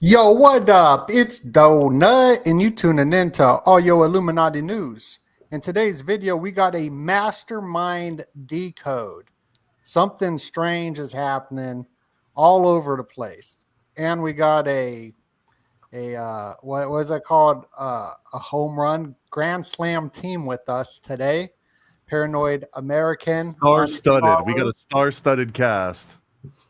Yo, what up? It's Donut, and you tuning in to all your Illuminati news. In today's video, we got a mastermind decode. Something strange is happening all over the place, and we got a what was it called? A home run grand slam team with us today. Paranoid American, Star-studded. We got a star-studded cast.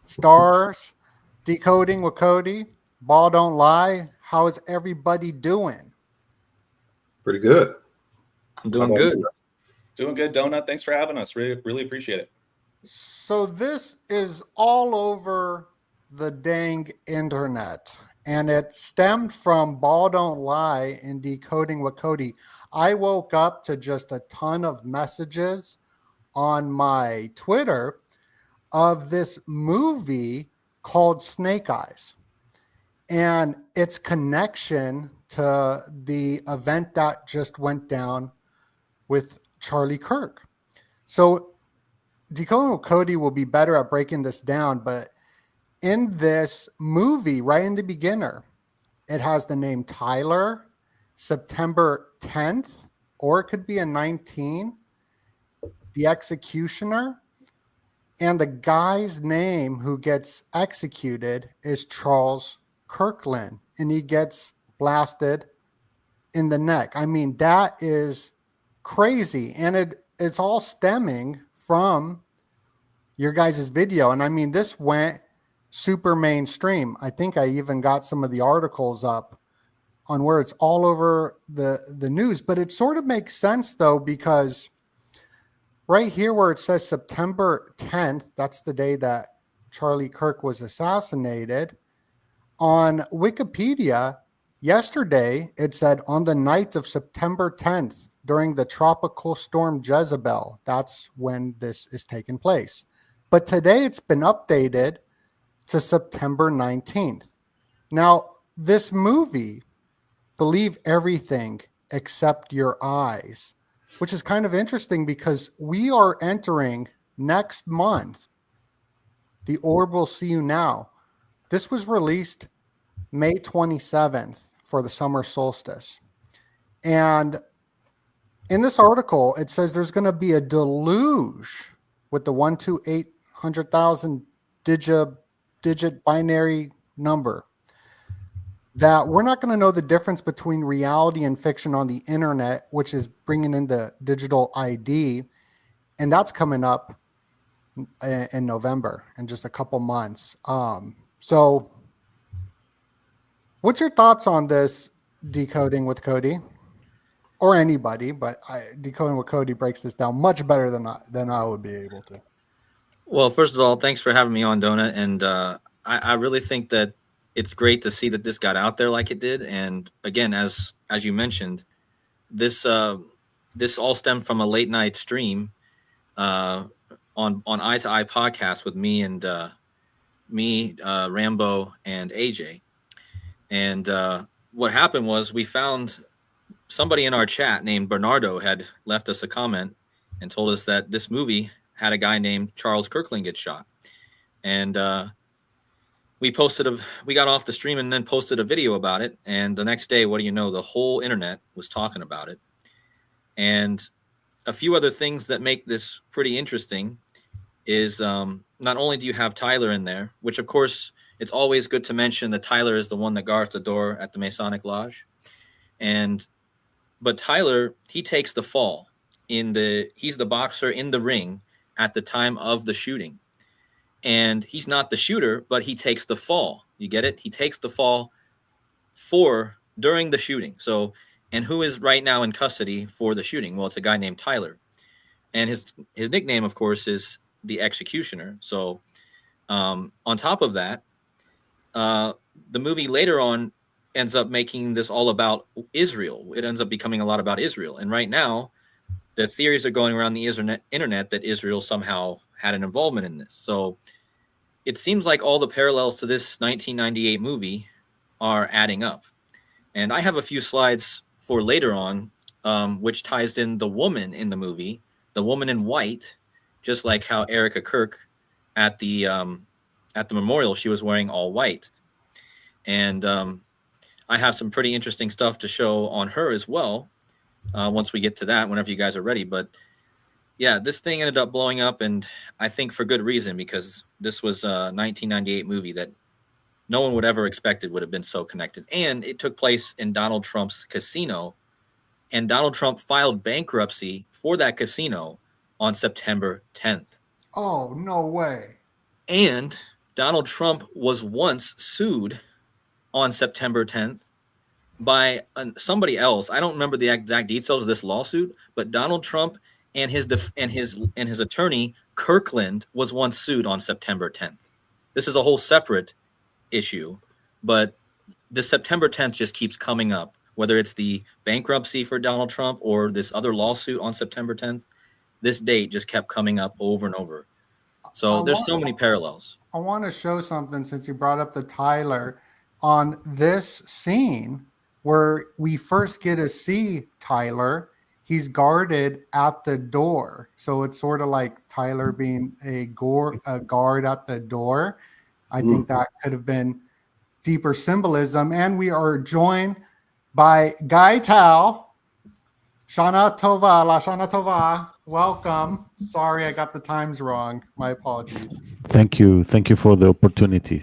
Stars, Decoding with Cody. Balll Don't Lie. How is everybody doing? Pretty good. I'm doing good. Doing good, Donut. Thanks for having us. Really appreciate it. So this is all over the dang internet, and it stemmed from Balll Don't Lie and Decoding with Cody. I woke up to just a ton of messages on my Twitter of this movie called Snake Eyes and its connection to the event that just went down with Charlie Kirk. So Decoding with Cody will be better at breaking this down, but in this movie, right in the beginner, it has the name Tyler, September 10th, or it could be a 19, the executioner, and the guy's name who gets executed is Charles Kirkland, and he gets blasted in the neck. I mean, that is crazy, and it's all stemming from your guys' video. And I mean, this went super mainstream. I think I even got some of the articles up on where it's all over the news, but it sort of makes sense though, because right here where it says September 10th, that's the day that Charlie Kirk was assassinated. On Wikipedia, yesterday, it said on the night of September 10th, during the tropical storm Jezebel, that's when this is taking place. But today it's been updated to September 19th. Now, this movie, Believe Everything Except Your Eyes, which is kind of interesting because we are entering next month. The Orb Will See You Now. This was released May 27th for the summer solstice. And in this article, it says there's going to be a deluge with the 1 to 800,000 digit binary number, that we're not going to know the difference between reality and fiction on the internet, which is bringing in the digital ID. And that's coming up in November, in just a couple months. So what's your thoughts on this Decoding with Cody, or anybody, but Decoding with Cody breaks this down much better than I would be able to. Well, first of all, thanks for having me on, Donut. And I really think that it's great to see that this got out there like it did. And again, as you mentioned, this all stemmed from a late night stream on Eye to Eye podcast with me and Rambo and AJ. And what happened was we found somebody in our chat named Bernardo had left us a comment and told us that this movie had a guy named Charles Kirkland get shot. And we got off the stream and then posted a video about it. And the next day, what do you know? The whole internet was talking about it. And a few other things that make this pretty interesting is not only do you have Tyler in there, which of course it's always good to mention that Tyler is the one that guards the door at the Masonic Lodge. But Tyler, he takes the fall he's the boxer in the ring at the time of the shooting. And he's not the shooter, but he takes the fall. You get it? He takes the fall during the shooting. So, and who is right now in custody for the shooting? Well, it's a guy named Tyler. And his nickname, of course, is the Executioner. So on top of that, the movie later on ends up making this all about Israel. It ends up becoming a lot about Israel. And right now, the theories are going around the internet that Israel somehow had an involvement in this. So it seems like all the parallels to this 1998 movie are adding up. And I have a few slides for later on, which ties in the woman in the movie, the woman in white, just like how Erika Kirk at the memorial, she was wearing all white. And I have some pretty interesting stuff to show on her as well. Once we get to that, whenever you guys are ready. But yeah, this thing ended up blowing up, and I think for good reason, because this was a 1998 movie that no one would ever expected would have been so connected. And it took place in Donald Trump's casino, and Donald Trump filed bankruptcy for that casino on September 10th. Oh, no way. And Donald Trump was once sued on September 10th by somebody else. I don't remember the exact details of this lawsuit, but Donald Trump and his attorney Kirkland was once sued on September 10th. This is a whole separate issue, but the September 10th just keeps coming up, whether it's the bankruptcy for Donald Trump or this other lawsuit on September 10th. This date just kept coming up over and over. So there's so many parallels. I want to show something since you brought up the Tyler on this scene where we first get to see Tyler. He's guarded at the door. So it's sort of like Tyler being a guard at the door. I think that could have been deeper symbolism. And we are joined by Guy Tao. Shana Tova, La Shana Tova. Welcome. Sorry, I got the times wrong. My apologies. Thank you. Thank you for the opportunity.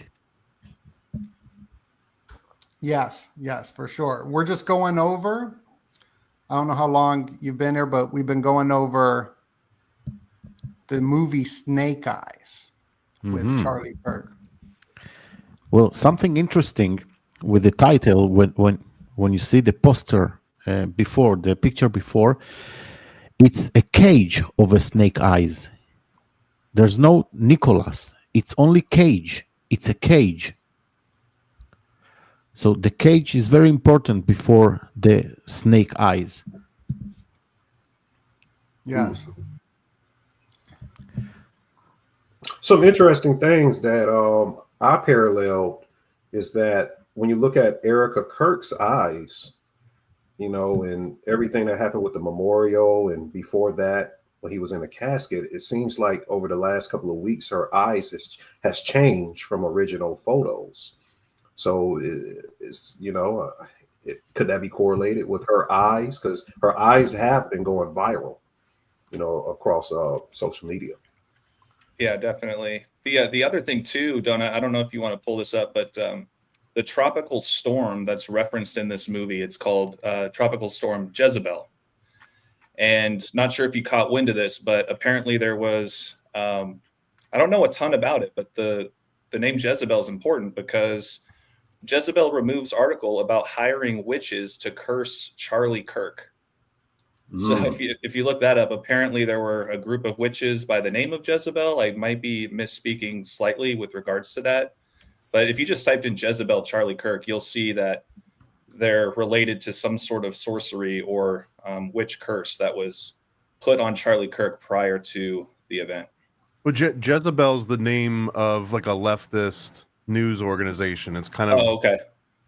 Yes, for sure. We're just going over. I don't know how long you've been here, but we've been going over the movie Snake Eyes with Charlie Kirk. Well, something interesting with the title when you see the poster before the picture before, it's a cage of a snake eyes. There's no Nicholas. It's only cage. It's a cage. So the cage is very important before the snake eyes. Yes. Some interesting things that I paralleled is that when you look at Erika Kirk's eyes, you know, and everything that happened with the memorial and before that, when he was in a casket, it seems like over the last couple of weeks, her eyes has changed from original photos. So it's, you know, could that be correlated with her eyes? Because her eyes have been going viral, you know, across social media. Yeah, definitely. The other thing too, Donna, I don't know if you want to pull this up, but the tropical storm that's referenced in this movie, it's called Tropical Storm Jezebel. And not sure if you caught wind of this, but apparently there was, I don't know a ton about it, but the name Jezebel is important because Jezebel removes article about hiring witches to curse Charlie Kirk. So if you look that up, apparently there were a group of witches by the name of Jezebel. I might be misspeaking slightly with regards to that. But if you just typed in Jezebel Charlie Kirk, you'll see that they're related to some sort of sorcery or witch curse that was put on Charlie Kirk prior to the event. Well, Jezebel's the name of like a leftist news organization. It's kind of okay.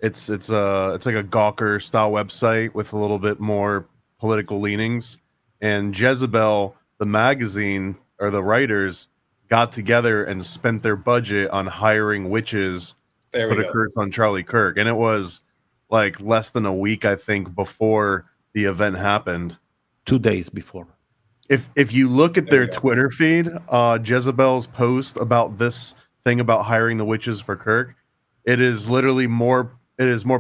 It's like a Gawker style website with a little bit more political leanings. And Jezebel, the magazine or the writers, got together and spent their budget on hiring witches to put a curse on Charlie Kirk. And it was like less than a week, I think, before the event happened. 2 days before. If you look at their Twitter feed, Jezebel's post about this thing about hiring the witches for Kirk, it is literally more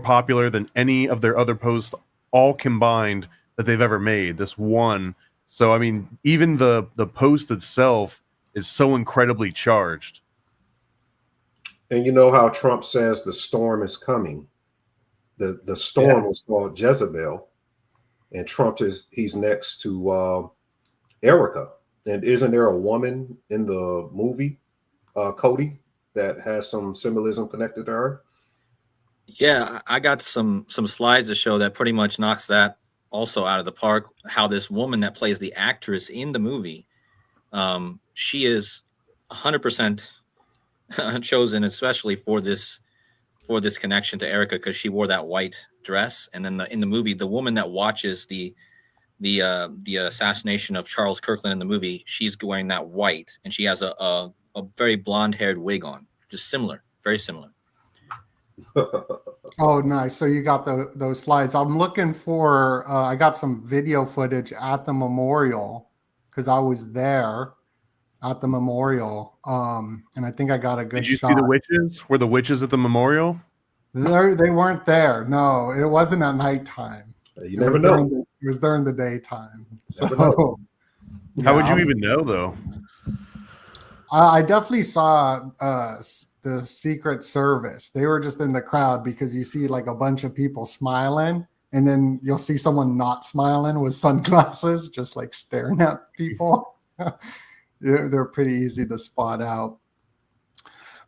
popular than any of their other posts all combined that they've ever made. This one. So I mean, even the post itself is so incredibly charged. And you know how Trump says the storm is coming. The storm was called Jezebel, and Trump he's next to Erika. And isn't there a woman in the movie, KODI, that has some symbolism connected to her? Yeah, I got some slides to show that pretty much knocks that also out of the park. How this woman that plays the actress in the movie, she is 100% chosen, especially for this connection to Erika, because she wore that white dress. And then in the movie, the woman that watches the assassination of Charles Kirkland in the movie, she's wearing that white, and she has a very blonde haired wig on, just similar, very similar. Oh, nice. So you got those slides. I'm looking for, I got some video footage at the memorial because I was there at the memorial. And I think I got a Did good you see shot. the witches? Were the witches at the memorial? They weren't there. No, it wasn't at nighttime. You never know. It was during the daytime. Never know. So, How would you yeah, even know, though? I definitely saw the Secret Service. They were just in the crowd because you see like a bunch of people smiling, and then you'll see someone not smiling with sunglasses, just like staring at people. Yeah, they're pretty easy to spot out.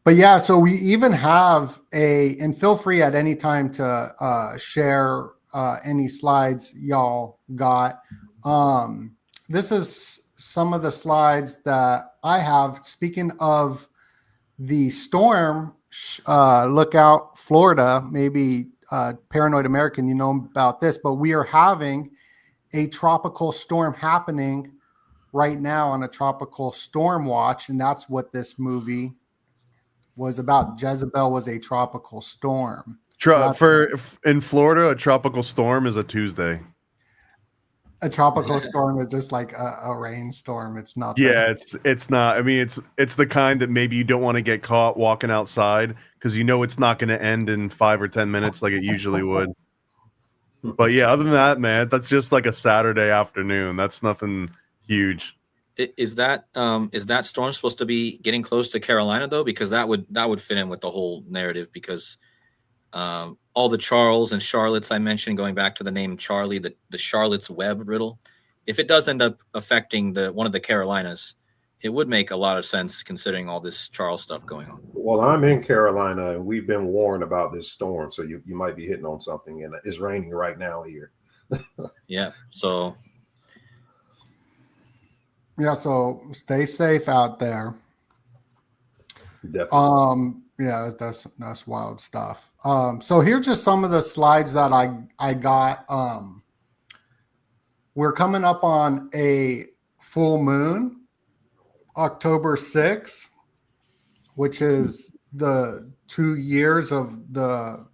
But yeah, so we even have and feel free at any time to share any slides y'all got. This is some of the slides that I have. Speaking of the storm, look out, Florida, maybe Paranoid American, you know about this, but we are having a tropical storm happening right now on a tropical storm watch. And that's what this movie was about. Jezebel was a tropical storm. In Florida, a tropical storm is a Tuesday. A tropical storm is just like a rainstorm. It's not. Yeah, it's not. I mean, it's the kind that maybe you don't want to get caught walking outside because you know it's not going to end in 5 or 10 minutes like it usually would. But yeah, other than that, man, that's just like a Saturday afternoon. That's nothing huge. Is that storm supposed to be getting close to Carolina though? Because that would fit in with the whole narrative. Because all the Charles and Charlottes I mentioned, going back to the name Charlie, the Charlotte's Web riddle, if it does end up affecting one of the Carolinas, it would make a lot of sense considering all this Charles stuff going on. Well, I'm in Carolina, and we've been warned about this storm, so you might be hitting on something, and it's raining right now here. Yeah, so stay safe out there. Definitely. Yeah, that's wild stuff. So here's just some of the slides that I got. We're coming up on a full moon, October 6th, which is the 2 years of the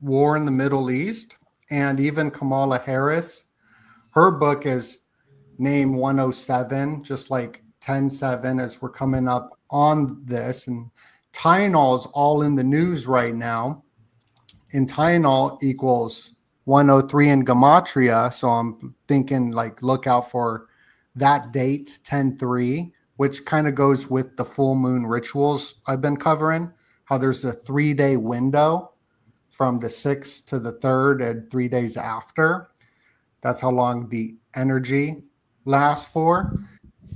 war in the Middle East. And even Kamala Harris, her book is named 107, just like 10-7 as we're coming up on this. And Tylenol is all in the news right now. And Tylenol equals 103 in Gematria. So I'm thinking like look out for that date, 10-3, which kind of goes with the full moon rituals I've been covering, how there's a 3-day window from the 6th to the 3rd and 3 days after. That's how long the energy lasts for.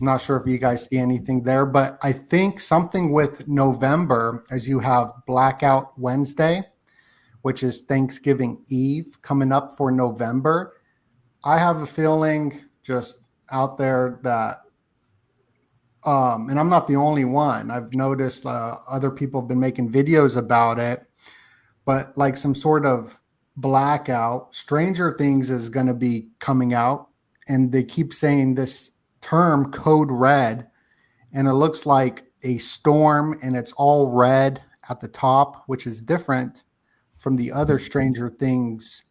I'm not sure if you guys see anything there, but I think something with November, as you have Blackout Wednesday, which is Thanksgiving Eve coming up for November. I have a feeling just out there that, and I'm not the only one. I've noticed other people have been making videos about it, but like some sort of blackout. Stranger Things is going to be coming out, and they keep saying this term Code Red, and it looks like a storm, and it's all red at the top, which is different from the other Stranger Things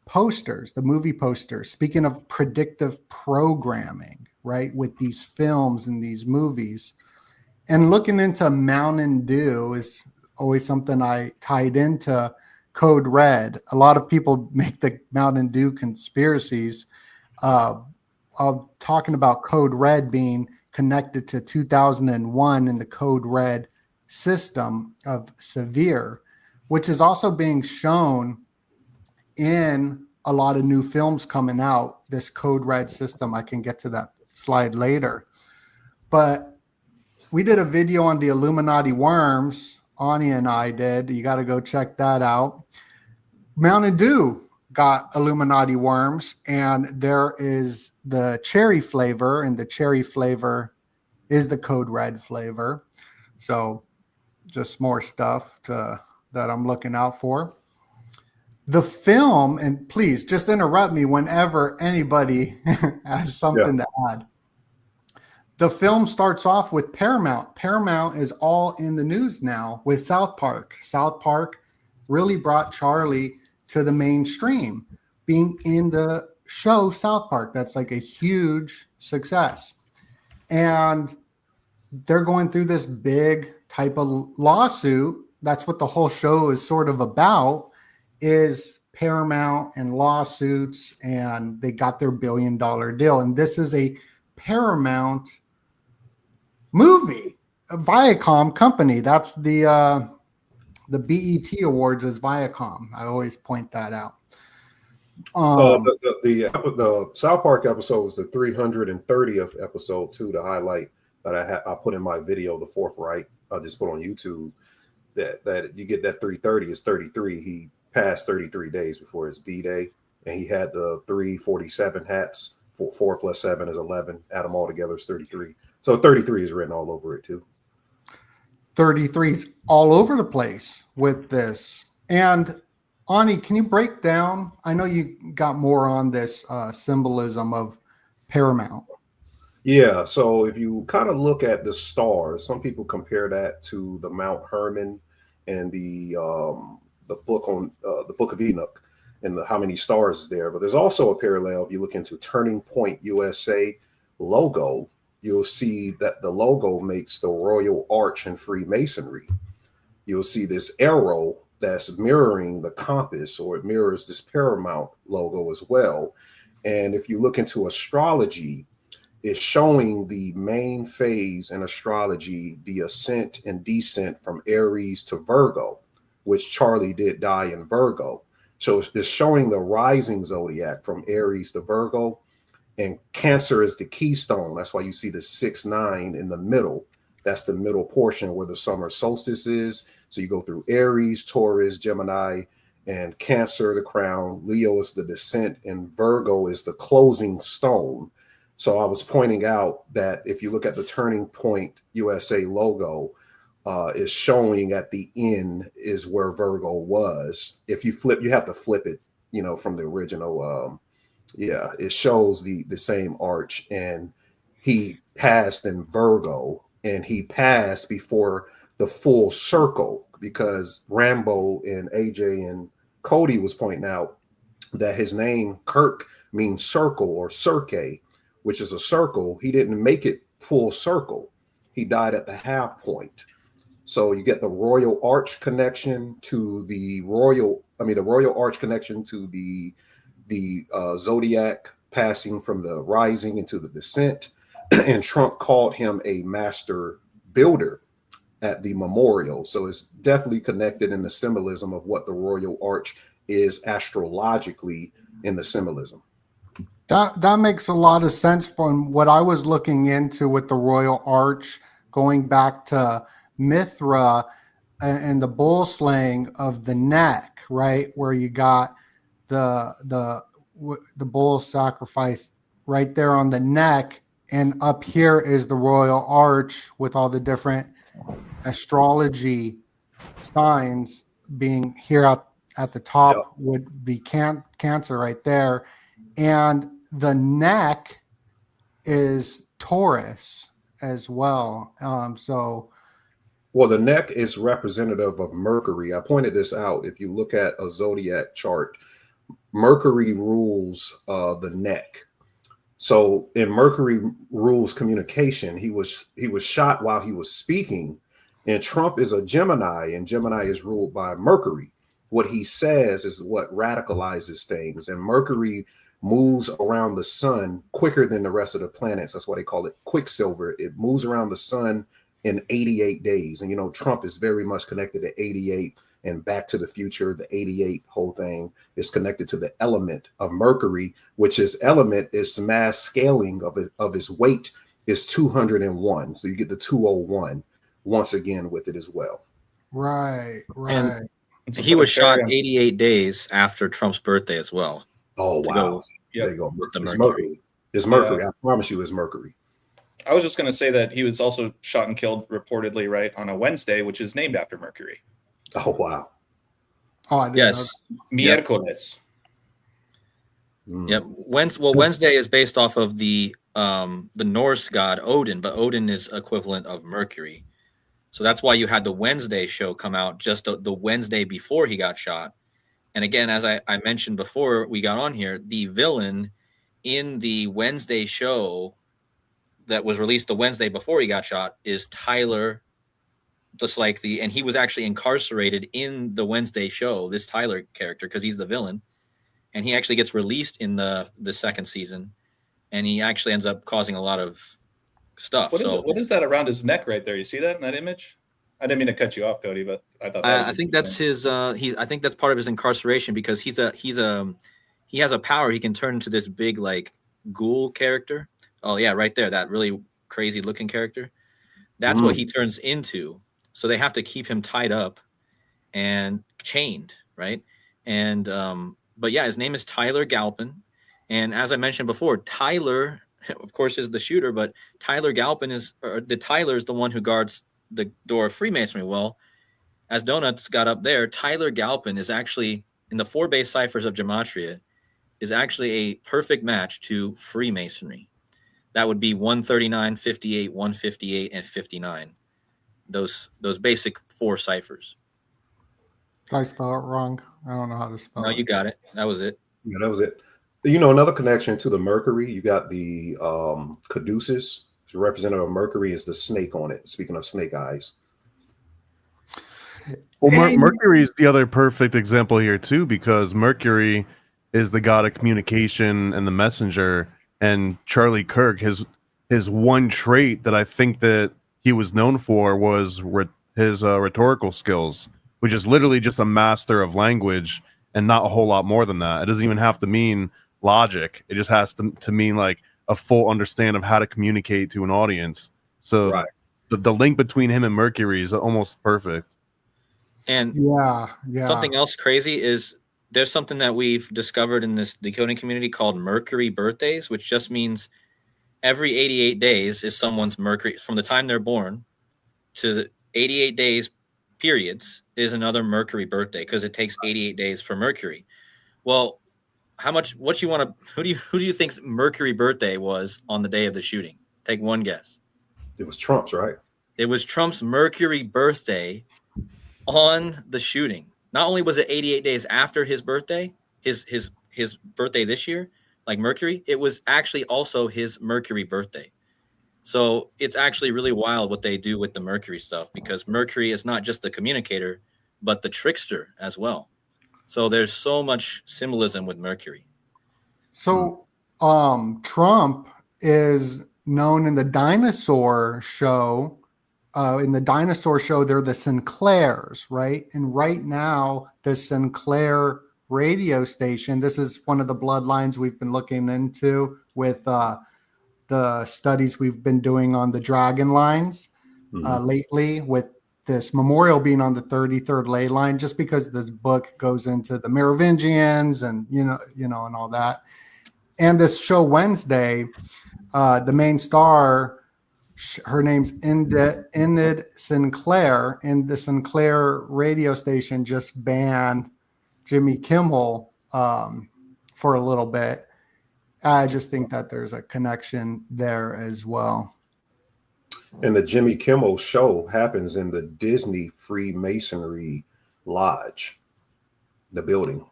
posters, the movie posters. Speaking of predictive programming, right, with these films and these movies, and looking into Mountain Dew is always something I tied into Code Red. A lot of people make the Mountain Dew conspiracies. Talking about Code Red being connected to 2001 in the Code Red system of Severe, which is also being shown in a lot of new films coming out, this Code Red system. I can get to that slide later. But we did a video on the Illuminati worms. Ani and I did. You got to go check that out. Mountain Dew got Illuminati worms, and there is the cherry flavor, and the cherry flavor is the Code Red flavor. So just more stuff that I'm looking out for. The film, and please just interrupt me whenever anybody has something to add. The film starts off with Paramount. Paramount is all in the news now with South Park. South Park really brought Charlie to the mainstream, being in the show South Park. That's like a huge success. And they're going through this big type of lawsuit. That's what the whole show is sort of about, is Paramount and lawsuits, and they got their $1 billion deal. And this is a Paramount movie, a Viacom company. That's the BET Awards is Viacom. I always point that out. The South Park episode was the 330th episode too. To highlight that I put in my video, the fourth right. I just put on YouTube that you get that 330 is 33. He passed 33 days before his B day, and he had the 347 hats. 4 plus 7 is 11. Add them all together is 33. So 33 is written all over it too. 33 is all over the place with this. And Ani, can you break down? I know you got more on this symbolism of Paramount. Yeah, so if you kind of look at the stars, some people compare that to the Mount Hermon and the book of Enoch and how many stars is there. But there's also a parallel. If you look into Turning Point USA logo, you'll see that the logo makes the Royal Arch in Freemasonry. You'll see this arrow that's mirroring the compass, or it mirrors this Paramount logo as well. And if you look into astrology, it's showing the main phase in astrology, the ascent and descent from Aries to Virgo, which Charlie did die in Virgo. So it's showing the rising zodiac from Aries to Virgo, and Cancer is the keystone. That's why you see the 6-9 in the middle. That's the middle portion where the summer solstice is. So you go through Aries, Taurus, Gemini, and Cancer, the crown. Leo is the descent, and Virgo is the closing stone. So I was pointing out that if you look at the Turning Point USA logo, is showing at the end is where Virgo was. If you flip, you have to flip it, from the original. It shows the same arch, and he passed in Virgo, and he passed before the full circle, because Rambo and AJ and KODI was pointing out that his name Kirk means circle or cirque, which is a circle. He didn't make it full circle. He died at the half point. So you get the Royal Arch connection to the Royal Arch connection to the zodiac passing from the rising into the descent. And Trump called him a master builder at the memorial. So it's definitely connected in the symbolism of what the Royal Arch is astrologically in the symbolism. That makes a lot of sense from what I was looking into with the Royal Arch, going back to Mithra and the bull slaying of the neck, right, where you got the bull sacrifice right there on the neck, and up here is the Royal Arch with all the different astrology signs being here at the top. Yep. Would be Cancer right there, and the neck is Taurus as well. Well, the neck is representative of Mercury. I pointed this out. If you look at a zodiac chart, Mercury rules the neck. So in Mercury rules communication, he was shot while he was speaking, and Trump is a Gemini, and Gemini is ruled by Mercury. What he says is what radicalizes things, and Mercury moves around the sun quicker than the rest of the planets. That's why they call it quicksilver. It moves around the sun in 88 days. And, Trump is very much connected to 88 and Back to the Future. The 88 whole thing is connected to the element of Mercury, which his element is mass scaling of his weight is 201. So you get the 201 once again with it as well. Right. And he was shot 88 days after Trump's birthday as well. Oh, wow. There you go. It's Mercury. It's Mercury. I promise you it's Mercury. I was just going to say that he was also shot and killed reportedly right on a Wednesday, which is named after Mercury. Oh, wow. Oh, I didn't know. Miércoles. Yep. Wednesday is based off of the Norse god Odin, but Odin is equivalent of Mercury. So that's why you had the Wednesday show come out just the Wednesday before he got shot. And again, as I mentioned before we got on here, the villain in the Wednesday show that was released the Wednesday before he got shot is Tyler, and he was actually incarcerated in the Wednesday show, this Tyler character, because he's the villain. And he actually gets released in the second season, and he actually ends up causing a lot of stuff. What is that around his neck right there? You see that in that image? I didn't mean to cut you off, Cody, but I thought that was I think that's his. I think that's part of his incarceration, because he has a power. He can turn into this big like ghoul character. Oh yeah, right there, that really crazy looking character. That's what he turns into. So they have to keep him tied up and chained, right? And but yeah, his name is Tyler Galpin, and as I mentioned before, Tyler, of course, is the shooter, but Tyler Galpin is the one who guards the door of Freemasonry. Well, as Donuts got up there, Tyler Galpin is actually in the 4 base ciphers of Gematria, is actually a perfect match to Freemasonry. That would be 139, 58, 158, and 59. Those basic 4 ciphers. Did I spell it wrong? I don't know how to spell it. No, you got it. That was it. Yeah, that was it. Another connection to the Mercury, you got the caduceus. The representative of Mercury is the snake on it. Speaking of snake eyes. Well, Mercury is the other perfect example here too, because Mercury is the god of communication and the messenger. And Charlie Kirk, his one trait that I think that he was known for was his rhetorical skills, which is literally just a master of language and not a whole lot more than that. It doesn't even have to mean logic. It just has to mean like a full understanding of how to communicate to an audience. So right. the link between him and Mercury is almost perfect. And yeah. Something else crazy is there's something that we've discovered in this decoding community called Mercury birthdays, which just means every 88 days is someone's Mercury. From the time they're born to the 88 days periods is another Mercury birthday, because it takes 88 days for Mercury. Well, who do you think's Mercury birthday was on the day of the shooting? Take one guess. It was Trump's, right? It was Trump's Mercury birthday on the shooting. Not only was it 88 days after his birthday, his birthday this year, like Mercury, it was actually also his Mercury birthday. So it's actually really wild what they do with the Mercury stuff, because Mercury is not just the communicator, but the trickster as well. So there's so much symbolism with Mercury. So Trump is known in the dinosaur show. In the dinosaur show, they're the Sinclairs, right? And right now, the Sinclair radio station, this is one of the bloodlines we've been looking into with the studies we've been doing on the dragon lines lately, with this memorial being on the 33rd ley line, just because this book goes into the Merovingians and you know and all that. And this show Wednesday, the main star, her name's Enid Sinclair, and the Sinclair radio station just banned Jimmy Kimmel for a little bit. I just think that there's a connection there as well. And the Jimmy Kimmel show happens in the Disney Freemasonry Lodge, the building.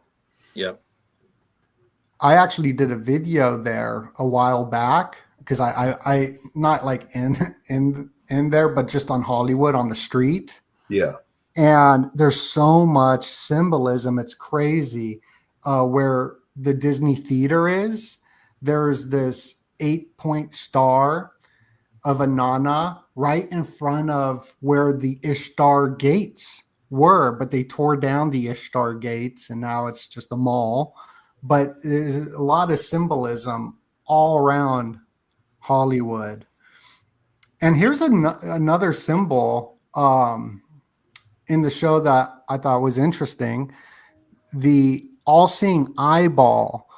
Yep. I actually did a video there a while back, because I not like in there, but just on Hollywood on the street. Yeah. And there's so much symbolism. It's crazy. Where the Disney theater is, there's this 8-point star of Inanna right in front of where the Ishtar gates were, but they tore down the Ishtar gates and now it's just a mall. But there's a lot of symbolism all around Hollywood. And here's another symbol in the show that I thought was interesting: the all-seeing eyeball.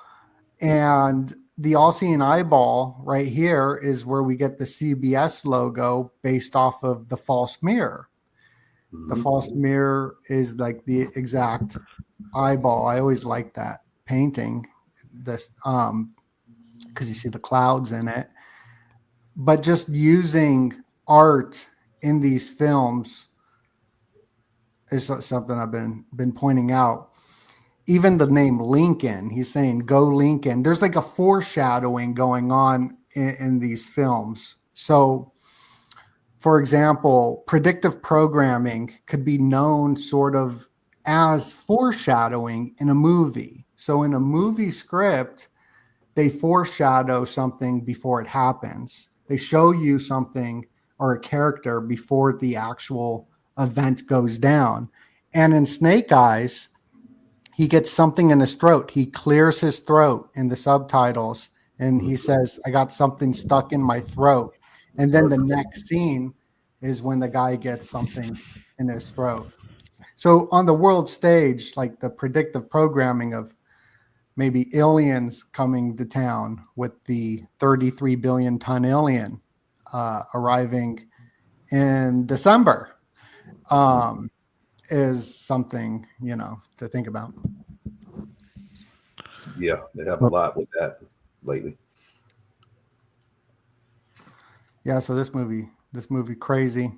And the all-seeing eyeball right here is where we get the CBS logo based off of the false mirror. The false mirror is like the exact eyeball. I always like that painting, this because you see the clouds in it. But just using art in these films is something I've been pointing out. Even the name Lincoln, he's saying "Go Lincoln." There's like a foreshadowing going on in these films. So, for example, predictive programming could be known sort of as foreshadowing in a movie. So in a movie script, they foreshadow something before it happens. They show you something or a character before the actual event goes down. And in Snake Eyes, he gets something in his throat. He clears his throat in the subtitles and he says, "I got something stuck in my throat." And then the next scene is when the guy gets something in his throat. So on the world stage, like the predictive programming of maybe aliens coming to town with the 33 billion ton alien arriving in December is something, to think about. Yeah, they have a lot with that lately. Yeah, so this movie crazy.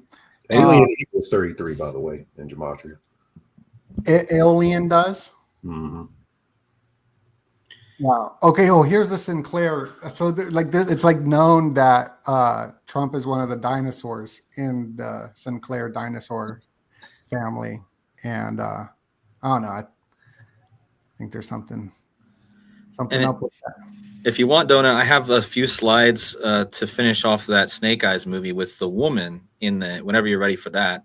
Alien equals 33, by the way, in gematria. Alien does? Mm-hmm. Wow. Okay. Oh, here's the Sinclair. So like this, it's like known that Trump is one of the dinosaurs in the Sinclair dinosaur family. And I don't know. I think there's something up with that. If you want, Donut, I have a few slides to finish off that Snake Eyes movie with the woman in the. Whenever you're ready for that,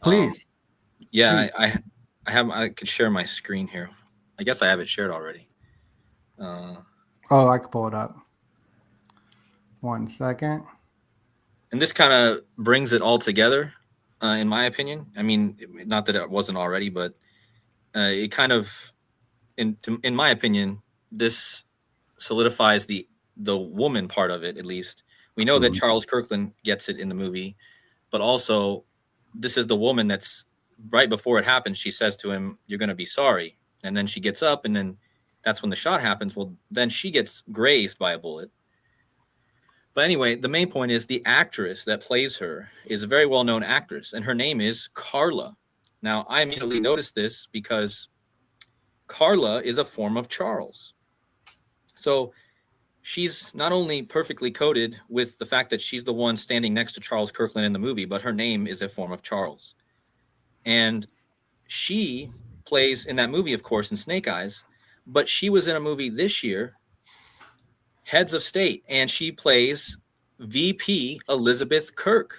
Please. Yeah, Please. I could share my screen here. I guess I have it shared already. I could pull it up. 1 second. And this kind of brings it all together, in my opinion. I mean, not that it wasn't already, but it kind of, in my opinion, this solidifies the woman part of it. At least we know that Charles Kirkland gets it in the movie, but also this is the woman that's right before it happens. She says to him, "You're going to be sorry," and then she gets up, and then that's when the shot happens. Well, then she gets grazed by a bullet. But anyway, the main point is the actress that plays her is a very well-known actress, and her name is Carla. Now, I immediately noticed this because Carla is a form of Charles. So she's not only perfectly coded with the fact that she's the one standing next to Charles Kirkland in the movie, but her name is a form of Charles. And she plays in that movie, of course, in Snake Eyes, but she was in a movie this year, Heads of State, and she plays VP Elizabeth Kirk.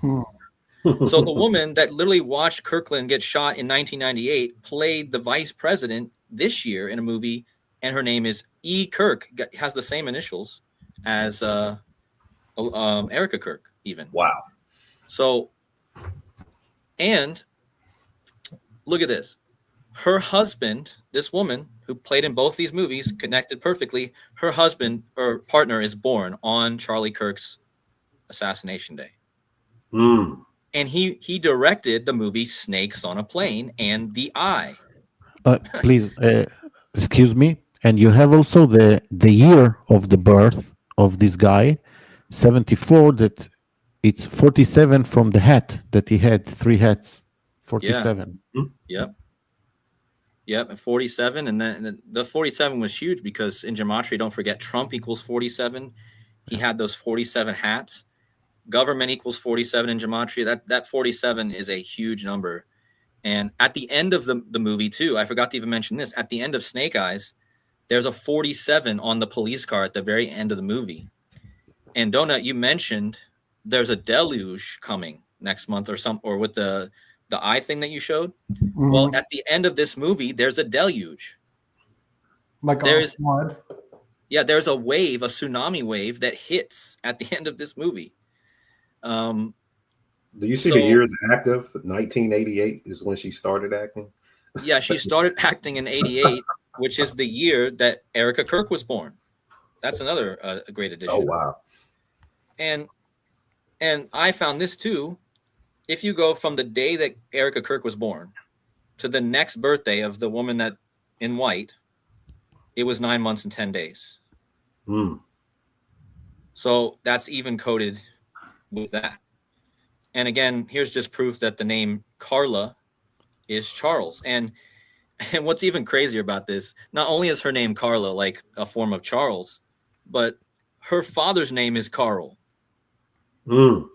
So the woman that literally watched Kirkland get shot in 1998 played the vice president this year in a movie, and her name is E. Kirk. Has the same initials as Erika Kirk, even. Wow. So, and look at this. Her husband, this woman who played in both these movies, connected perfectly. Her husband or partner is born on Charlie Kirk's assassination day. And he directed the movie Snakes on a Plane and The Eye. Please, excuse me. And you have also the year of the birth of this guy, 74, that it's 47 from the hat that he had, 3 hats, 47. Yeah. Yep, at 47. And then the 47 was huge because in gematria, don't forget, Trump equals 47. He had those 47 hats. Government equals 47 in gematria. That 47 is a huge number. And at the end of the movie, too, I forgot to even mention this. At the end of Snake Eyes, there's a 47 on the police car at the very end of the movie. And Donut, you mentioned there's a deluge coming next month or with the eye thing that you showed. Well, at the end of this movie, there's a deluge. Like a flood? Yeah, there's a wave, a tsunami wave that hits at the end of this movie. Do you see the years active? 1988 is when she started acting. Yeah, she started acting in 88, which is the year that Erika Kirk was born. That's another great addition. Oh, wow. And I found this too. If you go from the day that Erika Kirk was born to the next birthday of the woman that in white, it was 9 months and 10 days. So that's even coded with that. And again, here's just proof that the name Carla is Charles. And what's even crazier about this, not only is her name Carla like a form of Charles, but her father's name is Carl. Mm.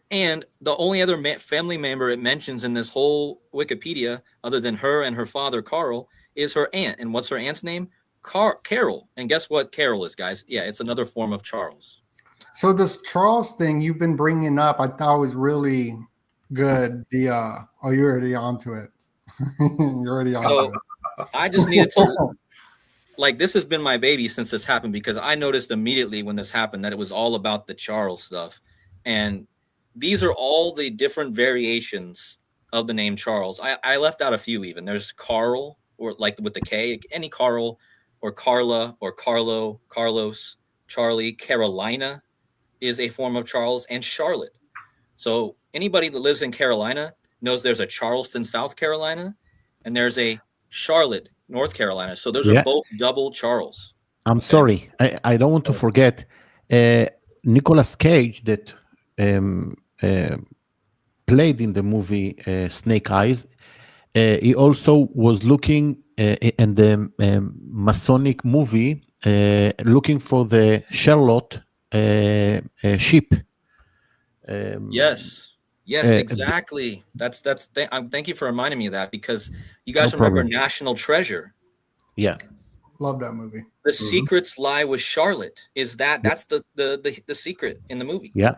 And the only other family member it mentions in this whole Wikipedia, other than her and her father, Carl, is her aunt. And what's her aunt's name? Carol. And guess what Carol is, guys? Yeah, it's another form of Charles. So this Charles thing you've been bringing up, I thought was really good. You're already onto it. You're already onto it. I just needed to, like, this has been my baby since this happened, because I noticed immediately when this happened that it was all about the Charles stuff. And these are all the different variations of the name Charles. I left out a few even. There's Carl, or like with the K, any Carl, or Carla, or Carlo, Carlos, Charlie. Carolina is a form of Charles, and Charlotte. So anybody that lives in Carolina knows there's a Charleston, South Carolina, and there's a Charlotte, North Carolina. So those are both double Charles. I'm sorry. I don't want to forget Nicolas Cage that played in the movie Snake Eyes. He also was looking in the Masonic movie, looking for the Charlotte ship. Yes, exactly. Thank you for reminding me of that, because you guys remember National Treasure. Yeah. Love that movie. The secrets lie with Charlotte. That's the secret in the movie. Yeah.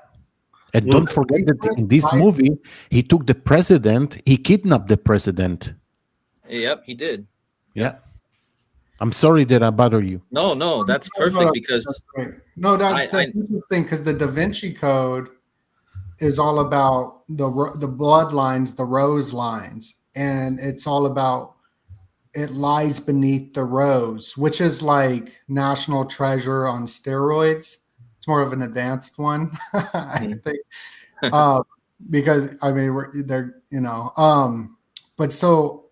And don't forget that in this movie, he took the president, he kidnapped the president. Yep, he did. Yeah. I'm sorry that I bother you. No, that's perfect, because that's interesting, because the Da Vinci Code is all about the bloodlines, the rose lines, and it's all about it lies beneath the rose, which is like National Treasure on steroids. It's more of an advanced one, I think, because I mean but so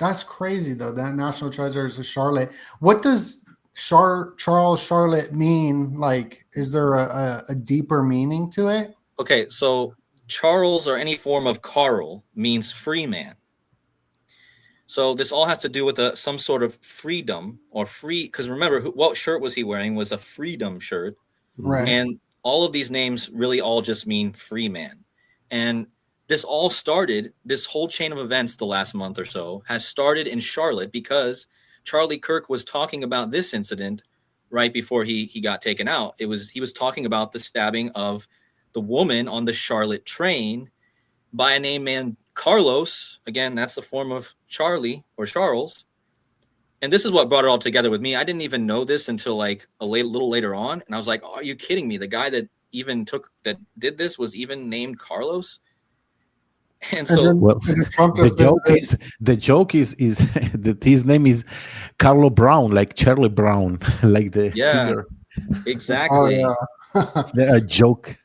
that's crazy though. That National Treasure is a Charlotte. What does Charles Charlotte mean? Like, is there a deeper meaning to it? Okay, so Charles, or any form of Carl, means free man. So this all has to do with some sort of freedom or free, because remember, what shirt was he wearing? Was a freedom shirt. Right. And all of these names really all just mean free man. And this all started, this whole chain of events the last month or so has started in Charlotte, because Charlie Kirk was talking about this incident right before he got taken out. He was talking about the stabbing of the woman on the Charlotte train by a name man Carlos. Again, that's the form of Charlie or Charles. And this is what brought it all together with me. I didn't even know this until like a little later on. And I was like, oh, are you kidding me? The guy that did this was even named Carlos. And so the joke is that his name is Carlo Brown, like Charlie Brown, like the figure. Exactly. Oh, A joke.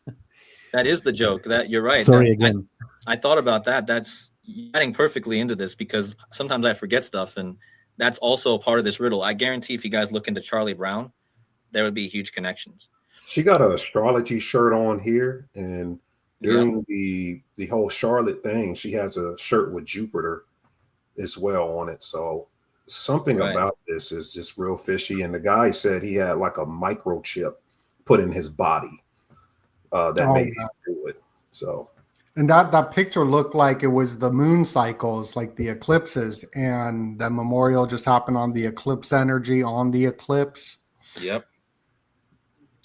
That is the joke. That you're right. Sorry again. I thought about that. That's adding perfectly into this, because sometimes I forget stuff, and that's also a part of this riddle. I guarantee if you guys look into Charlie Brown, there would be huge connections. She got an astrology shirt on here, and during the whole Charlotte thing, she has a shirt with Jupiter as well on it. So something about this is just real fishy. And the guy said he had like a microchip put in his body that made him do it. So. And that picture looked like it was the moon cycles, like the eclipses, and that memorial just happened on the eclipse energy on the eclipse. Yep.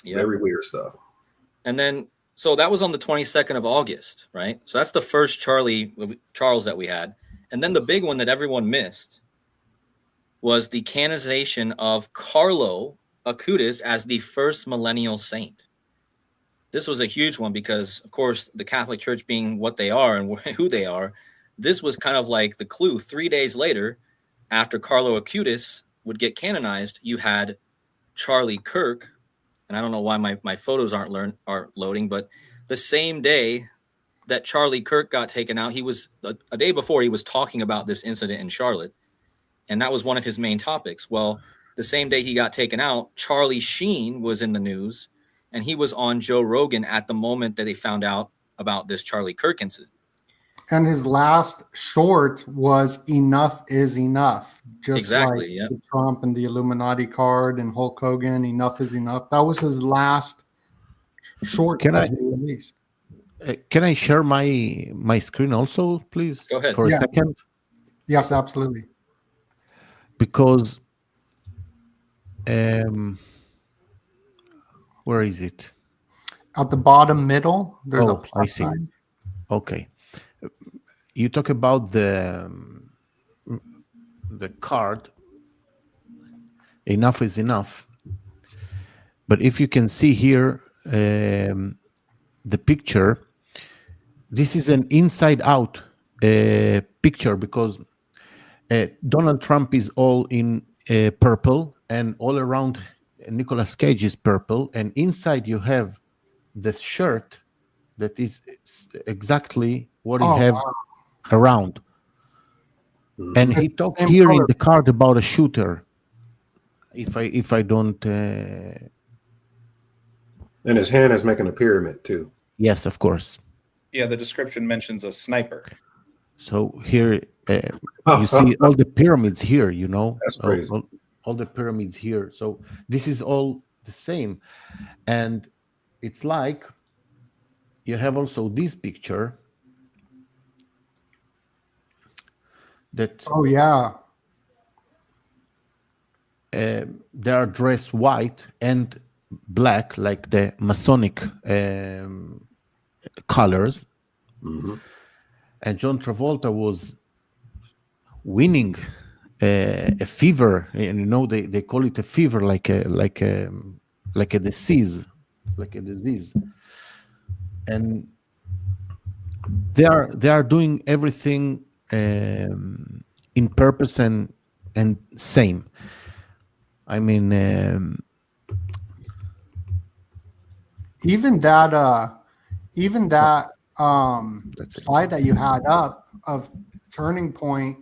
Very weird stuff. And then, so that was on the 22nd of August, right? So that's the first Charles that we had. And then the big one that everyone missed was the canonization of Carlo Acutis as the first millennial saint. This was a huge one because, of course, the Catholic Church being what they are and who they are, this was kind of like the clue. 3 days later, after Carlo Acutis would get canonized, you had Charlie Kirk, and I don't know why my photos aren't loading, but the same day that Charlie Kirk got taken out, he was a day before he was talking about this incident in Charlotte, and that was one of his main topics. Well, the same day he got taken out, Charlie Sheen was in the news, and he was on Joe Rogan at the moment that they found out about this Charlie Kirk incident. And his last short was "Enough is Enough," just Exactly, like yeah. Trump and the Illuminati card and Hulk Hogan. "Enough is Enough." That was his last short Can that I- he released. Can I share my screen also, please? Go ahead. For a Yeah. second, Yes, absolutely. because where is it? At the bottom middle, there's a Oh, I plus see. sign. Okay, you talk about the card. Enough is enough. But if you can see here, the picture, this is an inside-out picture, because Donald Trump is all in purple, and all around Nicolas Cage is purple, and inside you have the shirt that is exactly what he Oh, have wow. around. And he It's the talked same here in color. the card about a shooter. If I don't, And his hand is making a pyramid too. yes, of course. Yeah, the description mentions a sniper. So here you see all the pyramids here. You know, That's crazy. all the pyramids here. So this is all the same, and it's like you have also this picture that Oh, yeah. they are dressed white and black, like the Masonic colors. Mhm. And John Travolta was winning a fever, and you know they call it a fever, like a disease, and they are doing everything in purpose and same. I mean, Even that That's it. slide that you had up of Turning Point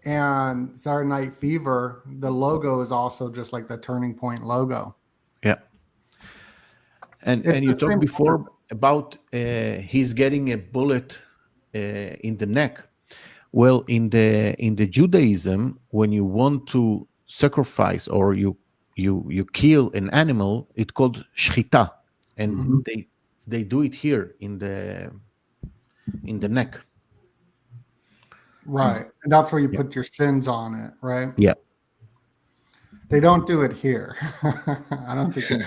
and Saturday Night Fever, the logo is also just like the Turning Point logo. yeah. And It's you the same talked before about he's getting a bullet in the neck. Well, in the Judaism, when you want to sacrifice or you kill an animal, it's called shchita, and Mhm. they do it here in the neck. Right. And that's where you put your sins on it, right? Yeah. They don't do it here. I don't think it's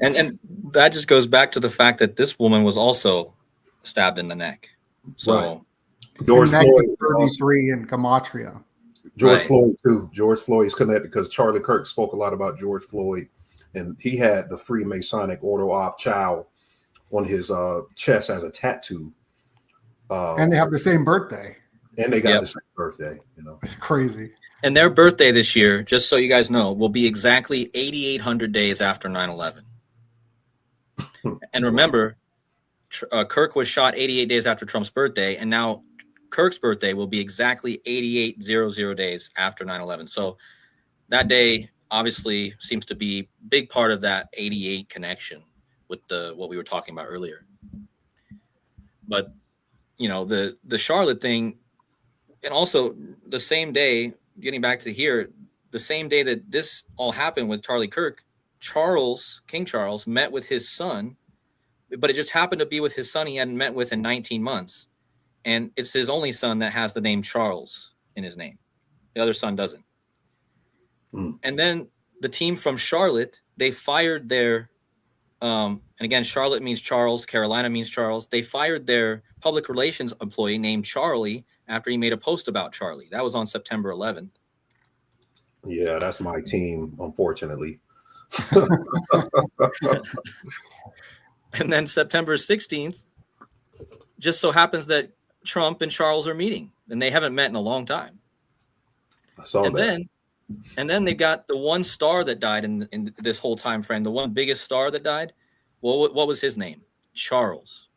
And that just goes back to the fact that this woman was also stabbed in the neck. So Right. George neck Floyd. is 33 in Gematria. George Right. Floyd too. George Floyd's connected because Charlie Kirk spoke a lot about George Floyd, and he had the Freemasonic Order of Chow on his chest as a tattoo. And they have the same birthday. And they got Yep. the same birthday. You know, It's crazy. and their birthday this year, just so you guys know, will be exactly 8,800 days after 9/11. And remember, Kirk was shot 88 days after Trump's birthday, and now Kirk's birthday will be exactly 8,800 days after 9/11. So that day obviously seems to be a big part of that 88 connection with what we were talking about earlier. But you know, the Charlotte thing, and also the same day, getting back to here, the same day that this all happened with Charlie Kirk, King Charles met with his son, but it just happened to be with his son he hadn't met with in 19 months. And it's his only son that has the name Charles in his name. The other son doesn't. And then the team from Charlotte, they fired their, and again, Charlotte means Charles, Carolina means Charles. They fired their public relations employee named Charlie after he made a post about Charlie. That was on September 11th. yeah, that's my team, unfortunately. And then September 16th, just so happens that Trump and Charles are meeting, and they haven't met in a long time. I saw that. And then they got the one star that died in this whole time frame, the one biggest star that died. Well, what was his name? Charles.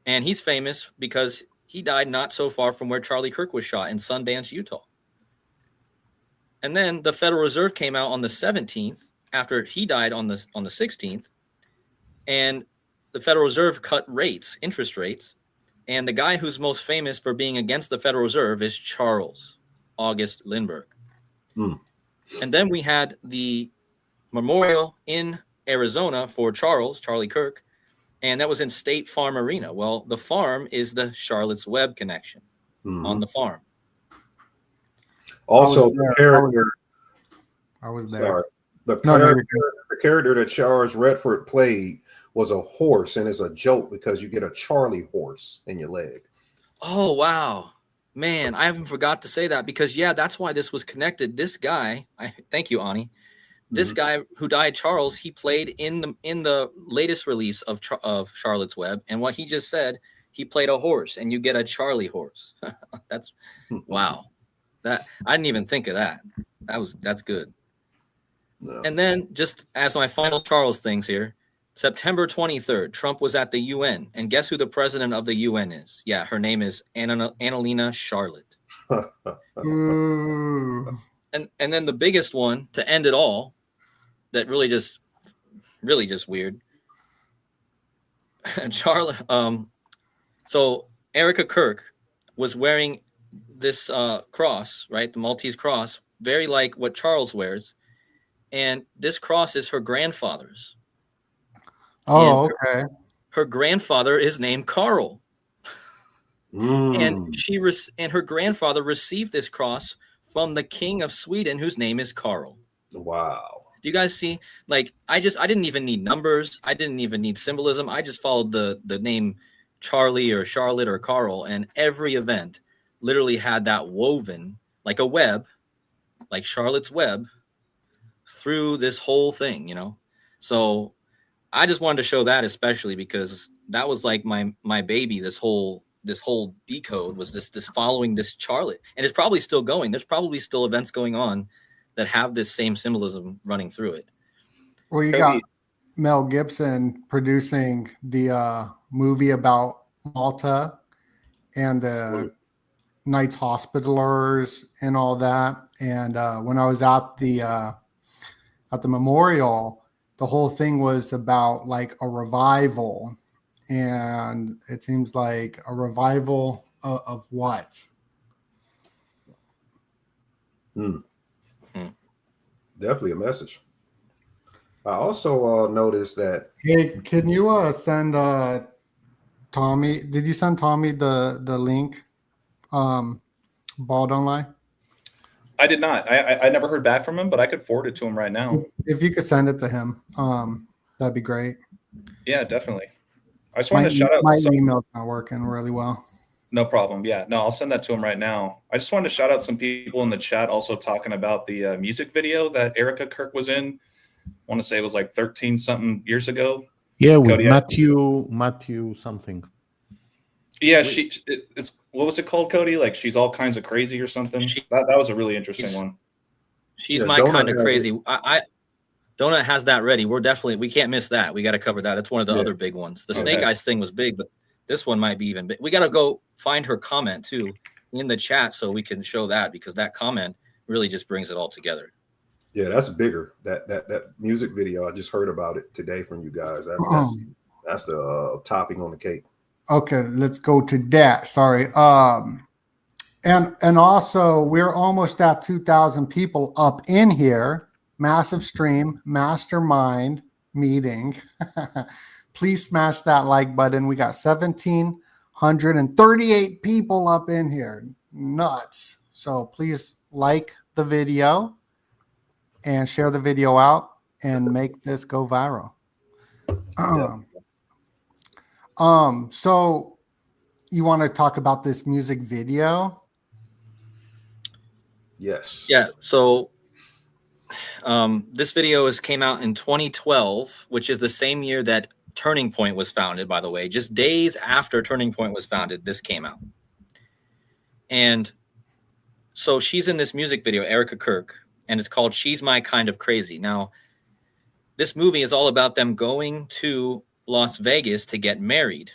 And he's famous because he died not so far from where Charlie Kirk was shot in Sundance, Utah. And then the Federal Reserve came out on the 17th after he died on the 16th, and the Federal Reserve cut rates, interest rates, and the guy who's most famous for being against the Federal Reserve is Charles August Lindbergh. And then we had the memorial in Arizona for Charlie Kirk, and that was in State Farm Arena. Well, the farm is the Charlotte's Web connection on the farm. Also, the character. I was there. Sorry. The character that Charles Redford played was a horse, and it's a joke because you get a Charlie horse in your leg. Oh, wow. Man, I haven't forgot to say that because, yeah, that's why this was connected. This guy, thank you, Ani. This guy who died, Charles, he played in the latest release of Charlotte's Web, and what he just said, he played a horse, and you get a Charlie horse. That's wow. That I didn't even think of that. That's good. No. And then, just as my final Charles things here, September 23rd, Trump was at the UN, and guess who the president of the UN is? Yeah, her name is Annalena Charlotte. And then the biggest one to end it all, that really just weird. Charlotte. So Erika Kirk was wearing this cross, right? The Maltese cross, very like what Charles wears. And this cross is her grandfather's. Oh, okay. Her grandfather is named Carl. And and her grandfather received this cross from the King of Sweden, whose name is Carl. Wow. Do you guys see? Like, I didn't even need numbers. I didn't even need symbolism. I just followed the name Charlie or Charlotte or Carl, and every event literally had that woven like a web, like Charlotte's Web, through this whole thing, you know? So I just wanted to show that, especially because that was like my baby. This whole decode was this following this Charlotte, and it's probably still going. There's probably still events going on that have this same symbolism running through it. Well, you got Mel Gibson producing the movie about Malta and the Knights Hospitalers and all that. And when I was at the memorial, the whole thing was about like a revival, and it seems like a revival of what? Definitely a message. I also noticed that. Hey, can you send Tommy? Did you send Tommy the link? Balll Don't Lie. I did not. I never heard back from him, but I could forward it to him right now. If you could send it to him, that'd be great. Yeah, definitely. I just wanted to shout out. My email's not working really well. No problem. Yeah, no, I'll send that to him right now. I just wanted to shout out some people in the chat also talking about the music video that Erika Kirk was in. I want to say it was like 13 something years ago. Yeah, with Cody, Matthew something. Yeah, it's what was it called, Cody? Like she's all kinds of crazy or something. That was a really interesting one. She's my kind of crazy. Donut has that ready. We can't miss that. We got to cover that. It's one of the other big ones. The Snake Eyes thing was big, but this one might be even big. We got to go find her comment too in the chat so we can show that, because that comment really just brings it all together. Yeah, that's bigger. That music video, I just heard about it today from you guys. That's the topping on the cake. Okay, let's go to that. Sorry. And also we're almost at 2,000 people up in here. Massive stream, mastermind meeting. Please smash that like button. We got 1,738 people up in here. Nuts. So please like the video and share the video out and make this go viral. So you want to talk about this music video? Yes. Yeah. So this video came out in 2012, which is the same year that Turning Point was founded, by the way. Just days after Turning Point was founded, this came out. And so she's in this music video, Erika Kirk, and it's called She's My Kind of Crazy. Now, this movie is all about them going to Las Vegas to get married.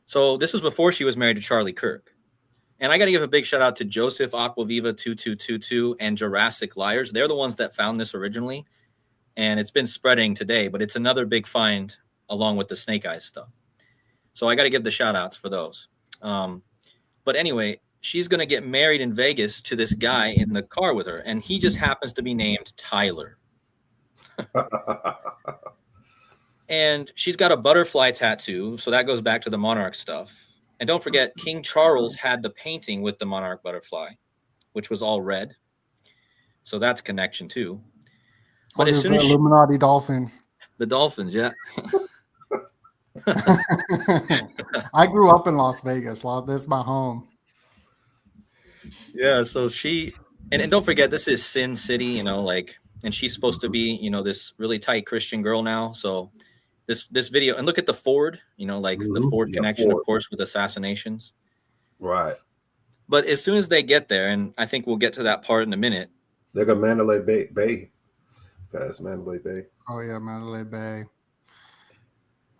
So this was before she was married to Charlie Kirk. And I got to give a big shout out to Joseph Aquaviva 2222 and Jurassic Liars. They're the ones that found this originally. and it's been spreading today, but it's another big find along with the snake eyes stuff. So I got to give the shout outs for those. But anyway, she's going to get married in Vegas to this guy in the car with her, and he just happens to be named Tyler. And she's got a butterfly tattoo, so that goes back to the monarch stuff. And don't forget, King Charles had the painting with the monarch butterfly, which was all red. So that's a connection too. But as soon as Illuminati dolphin. The dolphins, yeah. I grew up in Las Vegas. That's my home. Yeah, so she and don't forget, this is Sin City, you know, like, and she's supposed to be, you know, this really tight Christian girl now. So this video, and look at the Ford, you know, like the Ford connection, Ford. Of course, with assassinations. Right. But as soon as they get there, and I think we'll get to that part in a minute. They got Mandalay Bay. Past Mandalay Bay. Oh yeah, Mandalay Bay.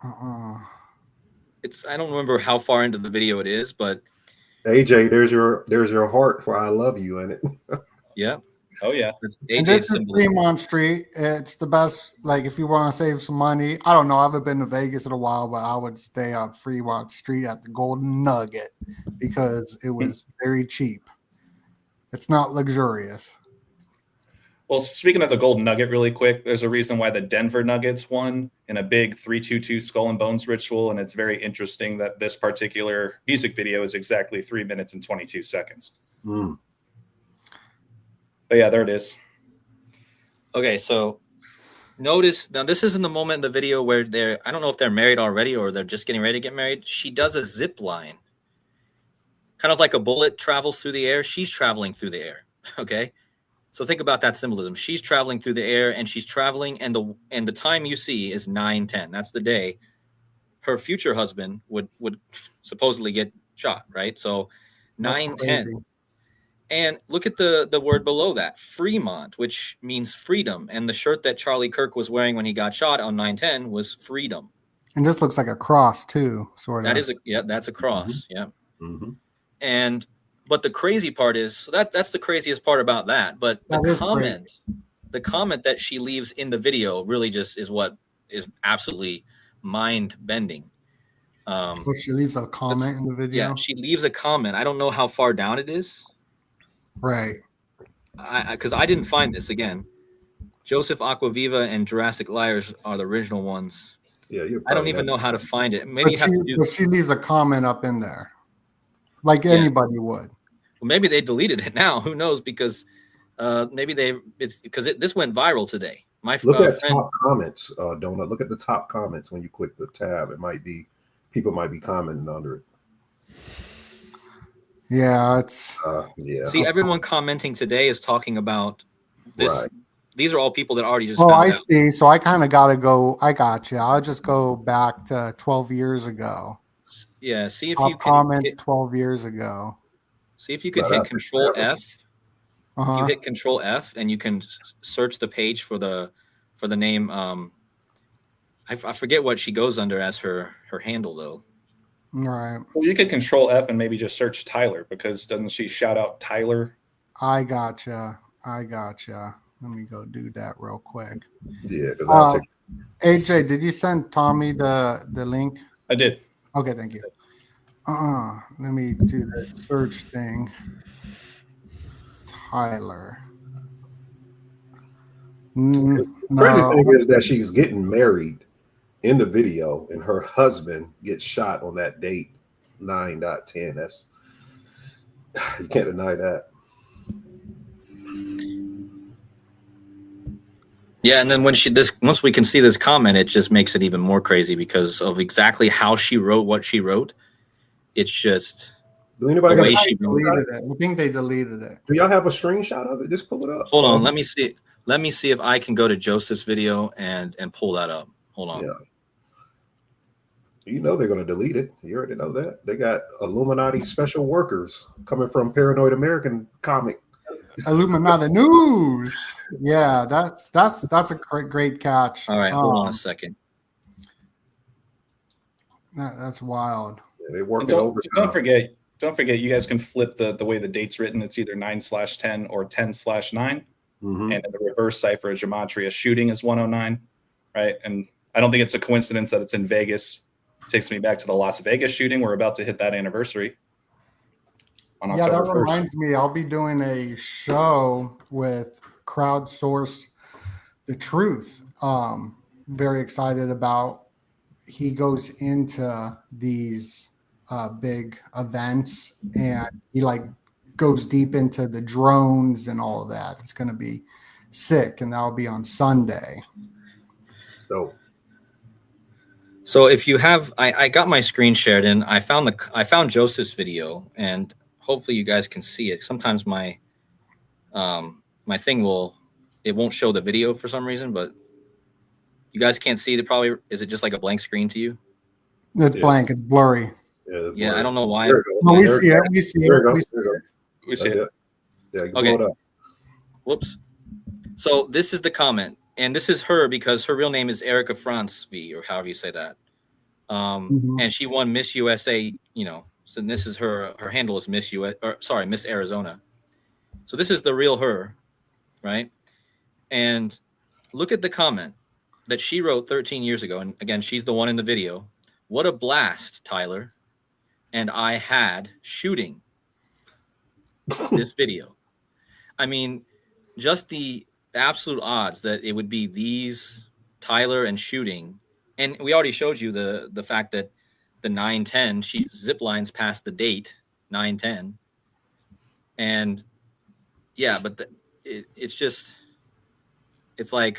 I don't remember how far into the video it is, but AJ, there's your heart for I love you in it. Yeah. Oh yeah. And this is Fremont Street. It's the best. Like if you want to save some money, I don't know. I haven't been to Vegas in a while, but I would stay on Fremont Street at the Golden Nugget because it was very cheap. It's not luxurious. Well, speaking of the Golden Nugget really quick, there's a reason why the Denver Nuggets won in a big 3-2-2 Skull and Bones ritual, and it's very interesting that this particular music video is exactly 3 minutes and 22 seconds. Mm. But yeah, there it is. Okay, so notice, now this isn't the moment in the video where I don't know if they're married already or they're just getting ready to get married. She does a zip line. Kind of like a bullet travels through the air. She's traveling through the air, okay? So think about that symbolism. She's traveling through the air, and she's traveling, and the time you see is 9:10. That's the day her future husband would supposedly get shot, right? So 9:10. And look at the word below that, Fremont, which means freedom. And the shirt that Charlie Kirk was wearing when he got shot on 9/10 was freedom. And this looks like a cross too, sort of. That's a cross. Mm-hmm. Yeah. Mm-hmm. But the crazy part is, so that's the craziest part about that. But the comment that she leaves in the video really just is what is absolutely mind bending. She leaves a comment in the video. Yeah, she leaves a comment. I don't know how far down it is. Right. Because I didn't find this again. Joseph Aquaviva and Jurassic Liars are the original ones. Yeah, I don't even know how to find it. Maybe she leaves a comment up in there, like anybody would. Well, maybe they deleted it now. Who knows? Because maybe this went viral today. Look at top comments, Donut. Look at the top comments when you click the tab. It might be people might be commenting under it. Yeah, it's See, everyone commenting today is talking about this. Right. These are all people that already just. Oh, I see. So I kind of got to go. I got you. I'll just go back to 12 years ago. Yeah. See if I'll you can comment 12 years ago. See if you can hit Control F. If you hit Control F and you can search the page for the name. I forget what she goes under as her handle though. Right. Well, you could Control F and maybe just search Tyler, because doesn't she shout out Tyler? I gotcha. Let me go do that real quick. Yeah, because AJ, did you send Tommy the link? I did. Okay, thank you. Let me do the search thing. Tyler. The crazy thing is that she's getting married in the video, and her husband gets shot on that date, 9/10. That's, you can't deny that. Yeah, and then once we can see this comment, it just makes it even more crazy because of exactly how she wrote what she wrote. It's just do anybody the way she deleted it. I think they deleted it. Do y'all have a screenshot of it? Just pull it up. Hold on, let me see. Let me see if I can go to Joseph's video and pull that up. Hold on. Yeah. You know they're going to delete it. You already know that. They got Illuminati special workers coming from Paranoid American comic. Illuminati news. Yeah, that's a great catch. All right, hold on a second. That's wild. Yeah, they working don't forget, you guys can flip the way the date's written. It's either 9/10 or 10/9. Mhm. and in the reverse cipher of gematria, shooting is 109, right? And I don't think it's a coincidence that it's in Vegas. Takes me back to the Las Vegas shooting. We're about to hit that anniversary on Yeah, that October 1st. reminds me, I'll be doing a show with Crowdsource the Truth. Very excited about. He goes into these big events and he like goes deep into the drones and all of that. It's going to be sick, and that'll be on Sunday. So So if you have, I got my screen shared and I found Joseph's video, and hopefully you guys can see it. Sometimes my my thing it won't show the video for some reason, but you guys can't see it. Probably is it just like a blank screen to you? It's Yeah. blank. It's blurry. Yeah, I don't know why. There it goes. No, we There it see it. goes. We see There it. it goes. We see There it goes. We see That's it. it. Yeah, you can Okay. blow it up. Whoops. So this is the comment, and this is her because her real name is Erika V, or however you say that. Mhm. And she won Miss USA, so this is her handle is Miss Miss Arizona. So this is the real her, right? And look at the comment that she wrote 13 years ago. And again, she's the one in the video. What a blast, Tyler. And I had shooting this video. I mean, just the absolute odds that it would be these Tyler and shooting. And we already showed you the fact that the 9/10, she zip lines past the date 9/10. And yeah, but it's like,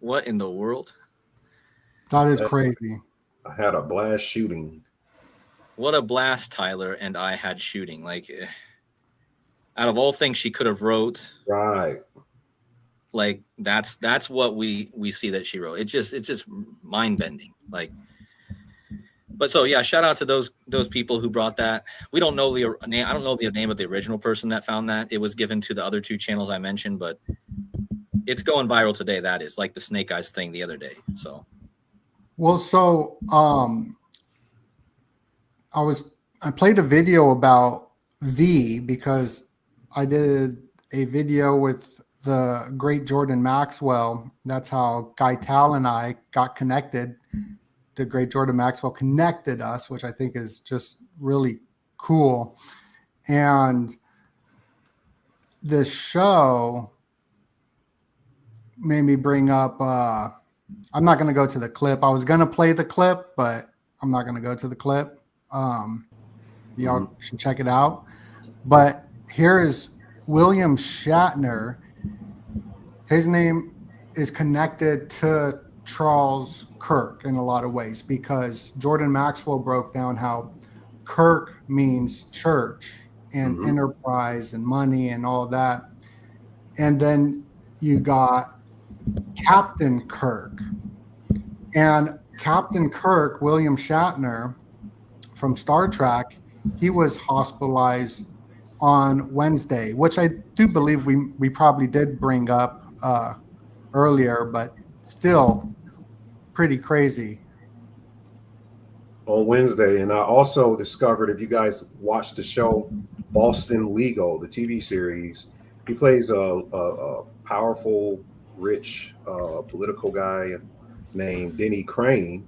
what in the world? That is That's- crazy. I had a blast shooting. What a blast, Tyler and I had shooting. Like, out of all things she could have wrote, Right. like that's what we see that she wrote. It's just mind bending. Like, but so yeah, shout out to those people who brought that. We don't know the name. I don't know the name of the original person that found that. It was given to the other two channels I mentioned, but it's going viral today. That is like the Snake Eyes thing the other day. So Well, so I played a video about V because I did a video with the great Jordan Maxwell. That's how Guy Tal and I got connected. The great Jordan Maxwell connected us, which I think is just really cool. And the show made me bring up, I'm not going to go to the clip. I was going to play the clip, but I'm not going to go to the clip. Y'all should check it out. But here is William Shatner. His name is connected to Charles Kirk in a lot of ways because Jordan Maxwell broke down how Kirk means church and enterprise and money and all that. And then you got Captain Kirk. And Captain Kirk, William Shatner from Star Trek, he was hospitalized on Wednesday, which I do believe we probably did bring up earlier, but still pretty crazy. On Wednesday. And I also discovered, if you guys watched the show Boston Legal, the TV series, he plays a powerful, rich political guy named Denny Crane.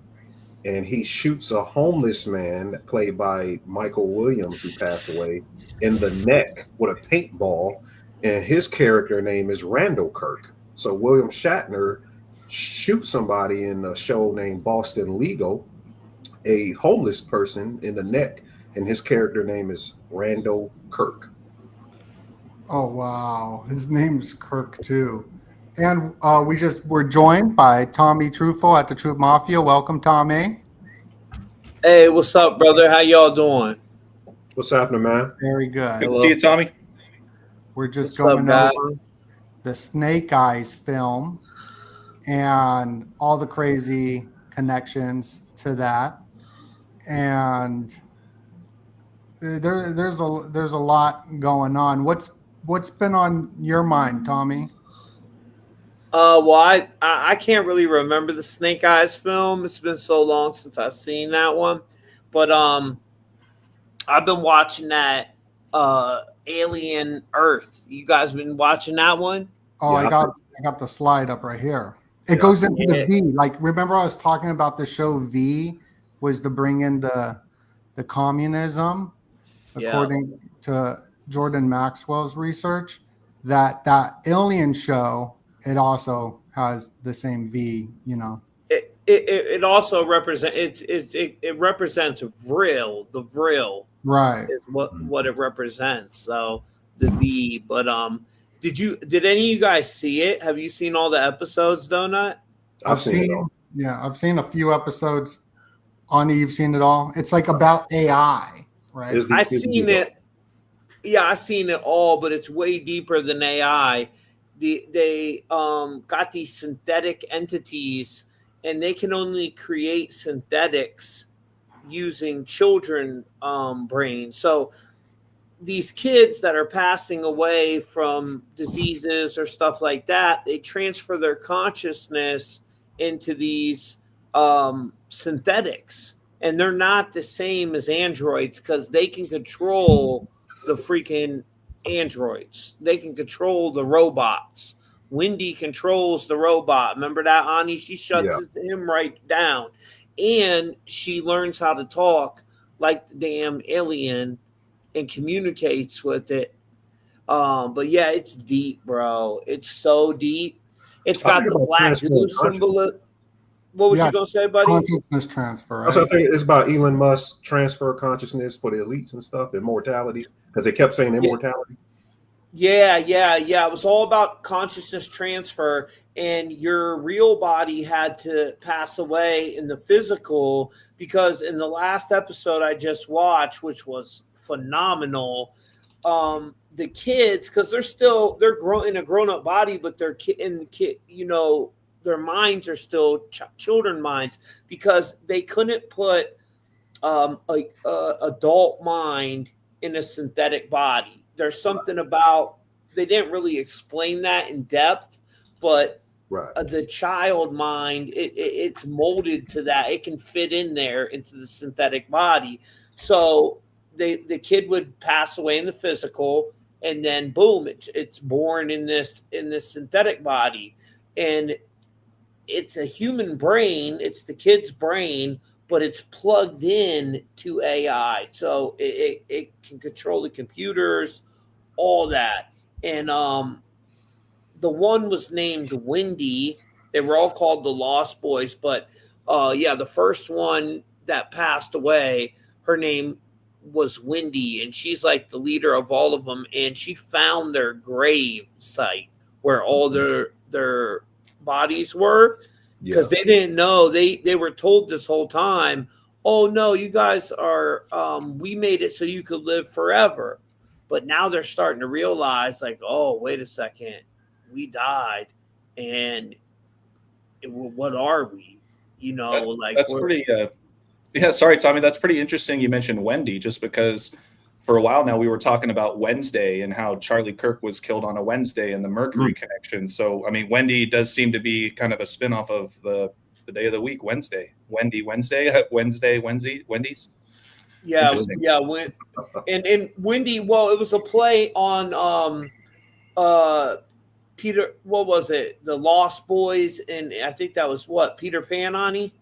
And he shoots a homeless man played by Michael Williams, who passed away, in the neck with a paintball. And his character name is Randall Kirk. So William Shatner shoots somebody in a show named Boston Legal, a homeless person in the neck, and his character name is Randall Kirk. Oh, wow. His name's Kirk, too. And we're joined by Tommy Truthful at the Truth Mafia. Welcome, Tommy. Hey, what's up, brother? How y'all doing? What's happening, man? Very good. Good to see you, Tommy. We're just What's up, going guys? over the Snake Eyes film and all the crazy connections to that. And there's a lot going on. What's been on your mind, Tommy? Well, I can't really remember the Snake Eyes film. It's been so long since I've seen that one. But I've been watching that Alien Earth. You guys been watching that one? Oh, Yeah, I got the slide up right here. It Yeah. goes into Yeah. the V. Like, remember I was talking about the show V was to bring in the communism, Yeah. according to Jordan Maxwell's research. That Alien show, it also has the same V. You know. It also represents it represents vril. The vril Right. is what it represents. So the V. But did any of you guys see it? Have you seen all the episodes, Donut? I've seen it all. Yeah, I've seen a few episodes. Ani, you've seen it all. It's like about AI, right? I seen it. Yeah, I seen it all, but it's way deeper than AI. They got these synthetic entities, and they can only create synthetics using children brains. So these kids that are passing away from diseases or stuff like that, they transfer their consciousness into these synthetics, and they're not the same as androids because they can control the freaking androids. They can control the robots. Wendy controls the robot. Remember that, Ani? She shuts him right down, and she learns how to talk like the damn alien and communicates with it. But yeah, it's deep, bro. It's so deep. It's got the black goo symbol. What was you gonna say, buddy? Consciousness transfer. Right? I think it's about Elon Musk transfer consciousness for the elites and stuff, immortality, because they kept saying immortality. Yeah. It was all about consciousness transfer, and your real body had to pass away in the physical, because in the last episode I just watched, which was phenomenal, the kids, because they're grown in a grown-up body, but they're their minds are still children minds, because they couldn't put a adult mind in a synthetic body. There's something about, they didn't really explain that in depth, but the child mind, it's molded to that. It can fit in there into the synthetic body. So the kid would pass away in the physical, and then boom, it's born in this synthetic body, and it's a human brain. It's the kid's brain, but it's plugged in to AI, so it can control the computers, all that. And the one was named Wendy. They were all called the Lost Boys, but the first one that passed away, her name was Wendy, and she's like the leader of all of them. And she found their grave site where all their bodies were, because they didn't know. They were told this whole time, oh no, you guys are we made it so you could live forever. But now they're starting to realize, like, oh, wait a second, we died, and what are we? That's pretty. Sorry, Tommy. That's pretty interesting. You mentioned Wendy, just because for a while now we were talking about Wednesday and how Charlie Kirk was killed on a Wednesday and the Mercury connection. So, I mean, Wendy does seem to be kind of a spinoff of the day of the week, Wednesday. Wendy's. Yeah. And Wendy, well, it was a play on Peter, what was it? The Lost Boys, and I think that was what, Peter Pan, Ani?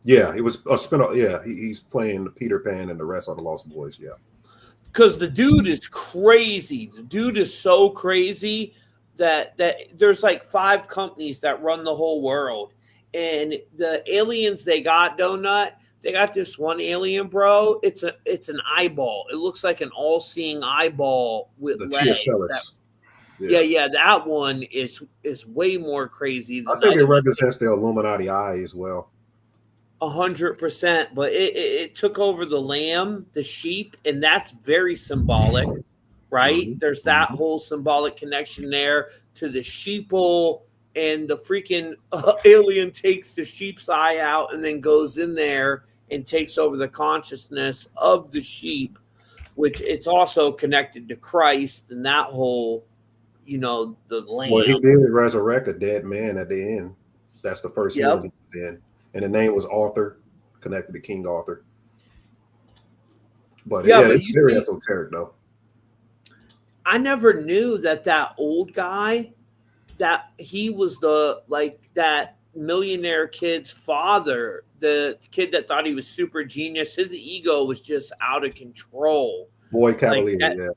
Yeah, it was a spinoff. Yeah, he's playing Peter Pan and the rest of the Lost Boys. Yeah. Because the dude is crazy. The dude is so crazy that there's like 5 companies that run the whole world. And the aliens they got, Donut, they got this one alien, bro. It's an eyeball. It looks like an all-seeing eyeball with legs. Yeah, that one is way more crazy than I think it represents the Illuminati eye as well. 100%, but it took over the lamb, the sheep, and that's very symbolic, right? There's that whole symbolic connection there to the sheeple, and the freaking alien takes the sheep's eye out and then goes in there and takes over the consciousness of the sheep, which it's also connected to Christ and that whole, the lamb. Well, he did resurrect a dead man at the end. That's the first one he did. And the name was Arthur, connected to King Arthur. But it's very esoteric, though. I never knew that old guy that he was that millionaire kid's father, the kid that thought he was super genius. His ego was just out of control. Boy Cavalier,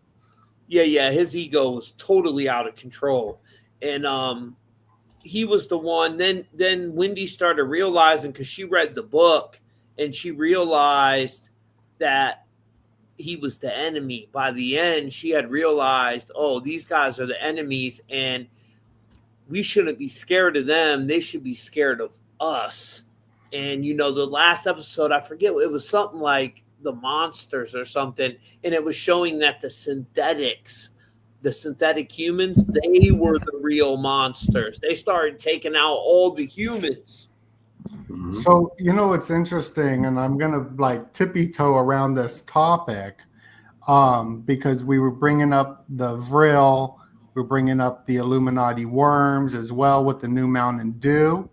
Yeah, his ego was totally out of control. And he was the one. Then Wendy started realizing, because she read the book and she realized that he was the enemy. By the end, she had realized, oh, these guys are the enemies, and we shouldn't be scared of them. They should be scared of us. And, the last episode, I forget, it was something like the monsters or something. And it was showing that the synthetic humans, they were the real monsters. They started taking out all the humans. Mm-hmm. So, it's interesting, and I'm going to tippy-toe around this topic because we were bringing up the Vril, we're bringing up the Illuminati worms as well with the new Mountain Dew.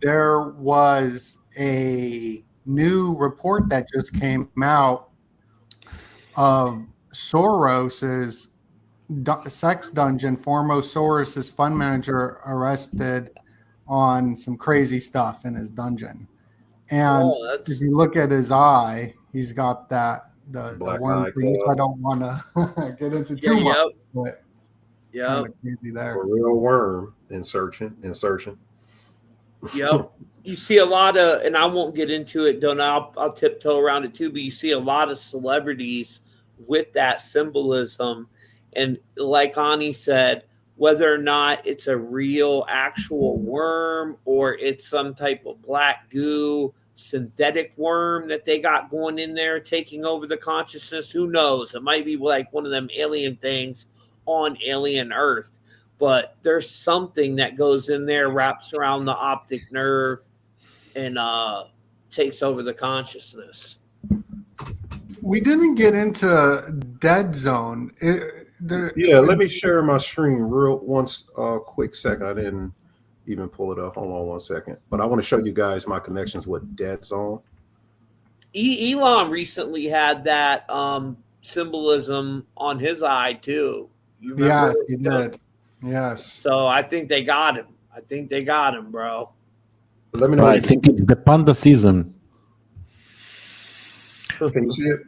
There was a new report that just came out of Soros's sex dungeon. Foremost Soros's fund manager arrested on some crazy stuff in his dungeon. And if you look at his eye, he's got the worm, which I don't want to get into too much. But kind of crazy there. A real worm insertion. Yep. You see a lot of, and I won't get into it, I'll tiptoe around it too, but you see a lot of celebrities with that symbolism. And like Ani said, whether or not it's a real actual worm or it's some type of black goo synthetic worm that they got going in there taking over the consciousness, who knows? It might be like one of them alien things on alien Earth, but there's something that goes in there, wraps around the optic nerve, and takes over the consciousness. We didn't get into Dead Zone. Let me share my screen quick second. I didn't even pull it up. Hold on one second. But I want to show you guys my connections with Dead Zone. Elon recently had that symbolism on his eye too. You remember? Yes, he did. Yes. So I think they got him. Bro. Let me know. I think it's the panda season. Can you see it?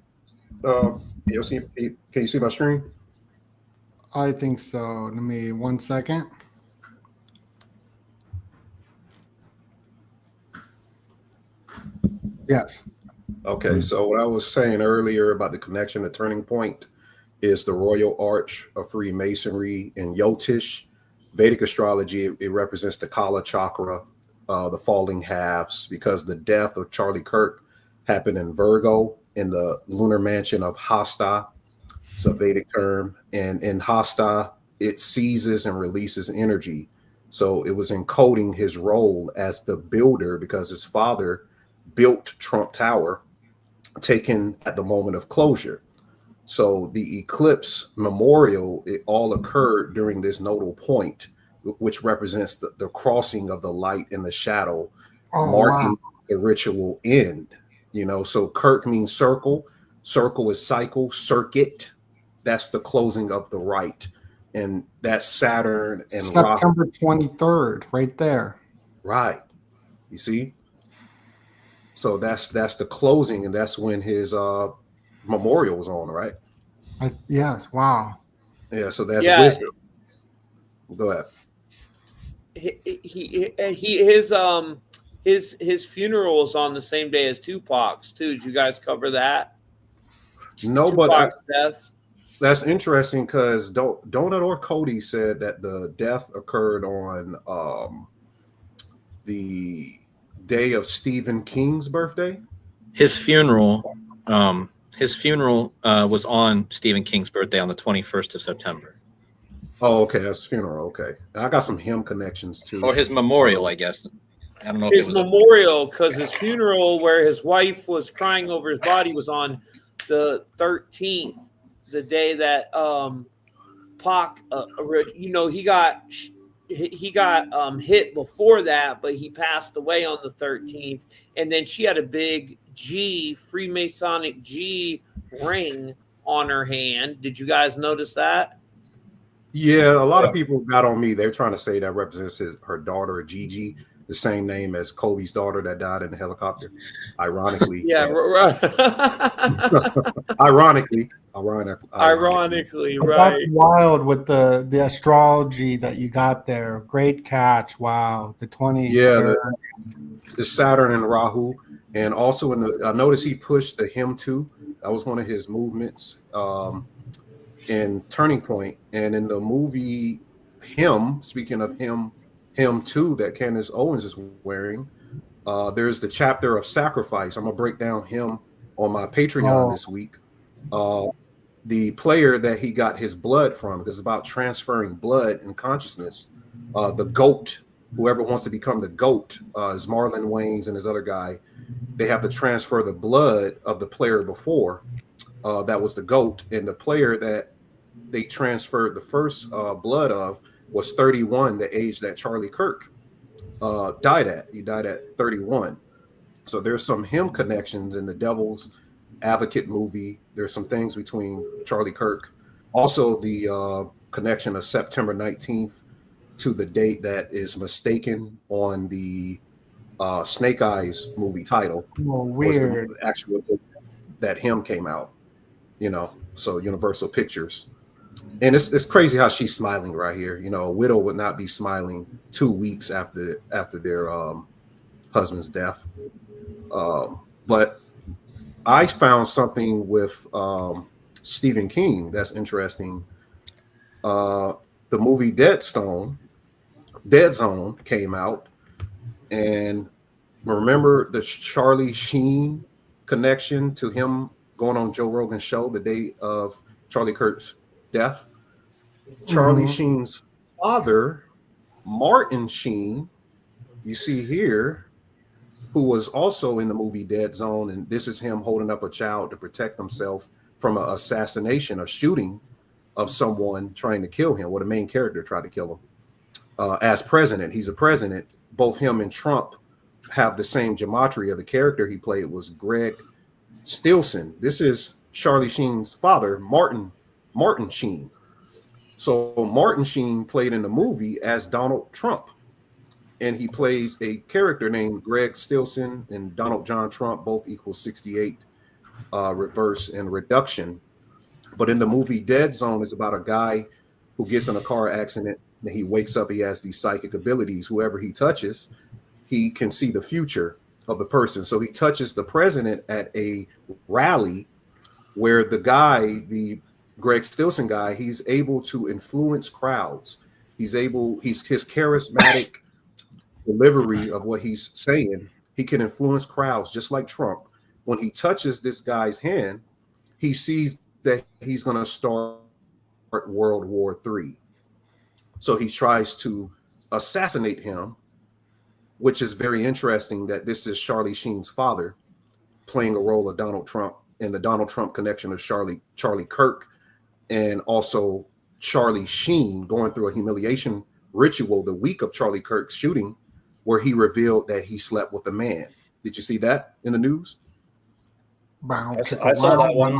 Can you see my screen? I think so. Let me 1 second. Yes. Okay, so what I was saying earlier about the connection, the turning point, is the Royal Arch of Freemasonry in Yotish. Vedic astrology, it represents the Kala chakra, the falling halves, because the death of Charlie Kirk happened in Virgo in the lunar mansion of Hasta. It's a Vedic term. And in Hasta, it seizes and releases energy. So it was encoding his role as the builder, because his father built Trump Tower, taken at the moment of closure. So the eclipse memorial, it all occurred during this nodal point, which represents the crossing of the light and the shadow, marking the ritual end. So Kirk means circle. Circle is cycle, circuit. That's the closing of the rite. And that's Saturn and September 23rd, right there. Right. You see? So that's the closing, and that's when his memorial was on, right? Yes. Wow. Yeah. So that's wisdom. Go ahead. His funeral is on the same day as Tupac's too. Did you guys cover that? No, Tupac's death. That's interesting because DOENUT or KODI said that the death occurred on the day of Stephen King's birthday. His funeral was on Stephen King's birthday on the 21st of September. Oh, okay, that's funeral. Okay, I got some hymn connections too. Or his memorial, I guess. I don't know if his it was memorial, because his funeral, where his wife was crying over his body, was on the 13th, the day that Pac, he got hit before that, but he passed away on the 13th. And then she had a big G, Freemasonic G ring on her hand. Did you guys notice that? Yeah, a lot Yeah. of people got on me. They're trying to say that represents her daughter, Gigi, the same name as Kobe's daughter that died in the helicopter. Ironically, Yeah, right. ironically, Ironically, But that's right. wild with the astrology that you got there. Great catch. Wow. The 23rd. Yeah, the Saturn and Rahu, and also I noticed he pushed the him too. That was one of his movements in Turning Point, and in the movie Him. Speaking of him too, that Candace Owens is wearing. There's the chapter of sacrifice. I'm gonna break down him on my Patreon this week. The player that he got his blood from, because it's about transferring blood and consciousness. The GOAT, whoever wants to become the GOAT, is Marlon Wayans and his other guy. They have to transfer the blood of the player before that was the GOAT, and the player that they transferred the first blood of was 31, the age that Charlie Kirk died at. He died at 31. So there's some him connections in the Devil's Advocate movie. There's some things between Charlie Kirk. Also, the connection of September 19th to the date that is mistaken on the Snake Eyes movie title. Oh, Was weird. the actual date that him came out. So Universal Pictures. And it's crazy how she's smiling right here. A widow would not be smiling 2 weeks after their husband's death. But I found something with Stephen King that's interesting. The movie Dead Zone came out, and remember the Charlie Sheen connection to him going on Joe Rogan's show the day of Charlie Kirk's death. Charlie Sheen's father, Martin Sheen, you see here, who was also in the movie Dead Zone, and this is him holding up a child to protect himself from an assassination, a shooting of someone trying to kill him, or the main character tried to kill him. As president, he's a president. Both him and Trump have the same gematria. Of the character he played was Greg Stilson. This is Charlie Sheen's father, Martin Sheen. So Martin Sheen played in the movie as Donald Trump, and he plays a character named Greg Stilson, and Donald John Trump both equal 68 reverse and reduction. But in the movie Dead Zone, it's about a guy who gets in a car accident and he wakes up. He has these psychic abilities. Whoever he touches, he can see the future of the person. So he touches the president at a rally where the Greg Stilson guy, he's able to influence crowds. His charismatic delivery of what he's saying, he can influence crowds just like Trump. When he touches this guy's hand, he sees that he's going to start World War III. So he tries to assassinate him, which is very interesting that this is Charlie Sheen's father playing a role of Donald Trump, and the Donald Trump connection of Charlie Kirk, and also Charlie Sheen going through a humiliation ritual the week of Charlie Kirk's shooting, where he revealed that he slept with a man. Did you see that in the news? Wow. I saw that one.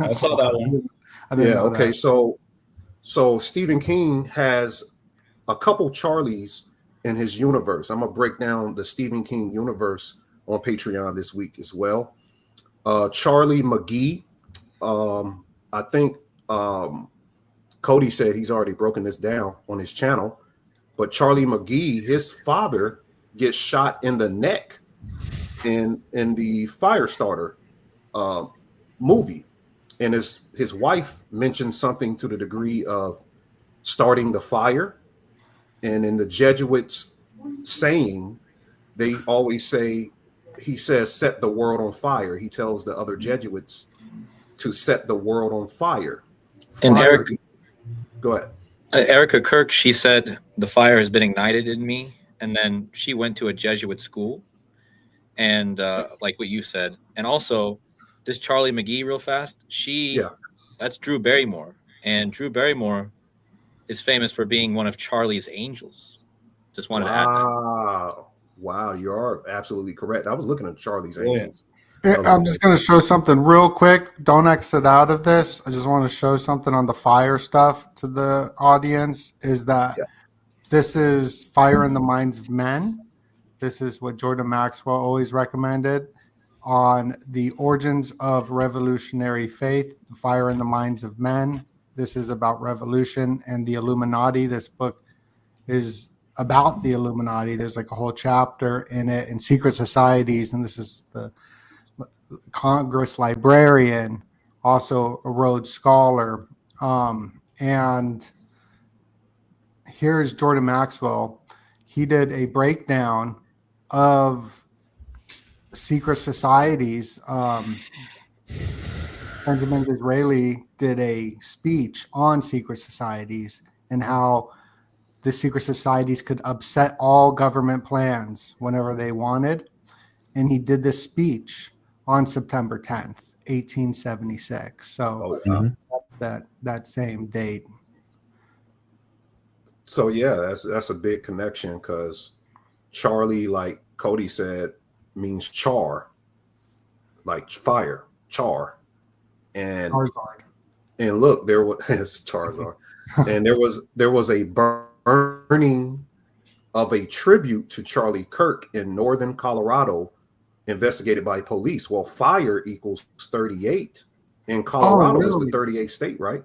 I saw that one. I didn't know Okay. that. So Stephen King has a couple Charlies in his universe. I'm gonna break down the Stephen King universe on Patreon this week as well. Charlie McGee. I think Cody said he's already broken this down on his channel, but Charlie McGee, his father gets shot in the neck in the Firestarter movie, and his wife mentioned something to the degree of starting the fire. And in the Jesuits saying, they always say, he says, set the world on fire. He tells the other Jesuits to set the world on fire. And Eric, go ahead. Erika Kirk, she said, the fire has been ignited in me. And then she went to a Jesuit school. And like what you said. And also, this Charlie McGee, real fast, that's Drew Barrymore. And Drew Barrymore is famous for being one of Charlie's angels. Just wanted to add that. Wow, you are absolutely correct. I was looking at Charlie's Angels. I'm just going to show something real quick. Don't exit out of this. I just want to show something on the fire stuff to the audience. Is that Yeah. this is Fire in the Minds of Men. This is what Jordan Maxwell always recommended on the origins of revolutionary faith, the Fire in the Minds of Men. This is about revolution and the Illuminati. This book is about the Illuminati. There's like a whole chapter in it, and secret societies. And this is the Congress librarian, also a Rhodes Scholar. And here's Jordan Maxwell. He did a breakdown of secret societies. Benjamin Disraeli did a speech on secret societies and how the secret societies could upset all government plans whenever they wanted. And he did this speech on September 10th, 1876. So that same date. So yeah, that's a big connection because Charlie, like Cody said, means char, like fire, char, and Charizard. and look, there was Charizard, and there was a burning of a tribute to Charlie Kirk in northern Colorado, investigated by police. Well, fire equals 38, and Colorado is the 38th state, right?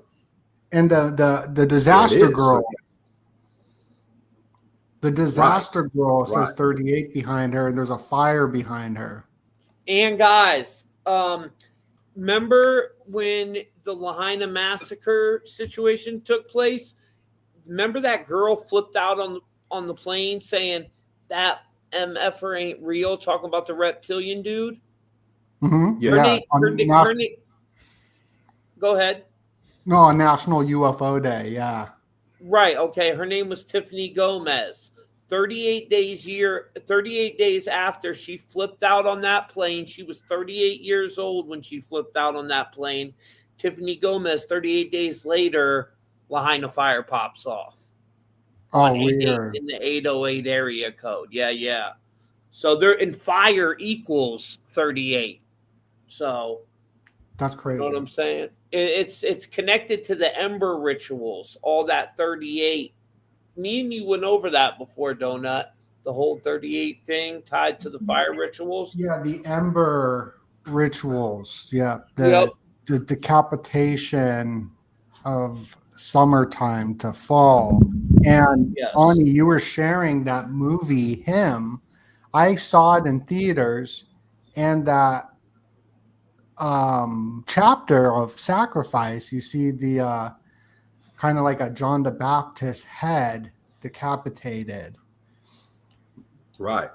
And the disaster girl. So, the disaster girl says Right. 38 behind her, and there's a fire behind her. And guys, remember when the Lahaina massacre situation took place? Remember that girl flipped out on the plane saying that MFer ain't real, talking about the reptilian dude? Mm-hmm. Yeah. Her name, go ahead. No, on National UFO Day, yeah. Right, okay. Her name was Tiffany Gomez. 38 days after she flipped out on that plane, she was 38 years old when she flipped out on that plane. Tiffany Gomez, 38 days later, Lahaina fire pops off. Oh, Weird. In the 808 area code. Yeah. So they're in fire equals 38. So that's crazy. You know what I'm saying? It's connected to the Ember rituals, all that 38. Me and you went over that before, Donut. The whole 38 thing tied to the fire rituals. Yeah, the Ember rituals. Yeah, the decapitation of summertime to fall. And Ani, you were sharing that movie, Him. I saw it in theaters, and that chapter of sacrifice, you see the kind of like a John the Baptist head decapitated. Right.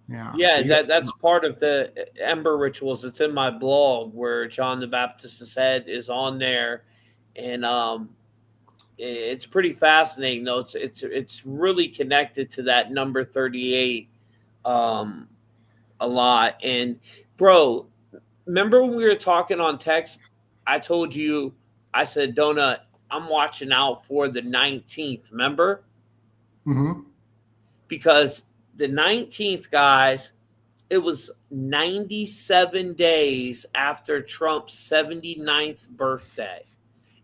Yeah, that's part of the Ember rituals. It's in my blog where John the Baptist's head is on there, and it's pretty fascinating though. It's really connected to that number 38 a lot. And bro, remember when we were talking on text, I told you, I said, Donut, I'm watching out for the 19th, remember? Mm-hmm. Because the 19th, guys, it was 97 days after Trump's 79th birthday.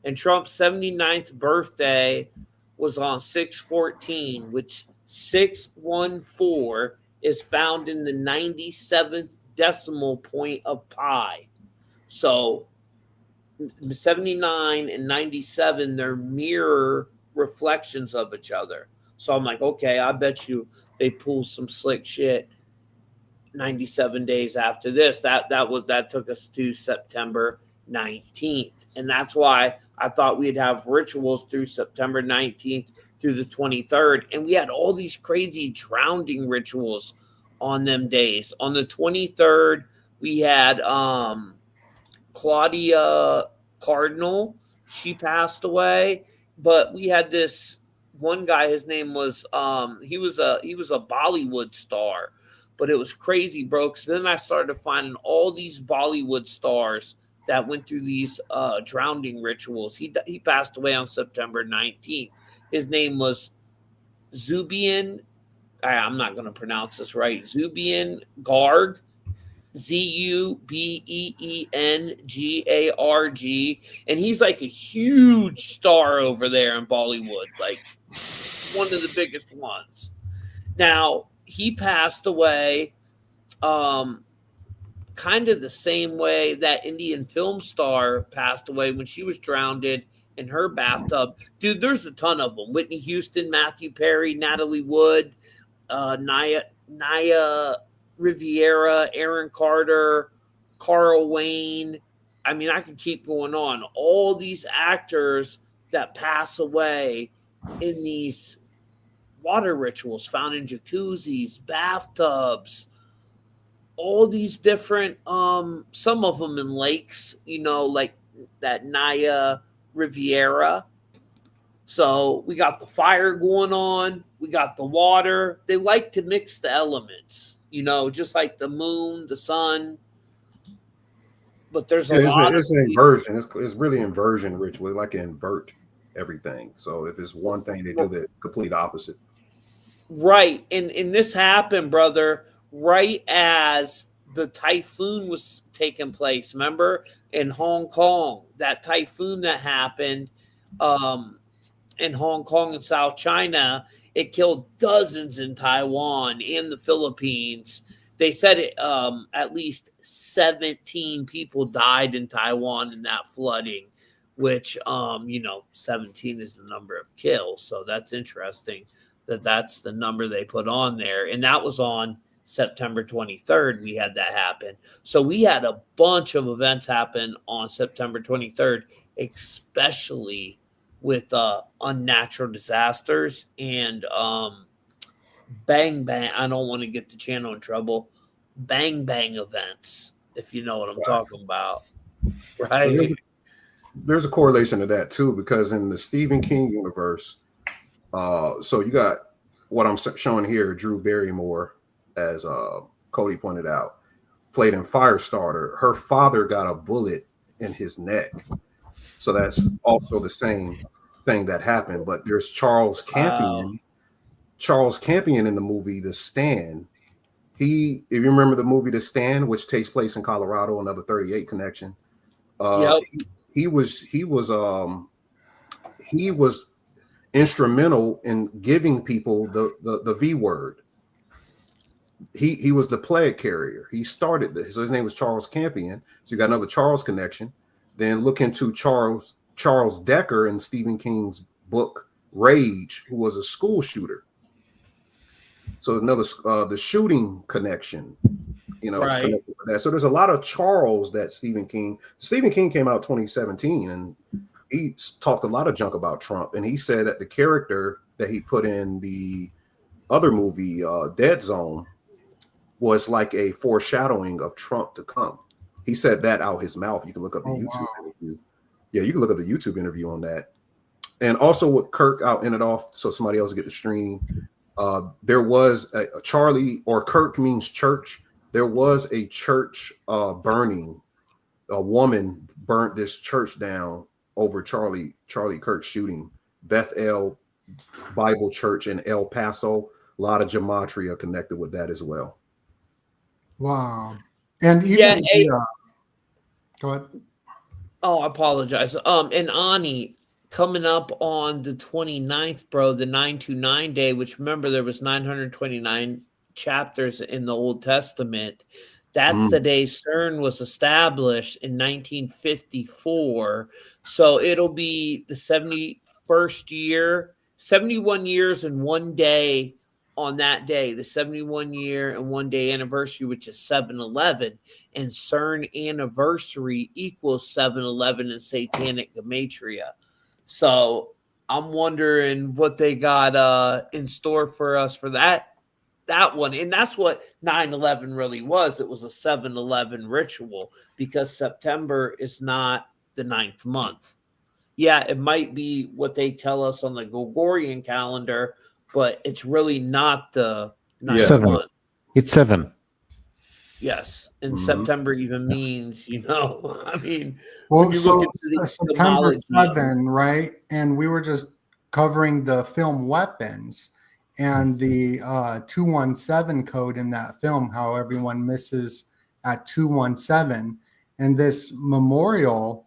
And Trump's 79th birthday was on 6/14, which 614 is found in the 97th decimal point of pi. So 79 and 97, they're mirror reflections of each other. So I'm like, okay, I bet you they pull some slick shit 97 days after this. That took us to September 19th. And that's why I thought we'd have rituals through September 19th through the 23rd. And we had all these crazy drowning rituals on them days. On the 23rd, we had Claudia Cardinal. She passed away. But we had this one guy, his name was he was a Bollywood star. But it was crazy, bro. Because then I started finding all these Bollywood stars that went through these drowning rituals. He passed away on September 19th. His name was Zubian. I'm not going to pronounce this right. Zubian Garg. Zubeengarg, and he's like a huge star over there in Bollywood, like one of the biggest ones. Now, he passed away kind of the same way that Indian film star passed away when she was drowned in her bathtub. Dude, there's a ton of them. Whitney Houston, Matthew Perry, Natalie Wood, Naya Riviera, Aaron Carter, Carl Wayne. I mean, I could keep going on. All these actors that pass away in these water rituals found in jacuzzis, bathtubs, all these different, some of them in lakes, you know, like that Naya Riviera. So we got the fire going on. We got the water. They like to mix the elements, you know, just like the moon, the sun. But there's a lot it's an inversion. It's really inversion ritual. They like to invert everything. So if it's one thing, they do the complete opposite. Right. And this happened, brother, right as the typhoon was taking place. Remember, in Hong Kong, that typhoon that happened in Hong Kong and South China, it killed dozens in Taiwan and the Philippines. They said it, at least 17 people died in Taiwan in that flooding, which, you know, 17 is the number of kills. So that's interesting that's the number they put on there. And that was on September 23rd. We had that happen. So we had a bunch of events happen on September 23rd, especially with unnatural disasters and bang bang. I don't want to get the channel in trouble. Bang bang events, if you know what I'm talking about. Right. There's a correlation to that too, because in the Stephen King universe, so you got what I'm showing here, Drew Barrymore, as Cody pointed out, played in Firestarter. Her father got a bullet in his neck. So that's also the same thing that happened. But there's Charles Campion. Wow. Charles Campion in the movie The Stand. If you remember the movie The Stand, which takes place in Colorado, another 38 connection. Yep. He was instrumental in giving people the V word. He was the plague carrier. He started this. So his name was Charles Campion. So you got another Charles connection. Then look into Charles Decker in Stephen King's book Rage, who was a school shooter. So another the shooting connection, you know, is connected with that. So there's a lot of Charles that Stephen King came out 2017, and he talked a lot of junk about Trump. And he said that the character that he put in the other movie, Dead Zone, was like a foreshadowing of Trump to come. He said that out his mouth. You can look up the YouTube interview. Yeah, you can look up the YouTube interview on that. And also with Kirk, I'll end it off so somebody else will get the stream. There was a Charlie, or Kirk means church. There was a church burning. A woman burnt this church down over Charlie Kirk shooting. Bethel Bible Church in El Paso. A lot of gematria connected with that as well. Wow. And even go ahead. Oh, I apologize. And Ani, coming up on the 29th, bro, the 929 day, which remember there was 929 chapters in the Old Testament. That's the day CERN was established in 1954. So it'll be the 71st year, 71 years and one day on that day, the 71 year and one day anniversary, which is 7/11, and CERN anniversary equals 7/11 in Satanic Gematria. So I'm wondering what they got in store for us for that one. And that's what 9/11 really was. It was a 7/11 ritual, because September is not the 9th month. Yeah, it might be what they tell us on the Gregorian calendar, but it's really not the 9th month. It's 7. Yes. And September even means, you know, I mean, well, when you so look into the September 7, right? And we were just covering the film Weapons and the 217 code in that film, how everyone misses at 217. And this memorial,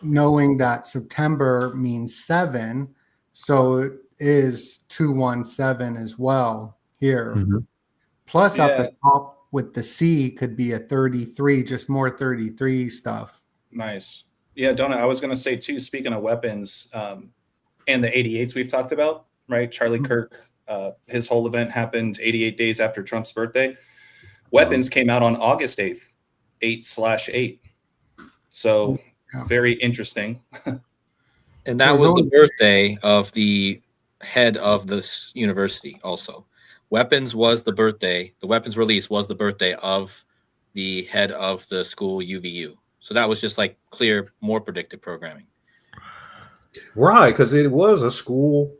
knowing that September means 7, so it is 217 as well here. Mhm. Plus, at Yeah. the top with the C could be a 33, just more 33 stuff. Nice. Yeah, Donut, I was going to say too, speaking of weapons, and the 88s we've talked about, right? Charlie Kirk, his whole event happened 88 days after Trump's birthday. Weapons came out on August 8th, 8/8. So Yeah. very interesting. And that It was was the always- birthday of the head of this university also. Weapons was the birthday, the weapons release was the birthday of the head of the school UVU. So that was just like clear, more predictive programming. Right, because it was a school,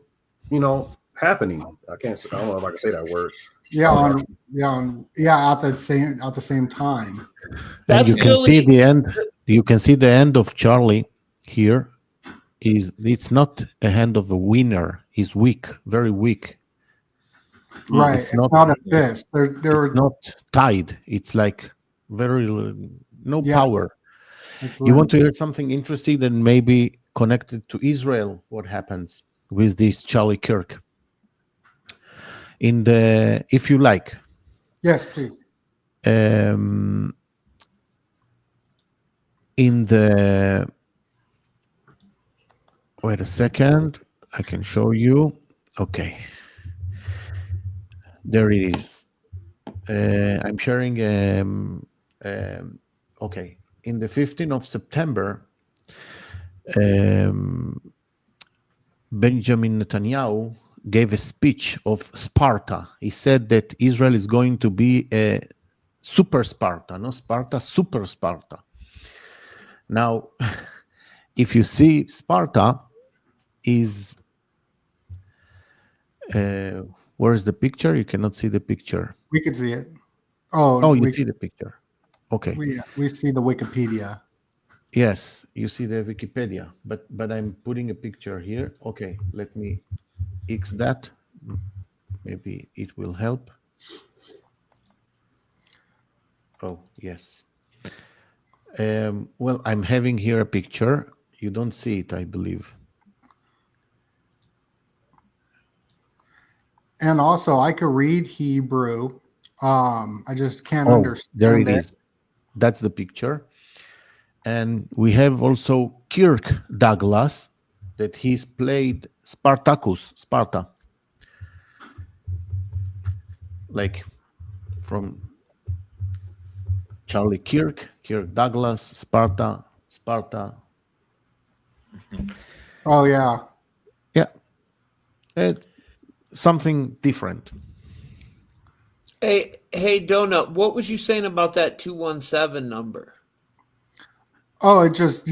happening. I don't know if I can say that word. Yeah, at the same time. And That's you can really- see the end. You can see the end of Charlie here. It's not a hand of a winner. He's weak, very weak. Right. It's It's not- not a fist. They're It's not tied. It's like very no Yes. power. You want to hear something interesting? Then maybe connected to Israel. What happens with this Charlie Kirk? If you like, Yes, please. Wait a second, I can show you. Okay, there it is. I'm sharing. Okay, in the 15th of September, Benjamin Netanyahu gave a speech of Sparta. He said that Israel is going to be a super Sparta, not Sparta, super Sparta. Now, if you see Sparta is, where's the picture? You cannot see the picture. We could see it. Oh, Oh, you we, see the picture. Okay. we see the Wikipedia. Yes, you see the Wikipedia, but I'm putting a picture here. Okay, let me X that. Maybe it will help. Oh, yes. Well, I'm having here a picture. You don't see it, I believe. And also, I could read Hebrew. I just can't Oh, understand there it is. That's the picture. And we have also Kirk Douglas, that he's played Sparta. Like from Charlie Kirk Douglas, Sparta. Oh, yeah. Yeah. It's something different. Hey, Donut, what was you saying about that 217 number? Oh, it just,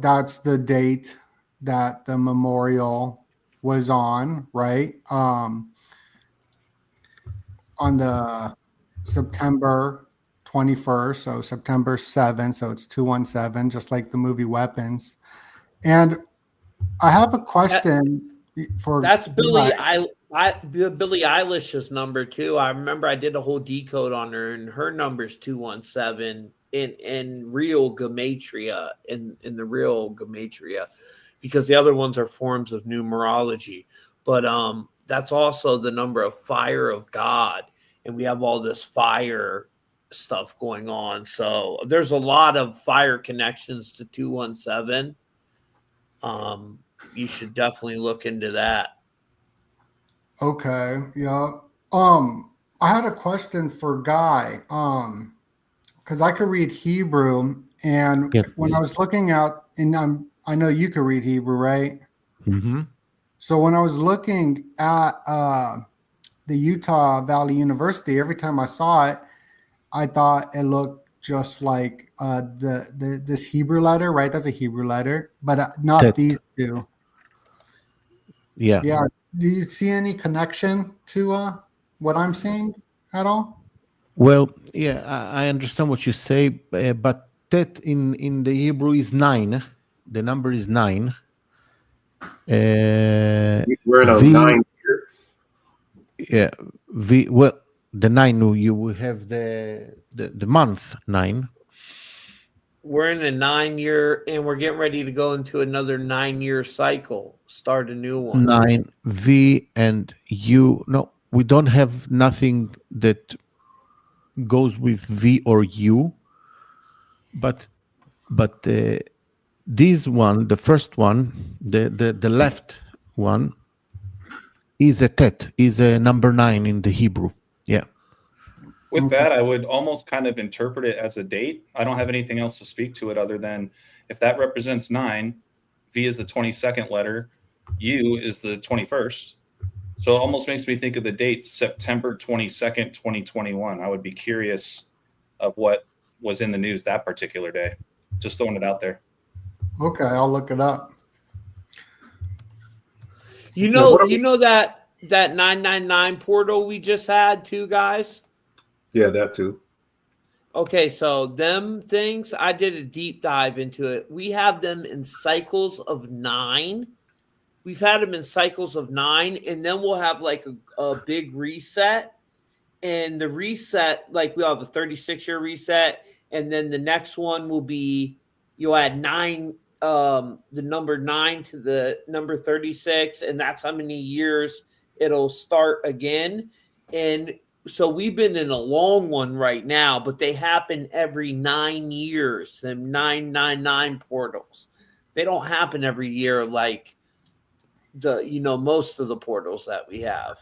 that's the date that the memorial was on, right? On the September 21st, so September 7th, so it's 217, just like the movie Weapons. And I have a question for That's Billie Eli. Billie Eilish's number too. I remember I did a whole decode on her, and her number's 217 in real gematria, in the real gematria, because the other ones are forms of numerology. But that's also the number of fire of God, and we have all this fire stuff going on. So there's a lot of fire connections to 217. You should definitely look into that. Okay, yeah. I had a question for Guy. Because I could read Hebrew, and Yeah, when I was looking at, and I know you could read Hebrew, right? Mm-hmm. So when I was looking at the Utah Valley University, every time I saw it, I thought it looked just like this Hebrew letter, right? That's a Hebrew letter, but not Tet. these two. Yeah. Yeah. Do you see any connection to what I'm seeing at all? Well, yeah, I understand what you say, but Tet in the Hebrew is 9. The number is 9. We're in a V- 9 year. Yeah, well, the 9, you have the month 9. We're in a 9-year, and we're getting ready to go into another 9-year cycle. Start a new one. 9 V and U. No, we don't have nothing that goes with V or U, but this one, the first one, the left one, is a tet, is a number 9 in the Hebrew. Yeah. With that, I would almost kind of interpret it as a date. I don't have anything else to speak to it other than if that represents 9, V is the 22nd letter, U is the 21st. So it almost makes me think of the date September 22nd, 2021. I would be curious of what was in the news that particular day. Just throwing it out there. Okay, I'll look it up. You know that 999 portal we just had too, guys? Yeah, that too. Okay, so them things, I did a deep dive into it. We have them in cycles of 9. We've had them in cycles of 9, and then we'll have like a big reset. And the reset, like we'll have a 36-year reset, and then the next one will be you'll add 9, the number 9 to the number 36, and that's how many years it'll start again. And so we've been in a long one right now, but they happen every 9 years, them 999 portals. They don't happen every year like most of the portals that we have.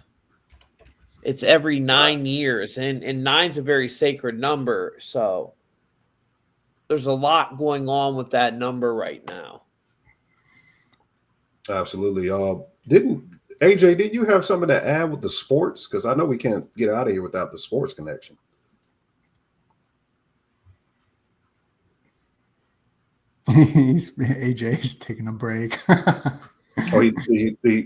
It's every 9 years, and 9's a very sacred number. So there's a lot going on with that number right now. Absolutely. Did you have something to add with the sports? Because I know we can't get out of here without the sports connection. AJ's taking a break. Oh,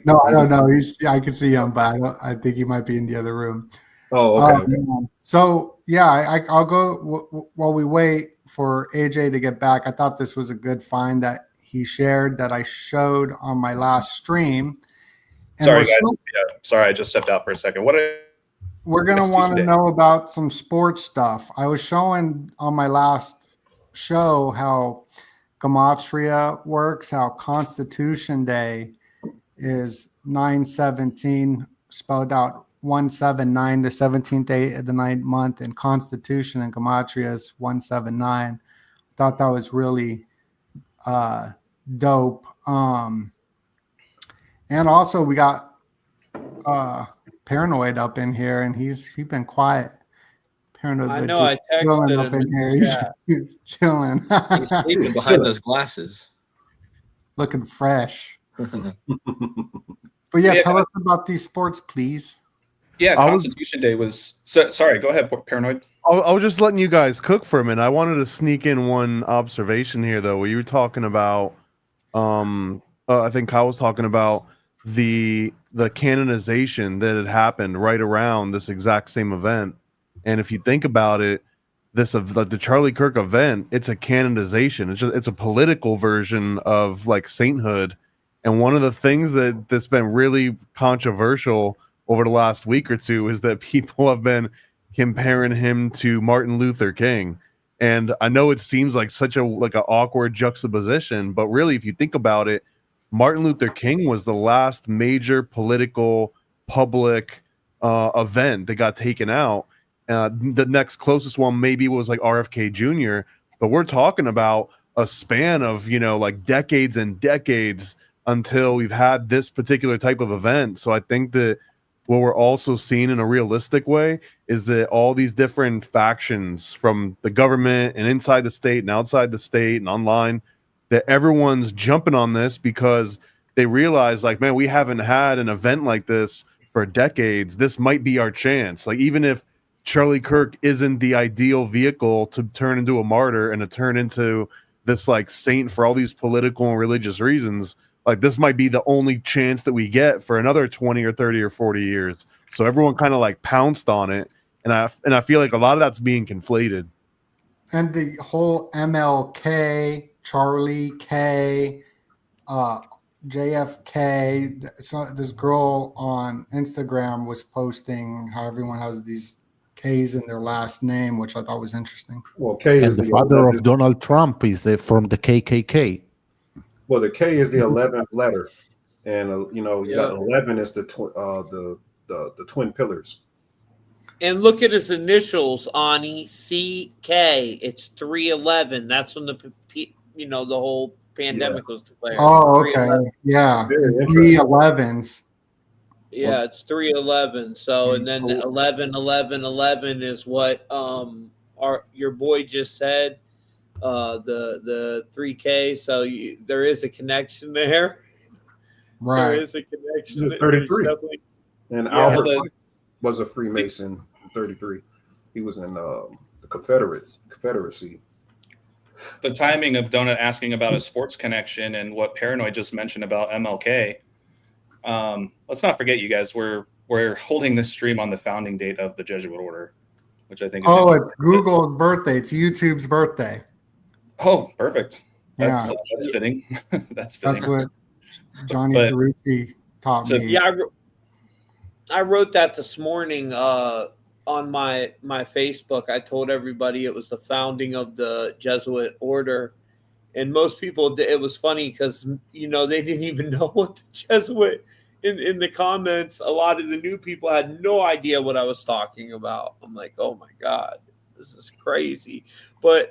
no, I don't know. I can see him, but I think he might be in the other room. Oh, okay. So yeah, I'll go while we wait for AJ to get back. I thought this was a good find that he shared that I showed on my last stream. And sorry, guys. Sorry, I just stepped out for a second. We're going to want to know about some sports stuff. I was showing on my last show how Gematria works, how Constitution Day is 9/17, spelled out 179, the 17th day of the 9th month, and Constitution and Gematria is 179. I thought that was really dope. And also we got Paranoid up in here, and he's been quiet. Paranoid, I know. I texted up in here. He's chilling. He's sleeping behind those glasses, looking fresh. But yeah, tell us about these sports, please. Yeah, Constitution Day was. Sorry, go ahead, Paranoid. I was just letting you guys cook for a minute. I wanted to sneak in one observation here, though, where you were talking about. I think Kyle was talking about the canonization that had happened right around this exact same event. And if you think about it, the Charlie Kirk event, it's a canonization. It's a political version of like sainthood. And one of the things that's been really controversial over the last week or two is that people have been comparing him to Martin Luther King. And I know it seems like such an awkward juxtaposition, but really, if you think about it, Martin Luther King was the last major political public event that got taken out. The next closest one maybe was like RFK Jr., but we're talking about a span of, decades and decades until we've had this particular type of event. So I think that what we're also seeing in a realistic way is that all these different factions from the government and inside the state and outside the state and online, that everyone's jumping on this because they realize, like, man, we haven't had an event like this for decades. This might be our chance. Like, even if Charlie Kirk isn't the ideal vehicle to turn into a martyr and to turn into this like saint for all these political and religious reasons, like this might be the only chance that we get for another 20 or 30 or 40 years. So everyone kind of like pounced on it. And I feel like a lot of that's being conflated. And the whole MLK, Charlie K, JFK. So this girl on Instagram was posting how everyone has these K's in their last name, which I thought was interesting. Well, K And is the the father 11th, of Donald Trump is from the KKK. well, the K is the 11th letter, and you know, you got Yeah. 11 is the the twin pillars. And look at his initials, Ani, CK. It's 311. That's when the whole pandemic was declared. Oh, okay. 311. Yeah. Very And interesting. 311s. Yeah, it's 311. So, and then Cool. 11, 11, 11 is what your boy just said. The 3K. So there is a connection there. Right. There is a connection. It's 33. Definitely- And Yeah, Albert the- Pike was a Freemason in 33. He was in the Confederacy. The timing of Donut asking about a sports connection and what Paranoid just mentioned about MLK. Let's not forget, you guys, we're holding this stream on the founding date of the Jesuit order, which I think is Oh, it's Google's birthday. It's YouTube's birthday. Oh, perfect. That's Yeah. that's fitting. That's fitting. That's what Johnny But- Cerruti taught so- me. Yeah, I wrote that this morning on my Facebook. I told everybody it was the founding of the Jesuit order, and most people, it was funny because they didn't even know what the Jesuit. In the comments, a lot of the new people had no idea what I was talking about. I'm like, oh my God, this is crazy. But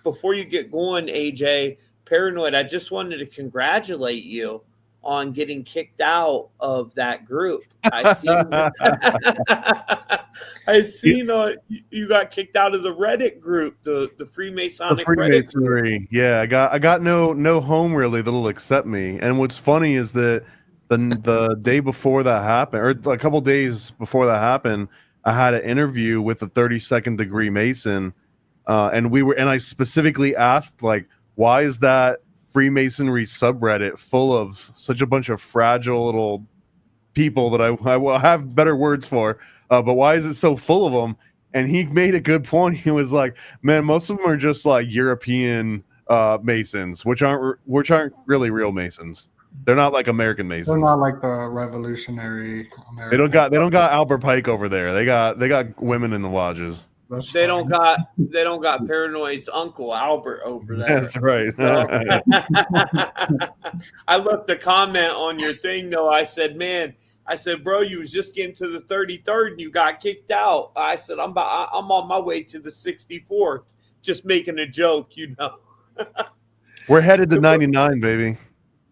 before you get going, AJ, Paranoid, I just wanted to congratulate you on getting kicked out of that group. I seen you got kicked out of the Reddit group, the Freemasonic Reddit group. Freemasonry. Yeah, I got no home really that'll accept me. And what's funny is that the day before that happened, or a couple days before that happened, I had an interview with a 32nd degree Mason, and I specifically asked, like, why is that Freemasonry subreddit full of such a bunch of fragile little people that I will have better words for, but why is it so full of them? And he made a good point. He was like, man, most of them are just like European Masons, which aren't really real Masons. They're not like American Masons. They're not like the revolutionary American. They don't got Albert Pike over there. They got women in the lodges. That's They fine. don't got Paranoid's uncle Albert over there. That's right. I left a comment on your thing though. I said, bro, you was just getting to the 33rd and you got kicked out. I said, I'm on my way to the 64th. Just making a joke, We're headed to 99, baby.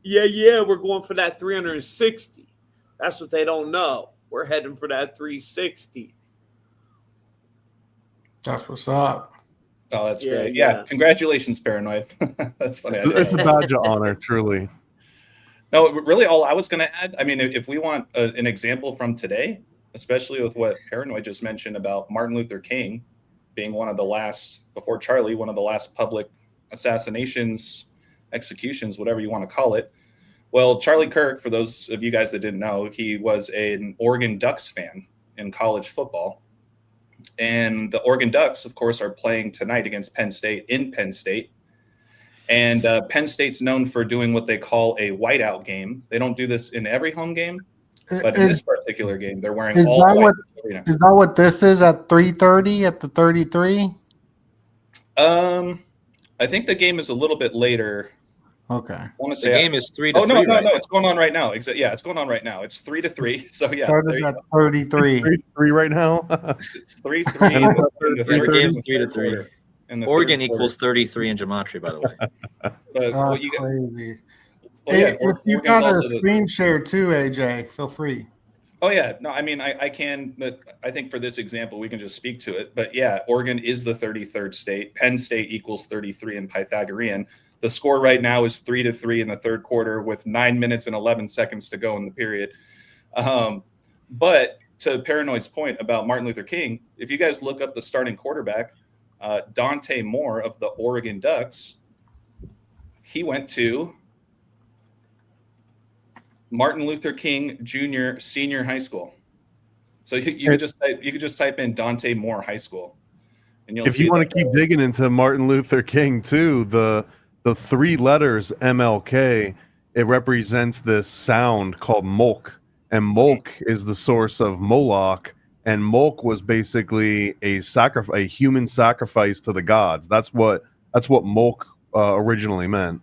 Yeah, we're going for that 360. That's what they don't know. We're heading for that 360. That's what's up. Oh, that's Yeah, great. yeah. Yeah, congratulations, Paranoid. That's funny. It's a badge of honor, truly. No, really, all I was going to add, I mean, if we want an example from today, especially with what Paranoid just mentioned about Martin Luther King being one of the last, before Charlie, one of the last public assassinations, executions, whatever you want to call it. Well, Charlie Kirk, for those of you guys that didn't know, he was an Oregon Ducks fan in college football. And the Oregon Ducks, of course, are playing tonight against Penn State in Penn State. And Penn State's known for doing what they call a whiteout game. They don't do this in every home game, but in this particular game, they're wearing all white. Is that what this is at 3:30 at the 33? I think the game is a little bit later. Okay. I want to The say game is 3 to 3. no, right now. it's going on right now. Yeah, it's going on right now. It's 3-3. So yeah, Started at 33. 3 right now. it's 3-3. in the Every third game's and 3 to third 3. quarter. In the Oregon third quarter. equals 33 in gematria, by the way. But That's what you got, crazy. well, yeah, If you Oregon's got a also the- screen share too, AJ, feel free. Oh yeah, no, I mean I can, but I think for this example we can just speak to it. But yeah, Oregon is the 33rd state. Penn State equals 33 in Pythagorean. The score right now is 3-3 in the third quarter with 9 minutes and 11 seconds to go in the period. But to Paranoid's point about Martin Luther King, if you guys look up the starting quarterback, Dante Moore of the Oregon Ducks, he went to Martin Luther King Jr. Senior High School. So you could just type in Dante Moore High School, and you'll If see you want that- to keep digging into Martin Luther King too, the 3 letters MLK, it represents this sound called Molk, and Molk is the source of Moloch, and Mulk was basically a human sacrifice to the gods. That's what Mulk originally meant.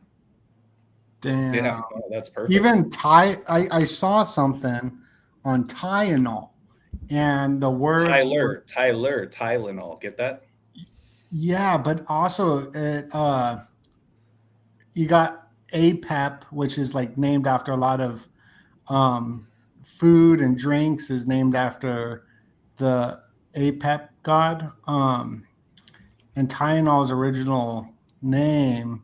Damn. Yeah, oh, that's perfect. Even I saw something on Tylenol, and the word Tylenol. Get that? Yeah, but also it you got APEP, which is like named after a lot of food and drinks, is named after the APEP god. And Tylenol's original name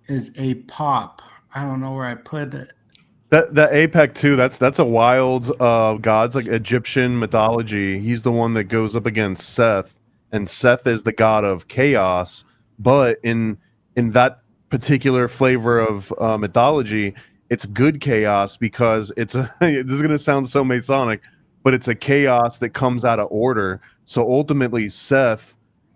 is APOP. I don't know where I put it. That APEC too. That's a wild god's like Egyptian mythology. He's the one that goes up against Seth, and Seth is the god of chaos. But in that particular flavor of mythology, it's good chaos because it's a. This is gonna sound so Masonic, but it's a chaos that comes out of order. So ultimately, Seth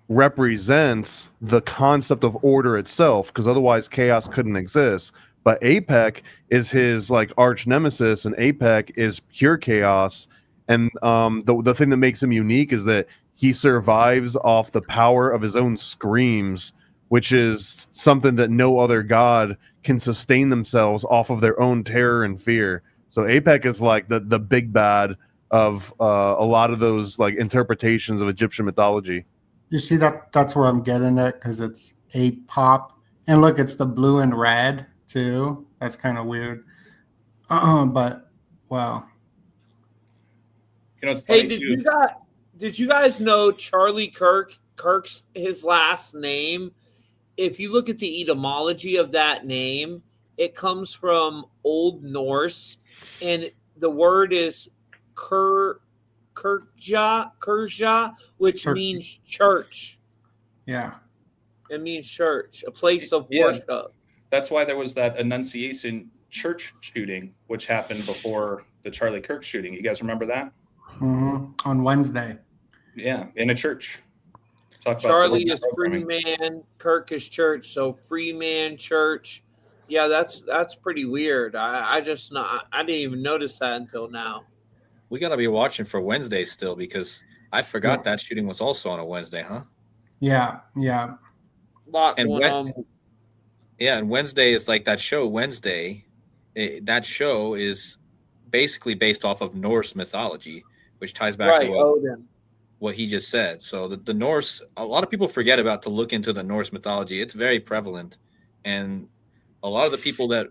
represents the concept of order itself, because otherwise chaos couldn't exist. But APEC is his like arch nemesis, and APEC is pure chaos. And the thing that makes him unique is that he survives off the power of his own screams, which is something that no other god can sustain themselves off of their own terror and fear. So APEC is like the big bad of a lot of those like interpretations of Egyptian mythology. You see that's where I'm getting it, because it's APOP, and look, it's the blue and red too. That's kind of weird. But wow. You know, it's Hey, funny did you guys know Charlie Kirk's his last name? If you look at the etymology of that name, it comes from Old Norse, and the word is Kirja, which means church. Yeah. It means church, a place of Yeah. worship. That's why there was that Annunciation church shooting, which happened before the Charlie Kirk shooting. You guys remember that? Mm-hmm. On Wednesday. Yeah, in a church. Talk about Charlie is programming. free man, Kirk is church, so free man, church. Yeah, that's pretty weird. I didn't even notice that until now. We gotta be watching for Wednesday still, because I forgot that shooting was also on a Wednesday, huh? Yeah. Lot And going on. Yeah, and Wednesday is like that show Wednesday. That show is basically based off of Norse mythology, which ties back to Odin. what he just said. So the Norse, a lot of people forget about to look into the Norse mythology. It's very prevalent, and a lot of the people that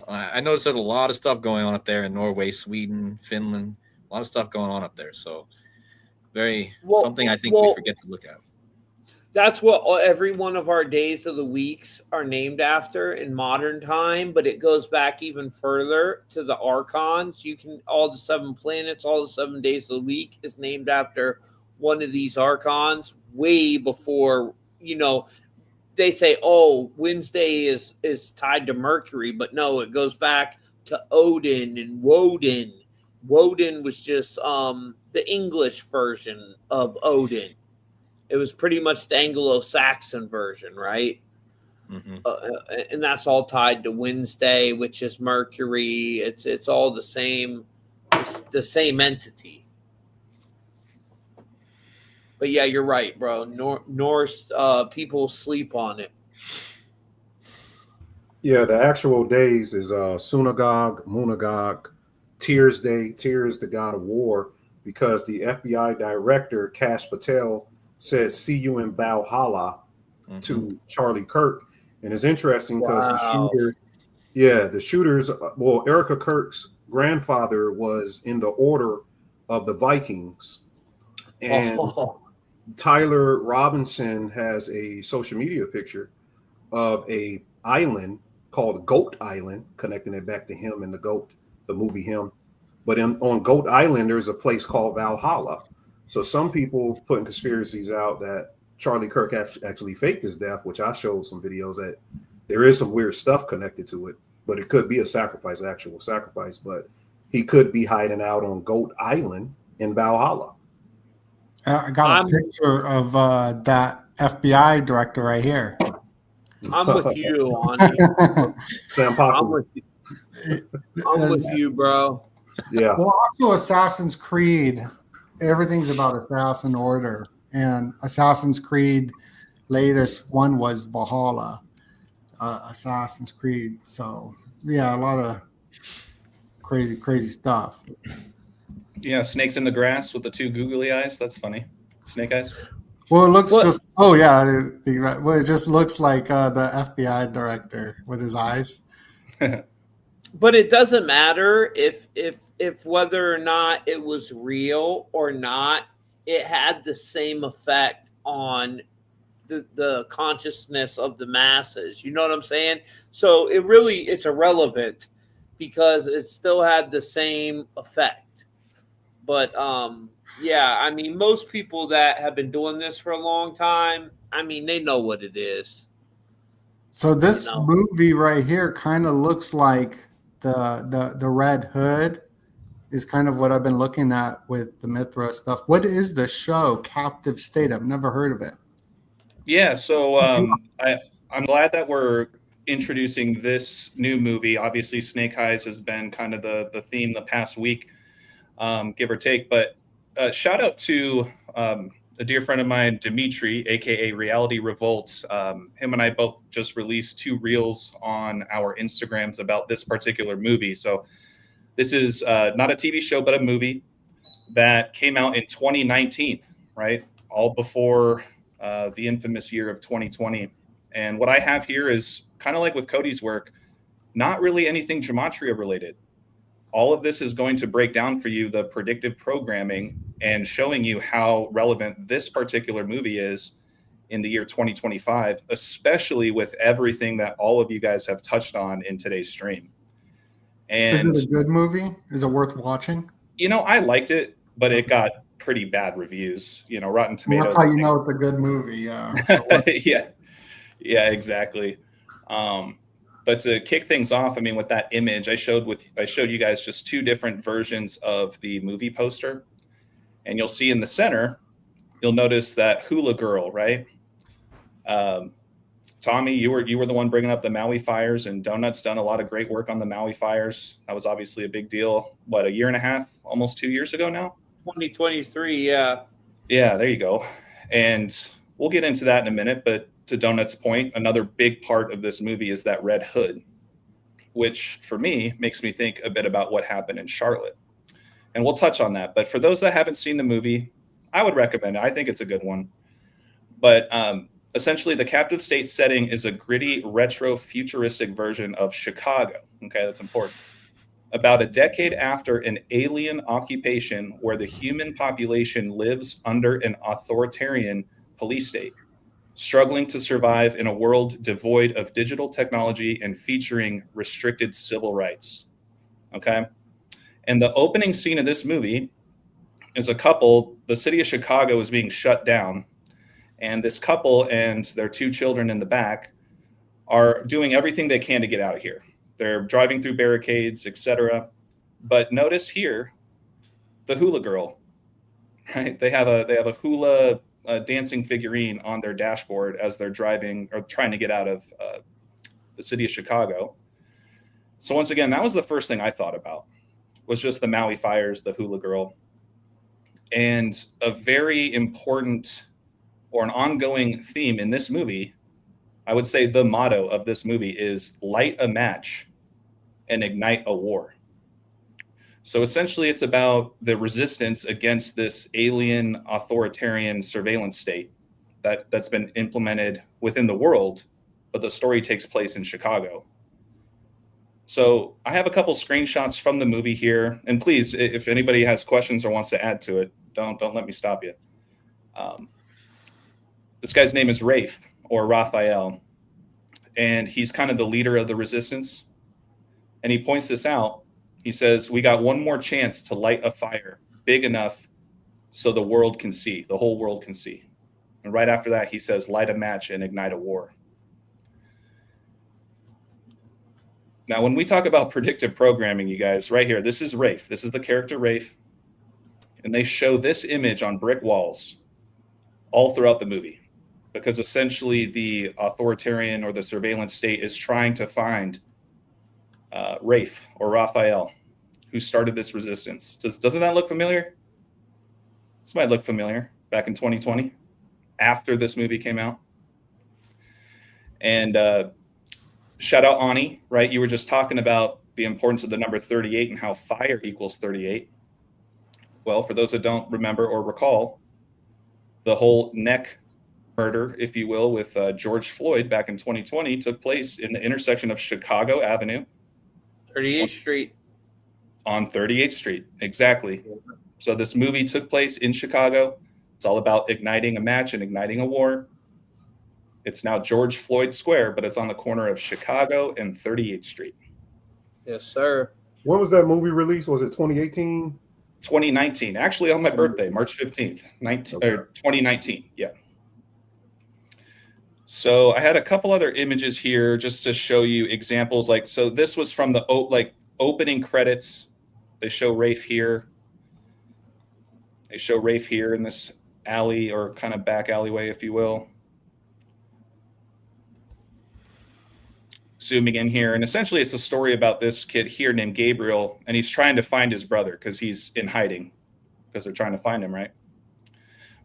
I noticed there's a lot of stuff going on up there in Norway, Sweden, Finland, a lot of stuff going on up there. So something I think we forget to look at. That's what every one of our days of the weeks are named after in modern time, but it goes back even further to the archons. All the 7 planets, all the 7 days of the week is named after one of these archons way before, they say, oh, Wednesday is tied to Mercury, but no, it goes back to Odin and Woden. Woden was just the English version of Odin. It was pretty much the Anglo-Saxon version, right? Mm-hmm. And that's all tied to Wednesday, which is Mercury. It's all the same, the same entity. But yeah, you're right, bro. Norse people sleep on it. Yeah, the actual days is Sunagog, Munagog, Tears Day. Tears, the god of war, because the FBI director, Kash Patel, said, "See you in Valhalla," to Charlie Kirk. And it's interesting because the shooters, Erika Kirk's grandfather was in the order of the Vikings. And Tyler Robinson has a social media picture of a island called Goat Island, connecting it back to him and the movie Him. But on Goat Island, there's a place called Valhalla. So some people putting conspiracies out that Charlie Kirk actually faked his death, which I showed some videos that there is some weird stuff connected to it, but it could be a actual sacrifice, but he could be hiding out on Goat Island in Valhalla. I got a picture of that FBI director right here. I'm with you, Ani. Sam Parker. I'm with you, bro. Yeah. Well, also Assassin's Creed everything's about Assassin Order, and Assassin's Creed latest one was Valhalla, Assassin's Creed. So yeah, a lot of crazy stuff. Yeah, snakes in the grass with the two googly eyes. That's funny. Snake eyes. Well, it looks What? just. Oh yeah, it just looks like the FBI director with his eyes. But it doesn't matter if whether or not it was real or not, it had the same effect on the consciousness of the masses. You know what I'm saying? So it's irrelevant because it still had the same effect. But yeah, I mean, most people that have been doing this for a long time, I mean, they know what it is. So this You know. movie right here kind of looks like the Red Hood is kind of what I've been looking at with the Mithra stuff. What is the show Captive State? I've never heard of it. Yeah, so I'm glad that we're introducing this new movie. Obviously, Snake Eyes has been kind of the theme the past week, give or take. But shout out to a dear friend of mine, Dimitri, aka Reality Revolt. Him and I both just released 2 reels on our Instagrams about this particular movie. So this is not a TV show, but a movie that came out in 2019, right? All before the infamous year of 2020. And what I have here is kind of like with Cody's work, not really anything gematria related. All of this is going to break down for you the predictive programming and showing you how relevant this particular movie is in the year 2025, especially with everything that all of you guys have touched on in today's stream. And is it a good movie? Is it worth watching? You know, I liked it, but it got pretty bad reviews. You know, Rotten Tomatoes. That's how you know it's a good movie. Yeah. yeah, exactly. But to kick things off, I mean, with that image, I showed you guys just 2 different versions of the movie poster, and you'll see in the center, you'll notice that hula girl, right? Tommy, you were the one bringing up the Maui fires, and DOENUT's done a lot of great work on the Maui fires. That was obviously a big deal. What, a year and a half, almost 2 years ago now? 2023, yeah. Yeah, there you go. And we'll get into that in a minute, but to DOENUT's point, another big part of this movie is that Red Hood, which for me makes me think a bit about what happened in Charlotte. And we'll touch on that. But for those that haven't seen the movie, I would recommend it. I think it's a good one. But essentially, the Captive State setting is a gritty, retro, futuristic version of Chicago. Okay, that's important. About a decade after an alien occupation where the human population lives under an authoritarian police state, struggling to survive in a world devoid of digital technology and featuring restricted civil rights. Okay? And the opening scene of this movie is a couple, the city of Chicago is being shut down, and this couple and their 2 children in the back are doing everything they can to get out of here. They're driving through barricades, etc. But notice here, the hula girl, right? They have a hula dancing figurine on their dashboard as they're driving or trying to get out of the city of Chicago. So once again, that was the first thing I thought about, was just the Maui fires, the hula girl. And a very important or an ongoing theme in this movie, I would say the motto of this movie is light a match and ignite a war. So essentially it's about the resistance against this alien authoritarian surveillance state that's been implemented within the world, but the story takes place in Chicago. So I have a couple screenshots from the movie here, and please, if anybody has questions or wants to add to it, don't let me stop you. This guy's name is Rafe, or Raphael, and he's kind of the leader of the resistance. And he points this out. He says, we got one more chance to light a fire big enough so the world can see, the whole world can see. And right after that, he says, light a match and ignite a war. Now, when we talk about predictive programming, you guys, right here, this is Rafe. This is the character Rafe. And they show this image on brick walls all throughout the movie, because essentially the authoritarian or the surveillance state is trying to find Rafe or Raphael, who started this resistance. Doesn't that look familiar? This might look familiar. Back in 2020, after this movie came out. And shout out Ani, right? You were just talking about the importance of the number 38 and how fire equals 38. Well, for those that don't remember or recall, the whole neck murder, if you will, with George Floyd back in 2020 took place in the intersection of Chicago Avenue, 38th Street. On 38th Street, exactly. So this movie took place in Chicago. It's all about igniting a match and igniting a war. It's now George Floyd Square, but it's on the corner of Chicago and 38th Street. Yes, sir. When was that movie released? Was it 2018? 2019, actually on my birthday, March 15th, 2019. Yeah. So I had a couple other images here just to show you examples. Like, so this was from the opening credits. They show Rafe here. They show Rafe here in this alley, or kind of back alleyway, if you will. Zooming in here, and essentially it's a story about this kid here named Gabriel, and he's trying to find his brother because he's in hiding because they're trying to find him, right?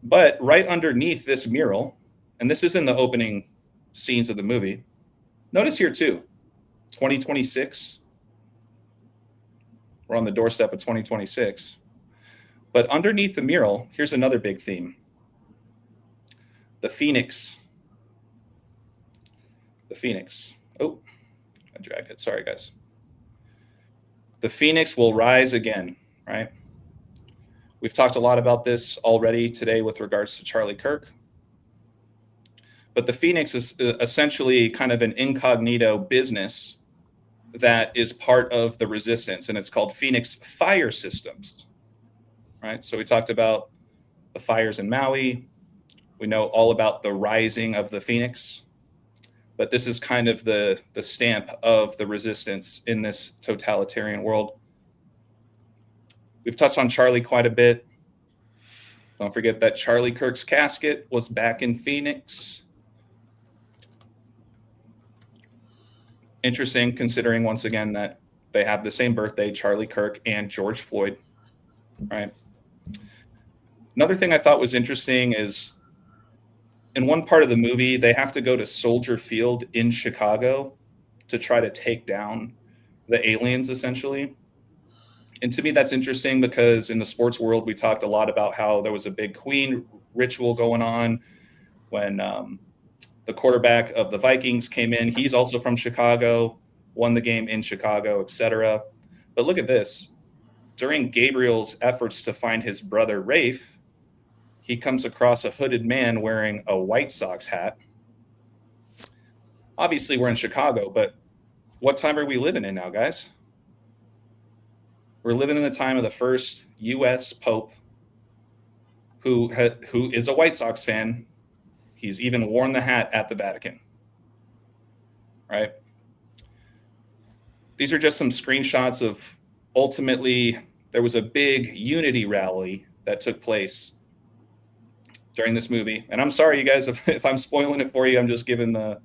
But right underneath this mural, and this is in the opening scenes of the movie, notice here too, 2026. We're on the doorstep of 2026. But underneath the mural, here's another big theme. The Phoenix. The Phoenix. Oh, I dragged it. Sorry, guys. The Phoenix will rise again, right? We've talked a lot about this already today with regards to Charlie Kirk. But the Phoenix is essentially kind of an incognito business that is part of the resistance, and it's called Phoenix Fire Systems, right? So we talked about the fires in Maui. We know all about the rising of the Phoenix. But this is kind of the stamp of the resistance in this totalitarian world. We've touched on Charlie quite a bit. Don't forget that Charlie Kirk's casket was back in Phoenix. Interesting, considering once again that they have the same birthday, Charlie Kirk and George Floyd, right? Another thing I thought was interesting is in one part of the movie, they have to go to Soldier Field in Chicago to try to take down the aliens, essentially. And to me, that's interesting because in the sports world, we talked a lot about how there was a big Queen ritual going on when the quarterback of the Vikings came in. He's also from Chicago, won the game in Chicago, etc. But look at this. During Gabriel's efforts to find his brother Rafe, he comes across a hooded man wearing a White Sox hat. Obviously, we're in Chicago, but what time are we living in now, guys? We're living in the time of the first U.S. Pope who is a White Sox fan. He's even worn the hat at the Vatican, right? These are just some screenshots of ultimately there was a big unity rally that took place during this movie. And I'm sorry, you guys, if I'm spoiling it for you, I'm just giving the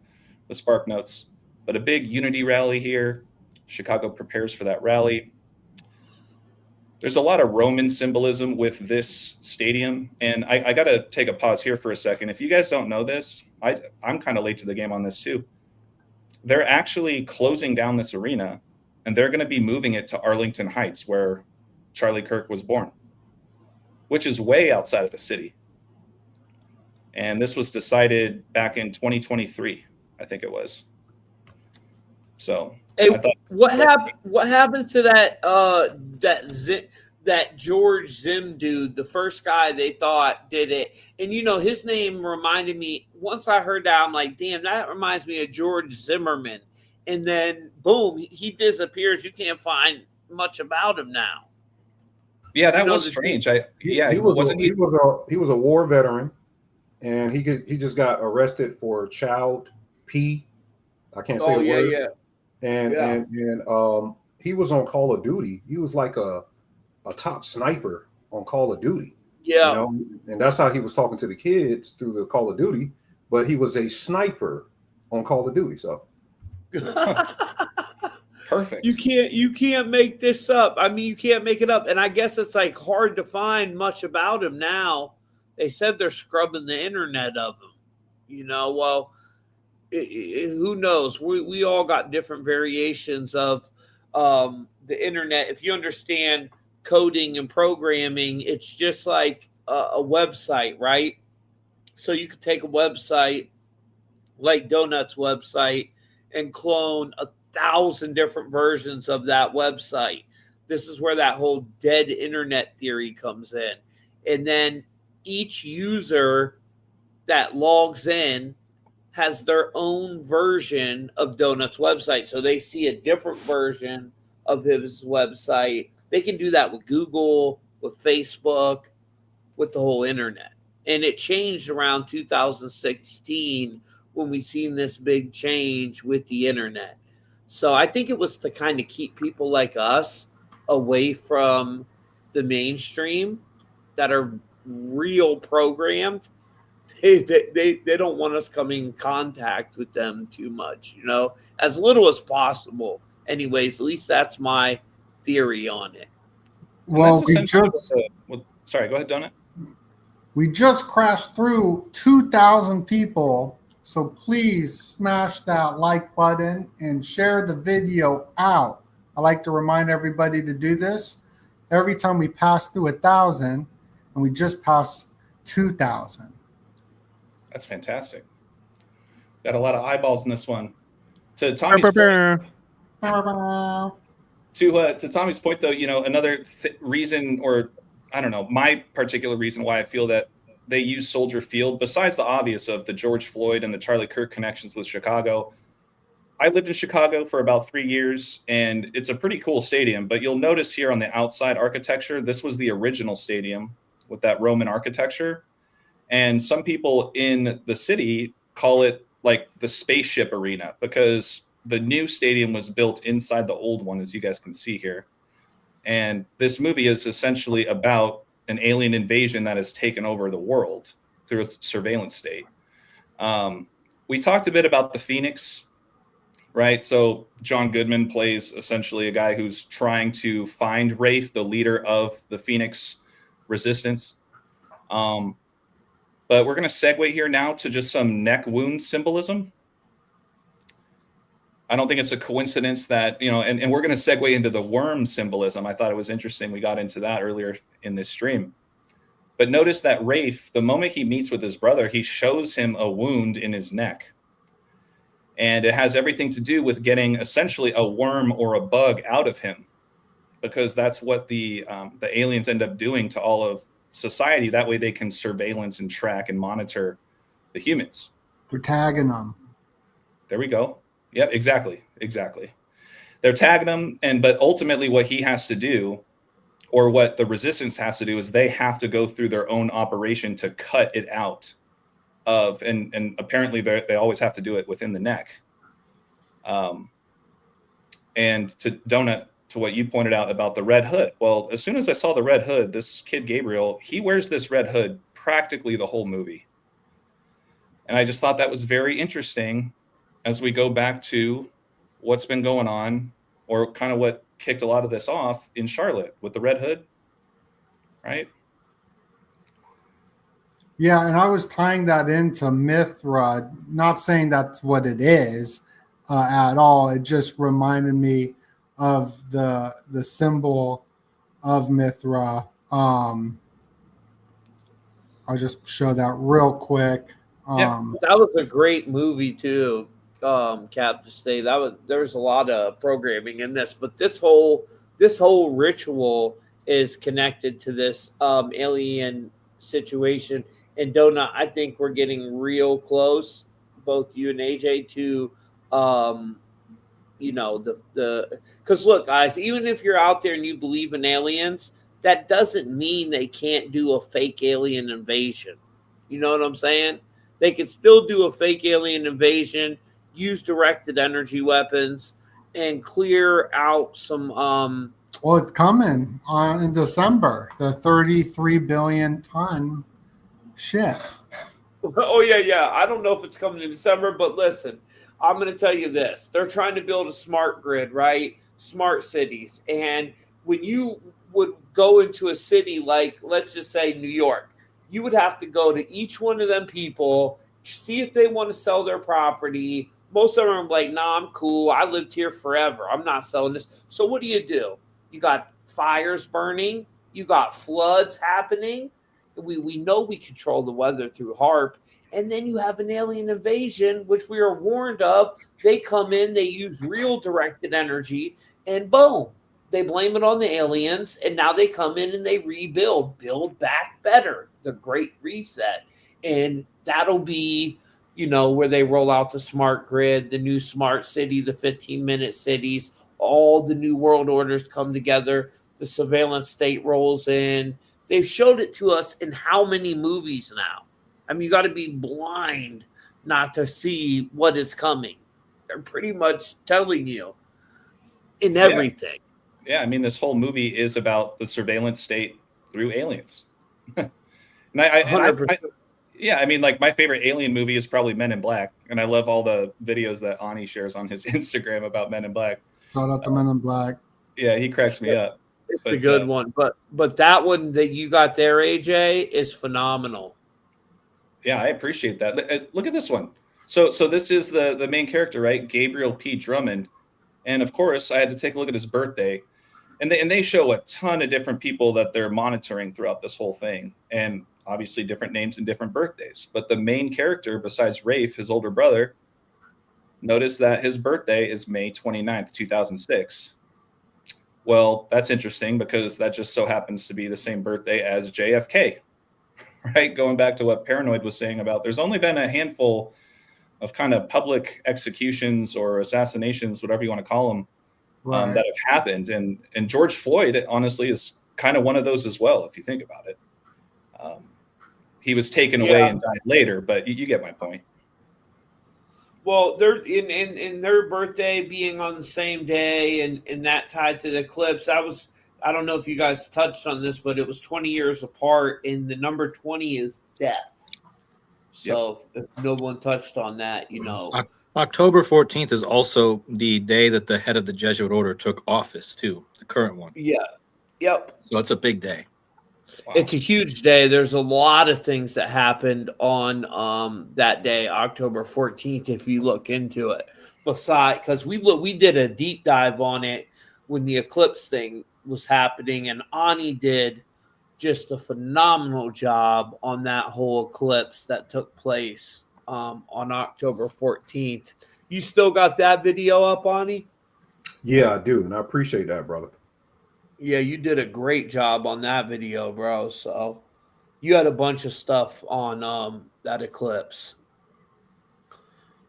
spark notes. But a big unity rally here. Chicago prepares for that rally. There's a lot of Roman symbolism with this stadium. And I got to take a pause here for a second. If you guys don't know this, I'm kind of late to the game on this too. They're actually closing down this arena, and they're going to be moving it to Arlington Heights, where Charlie Kirk was born, which is way outside of the city. And this was decided back in 2023, I think it was. So, hey, what happened to that George Zim dude, the first guy they thought did it? And you know, his name reminded me. Once I heard that, I'm like, damn, that reminds me of George Zimmerman. And then, boom, he disappears. You can't find much about him now. Yeah, that was strange. He was a war veteran. And he just got arrested for child P. I can't say the word. And he was on Call of Duty. He was like a top sniper on Call of Duty. Yeah. You know? And that's how he was talking to the kids through the Call of Duty. But he was a sniper on Call of Duty. So Perfect. You can't make this up. I mean, you can't make it up. And I guess it's like hard to find much about him now. They said they're scrubbing the internet of him. Well, who knows? We all got different variations of the internet. If you understand coding and programming, it's just like a website, right? So you could take a website like Donut's website and clone 1,000 different versions of that website. This is where that whole dead internet theory comes in. And then each user that logs in has their own version of Donut's website. So they see a different version of his website. They can do that with Google, with Facebook, with the whole internet. And it changed around 2016 when we seen this big change with the internet. So I think it was to kind of keep people like us away from the mainstream that are real programmed. They don't want us coming in contact with them too much, as little as possible. Anyways, at least that's my theory on it. Well, sorry, go ahead, Donut. We just crashed through 2,000 people. So please smash that like button and share the video out. I like to remind everybody to do this every time we pass through 1,000, and we just passed 2,000. That's fantastic. Got a lot of eyeballs in this one. To Tommy's point, to Tommy's point, though, another reason, or I don't know, my particular reason why I feel that they use Soldier Field, besides the obvious of the George Floyd and the Charlie Kirk connections with Chicago. I lived in Chicago for about 3 years, and it's a pretty cool stadium. But you'll notice here on the outside architecture, this was the original stadium with that Roman architecture. And some people in the city call it like the spaceship arena because the new stadium was built inside the old one, as you guys can see here. And this movie is essentially about an alien invasion that has taken over the world through a surveillance state. We talked a bit about the Phoenix, right? So John Goodman plays essentially a guy who's trying to find Rafe, the leader of the Phoenix resistance. But we're going to segue here now to just some neck wound symbolism. I don't think it's a coincidence that, and we're going to segue into the worm symbolism. I thought it was interesting. We got into that earlier in this stream. But notice that Rafe, the moment he meets with his brother, he shows him a wound in his neck. And it has everything to do with getting essentially a worm or a bug out of him, because that's what the aliens end up doing to all of society. That way they can surveillance and track and monitor the humans. We're tagging them. There we go. Yep, exactly. They're tagging him, but ultimately what he has to do, or what the resistance has to do, is they have to go through their own operation to cut it out of, and apparently they always have to do it within the neck. And to Donut, to what you pointed out about the red hood. Well, as soon as I saw the red hood, this kid Gabriel, he wears this red hood practically the whole movie. And I just thought that was very interesting as we go back to what's been going on, or kind of what kicked a lot of this off in Charlotte with the red hood, right? Yeah, and I was tying that into Mithra, not saying that's what it is at all. It just reminded me of the symbol of Mithra. I'll just show that real quick. That was a great movie too. Cap, to say there's a lot of programming in this, but this whole ritual is connected to this alien situation. And Donut, I think we're getting real close, both you and AJ, to because look, guys, even if you're out there and you believe in aliens, that doesn't mean they can't do a fake alien invasion. You know what I'm saying? They could still do a fake alien invasion, use directed energy weapons, and clear out some. Well, it's coming in December, the 33 billion ton ship. Oh yeah. I don't know if it's coming in December, but listen, I'm going to tell you this. They're trying to build a smart grid, right? Smart cities. And when you would go into a city like, let's just say New York, you would have to go to each one of them people, see if they want to sell their property. Most of them are like, nah, I'm cool. I lived here forever. I'm not selling this. So what do? You got fires burning. You got floods happening. We know we control the weather through HARP. And then you have an alien invasion, which we are warned of. They come in, they use real directed energy, and boom, they blame it on the aliens. And now they come in and they rebuild, build back better, the Great Reset. And that'll be, where they roll out the smart grid, the new smart city, the 15-minute cities, all the new world orders come together. The surveillance state rolls in. They've showed it to us in how many movies now? I mean, you got to be blind not to see what is coming. They're pretty much telling you in everything. Yeah, I mean, this whole movie is about the surveillance state through aliens. And I mean, like, my favorite alien movie is probably Men in Black, and I love all the videos that Ani shares on his Instagram about Men in Black. Shout out to Men in Black. Yeah, he cracks me up. It's a good one, but that one that you got there, AJ, is phenomenal. Yeah, I appreciate that. Look at this one. So this is the main character, right? Gabriel P. Drummond. And of course, I had to take a look at his birthday. And they show a ton of different people that they're monitoring throughout this whole thing. And obviously different names and different birthdays. But the main character, besides Rafe, his older brother, notice that his birthday is May 29th, 2006. Well, that's interesting because that just so happens to be the same birthday as JFK. Right, going back to what Paranoid was saying about there's only been a handful of kind of public executions or assassinations, whatever you want to call them, that have happened. And George Floyd, honestly, is kind of one of those as well, if you think about it. He was taken away and died later, but you get my point. Well, they're in their birthday being on the same day and that tied to the eclipse. I don't know if you guys touched on this, but it was 20 years apart, and the number 20 is death. So if no one touched on that, October 14th is also the day that the head of the Jesuit order took office, too, the current one. Yeah. Yep. So it's a big day. Wow. It's a huge day. There's a lot of things that happened on that day, October 14th, if you look into it. Because we did a deep dive on it when the eclipse thing was happening, and Ani did just a phenomenal job on that whole eclipse that took place on October 14th. You still got that video up, Ani? Yeah, I do, and I appreciate that, brother. Yeah, you did a great job on that video, bro. So you had a bunch of stuff on that eclipse. A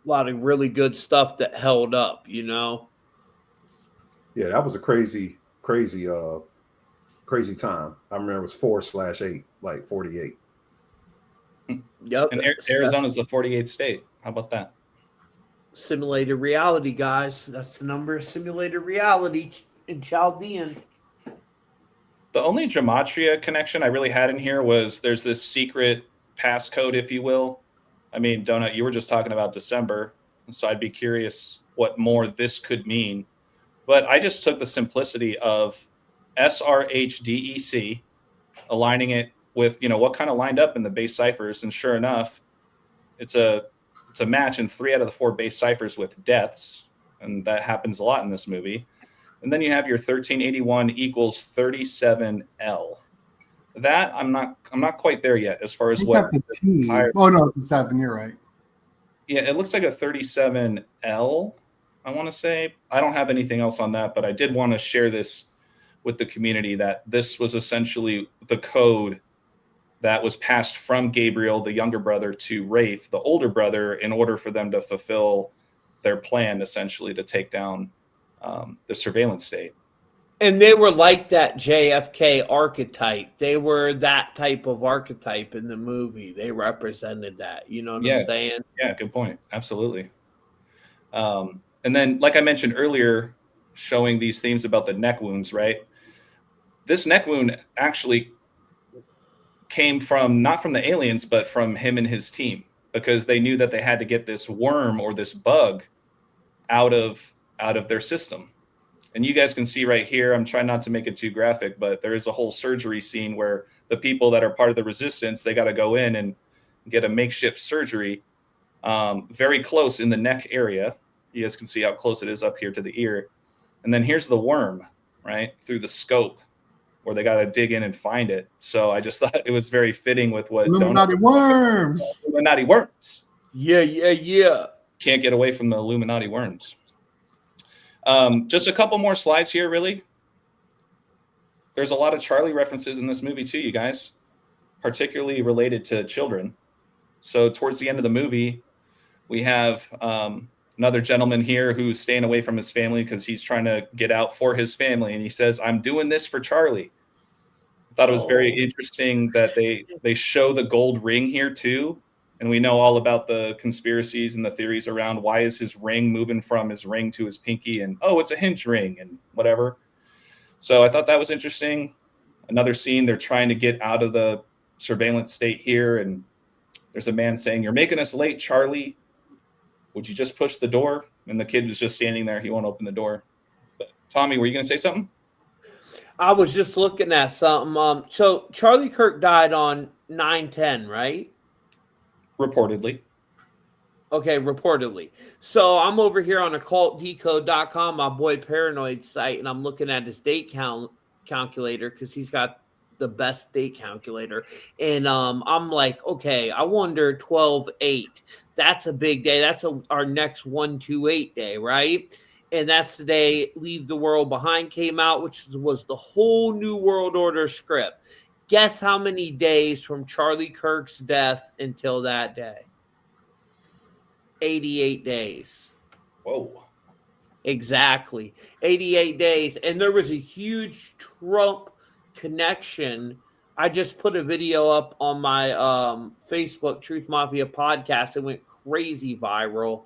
lot of really good stuff that held up, Yeah, that was a crazy time. I remember it was 4/8, like 48. Yep. And Arizona's the 48th state. How about that? Simulated reality, guys. That's the number of simulated reality in Chaldean. The only gematria connection I really had in here was there's this secret passcode, if you will. I mean, Donut, you were just talking about December, so I'd be curious what more this could mean. But I just took the simplicity of SRHDEC, aligning it with, what kind of lined up in the base ciphers. And sure enough, it's a match in 3 out of the 4 base ciphers with deaths. And that happens a lot in this movie. And then you have your 1381 equals 37L. That I'm not quite there yet as far as what. That's a T. Oh no, it's a 7. You're right. Yeah, it looks like a 37L. I want to say. I don't have anything else on that, but I did want to share this with the community that this was essentially the code that was passed from Gabriel, the younger brother, to Rafe, the older brother, in order for them to fulfill their plan, essentially to take down the surveillance state. And they were like that JFK archetype. They were that type of archetype in the movie. They represented that. You know what I'm saying? Yeah, good point. Absolutely. And then, like I mentioned earlier, showing these themes about the neck wounds, right? This neck wound actually came from, not from the aliens, but from him and his team, because they knew that they had to get this worm or this bug out of their system. And you guys can see right here, I'm trying not to make it too graphic, but there is a whole surgery scene where the people that are part of the resistance, they got to go in and get a makeshift surgery very close in the neck area. You guys can see how close it is up here to the ear. And then here's the worm, right, through the scope where they got to dig in and find it. So I just thought it was very fitting with what Illuminati worms. Illuminati worms. Yeah. Can't get away from the Illuminati worms. Just a couple more slides here, really. There's a lot of Charlie references in this movie too, you guys, particularly related to children. So towards the end of the movie, we have another gentleman here who's staying away from his family because he's trying to get out for his family. And he says, I'm doing this for Charlie. I thought it was very interesting that they show the gold ring here too. And we know all about the conspiracies and the theories around why is his ring moving from his ring to his pinky, and oh, it's a hinge ring and whatever. So I thought that was interesting. Another scene, they're trying to get out of the surveillance state here, and there's a man saying, you're making us late, Charlie. Would you just push the door? And the kid was just standing there. He won't open the door. But Tommy, were you going to say something? I was just looking at something. So Charlie Kirk died on 9/10, right? Reportedly. Okay, reportedly. So I'm over here on occultdecode.com, my boy Paranoid site, and I'm looking at his date calculator because he's got the best date calculator. And I'm like, okay, I wonder 12/8. That's a big day. That's our next 128 day, right? And that's the day Leave the World Behind came out, which was the whole New World Order script. Guess how many days from Charlie Kirk's death until that day? 88 days. Whoa. Exactly. 88 days. And there was a huge Trump connection. I just put a video up on my Facebook Truth Mafia podcast. It went crazy viral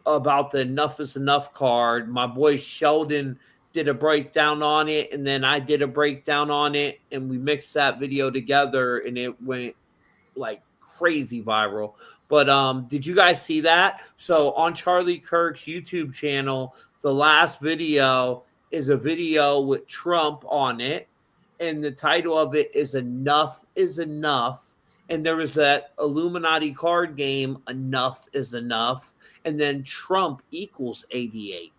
about the Enough is Enough card. My boy Sheldon did a breakdown on it, and then I did a breakdown on it, and we mixed that video together, and it went like crazy viral. But did you guys see that? So on Charlie Kirk's YouTube channel, the last video is a video with Trump on it, and the title of it is Enough is Enough. And there was that Illuminati card game, Enough is Enough, and then Trump equals 88.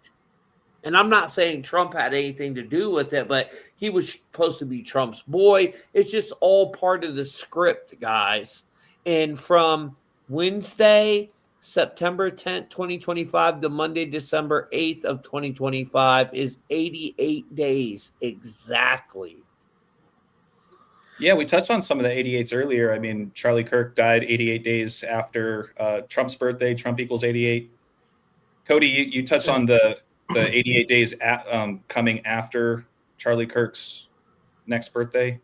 And I'm not saying Trump had anything to do with it, but he was supposed to be Trump's boy. It's just all part of the script, guys. And from Wednesday, September 10th, 2025 to Monday, December 8th of 2025 is 88 days exactly. Yeah, we touched on some of the 88s earlier. I mean, Charlie Kirk died 88 days after Trump's birthday. Trump equals 88. KODI, you touched on the 88 days coming after Charlie Kirk's next birthday.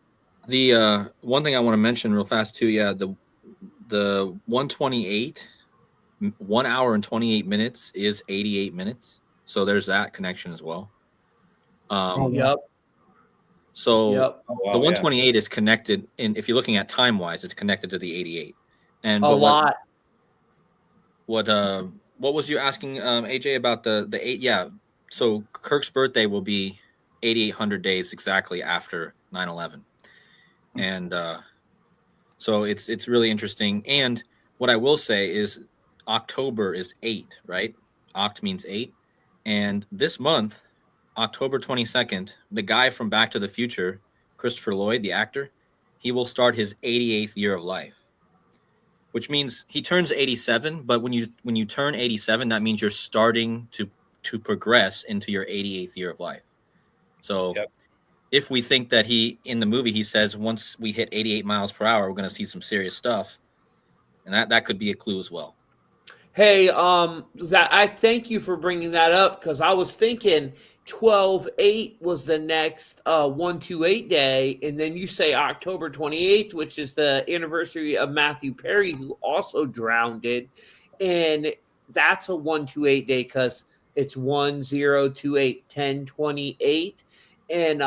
The one thing I want to mention real fast too, the 128, 1 hour and 28 minutes is 88 minutes. So there's that connection as well. Yep. So Yep. the 128 is connected, and if you're looking at time wise, it's connected to the 88. And lot. What was you asking, AJ, about the 8? Yeah. So Kirk's birthday will be 8,800 days exactly after 9/11, and so it's really interesting. And what I will say is October is 8, right? Oct means 8, and this month, October 22nd, the guy from Back to the Future, Christopher Lloyd, the actor, he will start his 88th year of life, which means he turns 87. But when you turn 87, that means you're starting to progress into your 88th year of life. So if we think that in the movie, he says, once we hit 88 miles per hour, we're going to see some serious stuff. And that could be a clue as well. Hey, I thank you for bringing that up, because I was thinking 12/8 was the next 128 day, and then you say October 28th, which is the anniversary of Matthew Perry, who also drowned it, and that's a 128 day because it's 1028 1028, and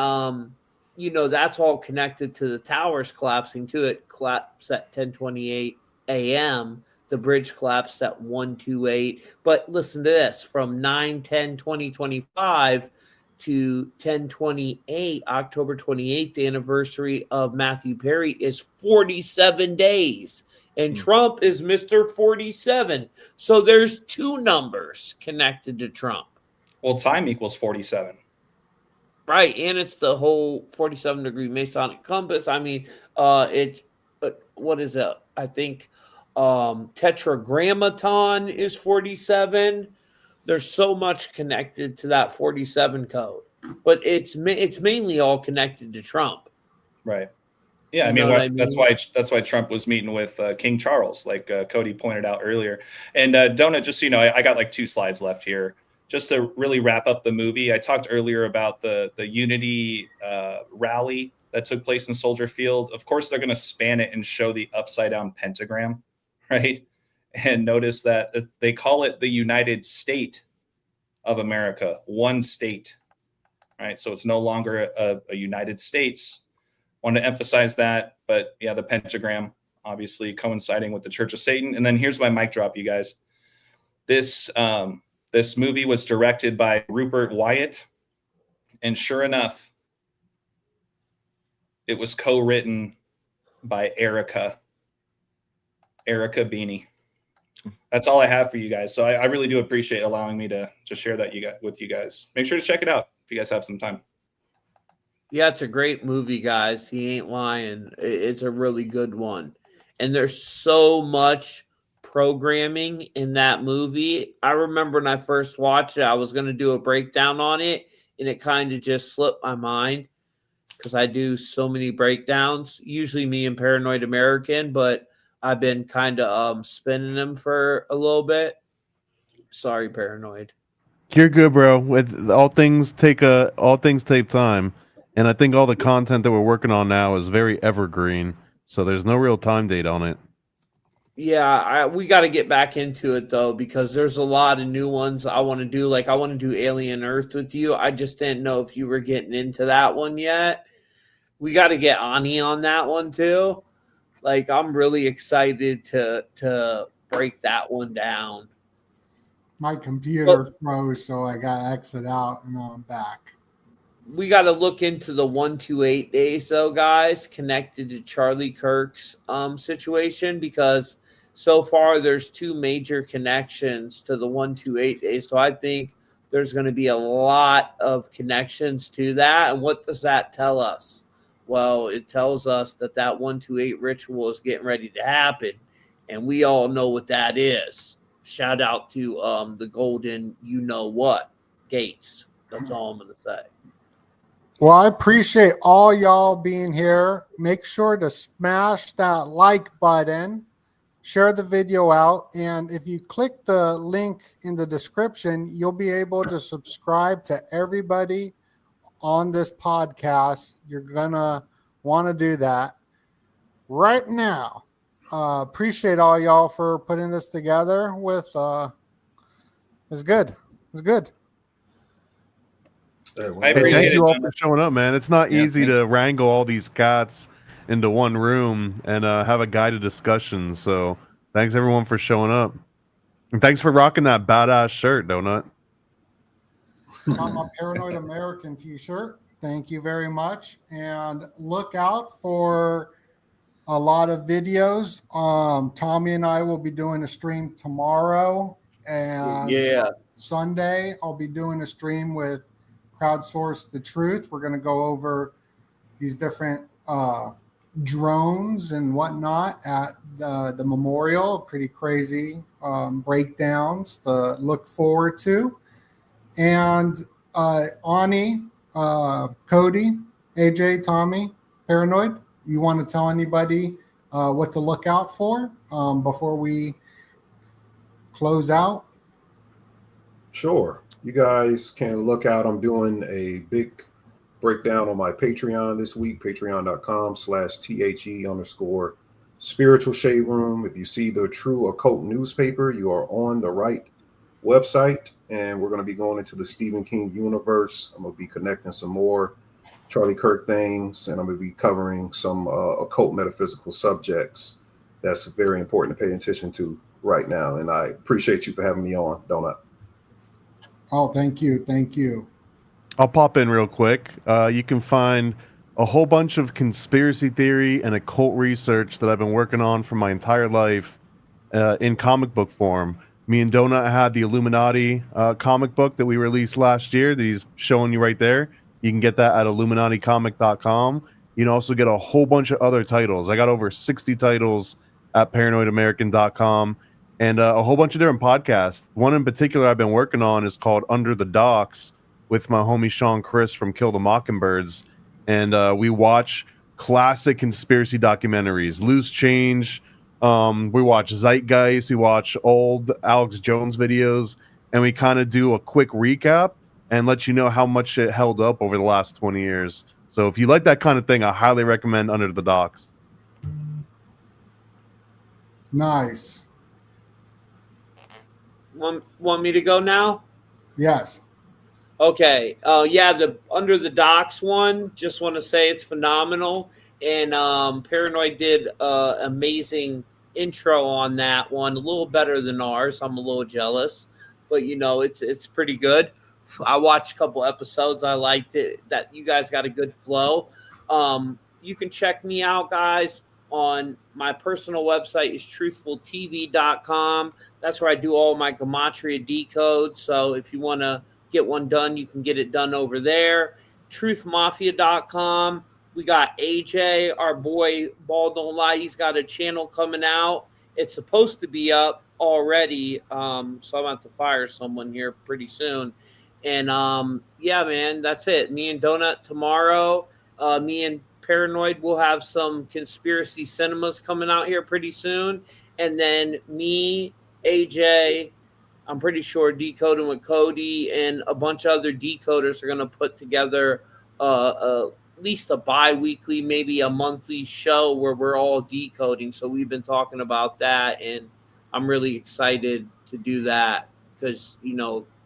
that's all connected to the towers collapsing too. It collapsed at 10:28 a.m. the bridge collapsed at 128. But listen to this, from 9/10/2025 to 10/28, October 28th, the anniversary of Matthew Perry is 47 days. And Trump is Mr. 47. So there's two numbers connected to Trump. Well, time equals 47. Right. And it's the whole 47-degree Masonic compass. I mean, what is it? I think Tetragrammaton is 47. There's so much connected to that 47 code, but it's mainly all connected to Trump. Right. Yeah, I mean, that's why Trump was meeting with King Charles, like KODI pointed out earlier. And Donut, just so you know, I got like 2 slides left here, just to really wrap up the movie. I talked earlier about the Unity rally that took place in Soldier Field. Of course, they're going to span it and show the upside down pentagram, right? And notice that they call it the United State of America, one state, right? So it's no longer a United States. Want to emphasize that, but yeah, the pentagram obviously coinciding with the Church of Satan. And then here's my mic drop, you guys. This movie was directed by Rupert Wyatt, and sure enough, it was co-written by Erika Beanie. That's all I have for you guys. So I really do appreciate allowing me to share that with you guys. Make sure to check it out if you guys have some time. Yeah, it's a great movie, guys. He ain't lying. It's a really good one. And there's so much programming in that movie. I remember when I first watched it, I was going to do a breakdown on it, and it kind of just slipped my mind because I do so many breakdowns, usually me and Paranoid American, but I've been kind of spinning them for a little bit. Sorry, Paranoid. You're good, bro. With all things take time. And I think all the content that we're working on now is very evergreen, so there's no real time date on it. Yeah, we got to get back into it, though, because there's a lot of new ones I want to do. Like, I want to do Alien Earth with you. I just didn't know if you were getting into that one yet. We got to get Ani on that one, too. Like, I'm really excited to break that one down. My computer froze, so I got to exit out, and now I'm back. We got to look into the 128 days, though, guys, connected to Charlie Kirk's situation, because so far there's 2 major connections to the 128 days. So I think there's going to be a lot of connections to that. And what does that tell us? Well, it tells us that 128 ritual is getting ready to happen, and we all know what that is. Shout out to the golden you-know-what gates. That's all I'm going to say. Well, I appreciate all y'all being here. Make sure to smash that like button, share the video out, and if you click the link in the description, you'll be able to subscribe to everybody on this podcast. You're going to want to do that right now. Appreciate all y'all for putting this together with it's good. It's good. I appreciate Thank you all it, for showing up, man. It's not easy to wrangle all these cats into one room and have a guided discussion. So thanks everyone for showing up. And thanks for rocking that badass shirt, Donut. On my Paranoid American t-shirt. Thank you very much. And look out for a lot of videos. Tommy and I will be doing a stream tomorrow. And Sunday, I'll be doing a stream with Crowdsource the Truth. We're going to go over these different drones and whatnot at the memorial. Pretty crazy breakdowns to look forward to. And Ani, KODI, AJ, Tommy, Paranoid, you want to tell anybody what to look out for before we close out? Sure. You guys can look out. I'm doing a big breakdown on my Patreon this week, patreon.com/THE_spiritual shade room. If you see the True Occult newspaper, you are on the right website, and we're going to be going into the Stephen King universe. I'm going to be connecting some more Charlie Kirk things, and I'm going to be covering some occult metaphysical subjects that's very important to pay attention to right now. And I appreciate you for having me on, Donut. Oh, thank you. Thank you. I'll pop in real quick. You can find a whole bunch of conspiracy theory and occult research that I've been working on for my entire life in comic book form. Me and Donut had the Illuminati comic book that we released last year that he's showing you right there. You can get that at illuminaticomic.com. You can also get a whole bunch of other titles. I got over 60 titles at paranoidamerican.com and a whole bunch of different podcasts. One in particular I've been working on is called Under the Docks with my homie Sean Chris from Kill the Mockingbirds. And we watch classic conspiracy documentaries, Loose Change. We watch Zeitgeist. We watch old Alex Jones videos. And we kind of do a quick recap and let you know how much it held up over the last 20 years. So if you like that kind of thing, I highly recommend Under the Docks. Nice. Want me to go now? Yes. Okay. Yeah, the Under the Docks one, just want to say it's phenomenal. And Paranoid did amazing intro on that one, a little better than ours. I'm a little jealous, but it's pretty good. I watched a couple episodes. I liked it. That you guys got a good flow. You can check me out, guys, on my personal website is truthfultv.com. That's where I do all my gematria decodes. So if you want to get one done, you can get it done over there. Truthmafia.com. We got AJ, our boy Balll Don't Lie. He's got a channel coming out. It's supposed to be up already. So I'm going to fire someone here pretty soon. And yeah, man, that's it. Me and Donut tomorrow. Me and Paranoid will have some conspiracy cinemas coming out here pretty soon. And then me, AJ, I'm pretty sure Decoding with Cody and a bunch of other decoders are going to put together at least a bi-weekly, maybe a monthly show where we're all decoding. So we've been talking about that, and I'm really excited to do that because,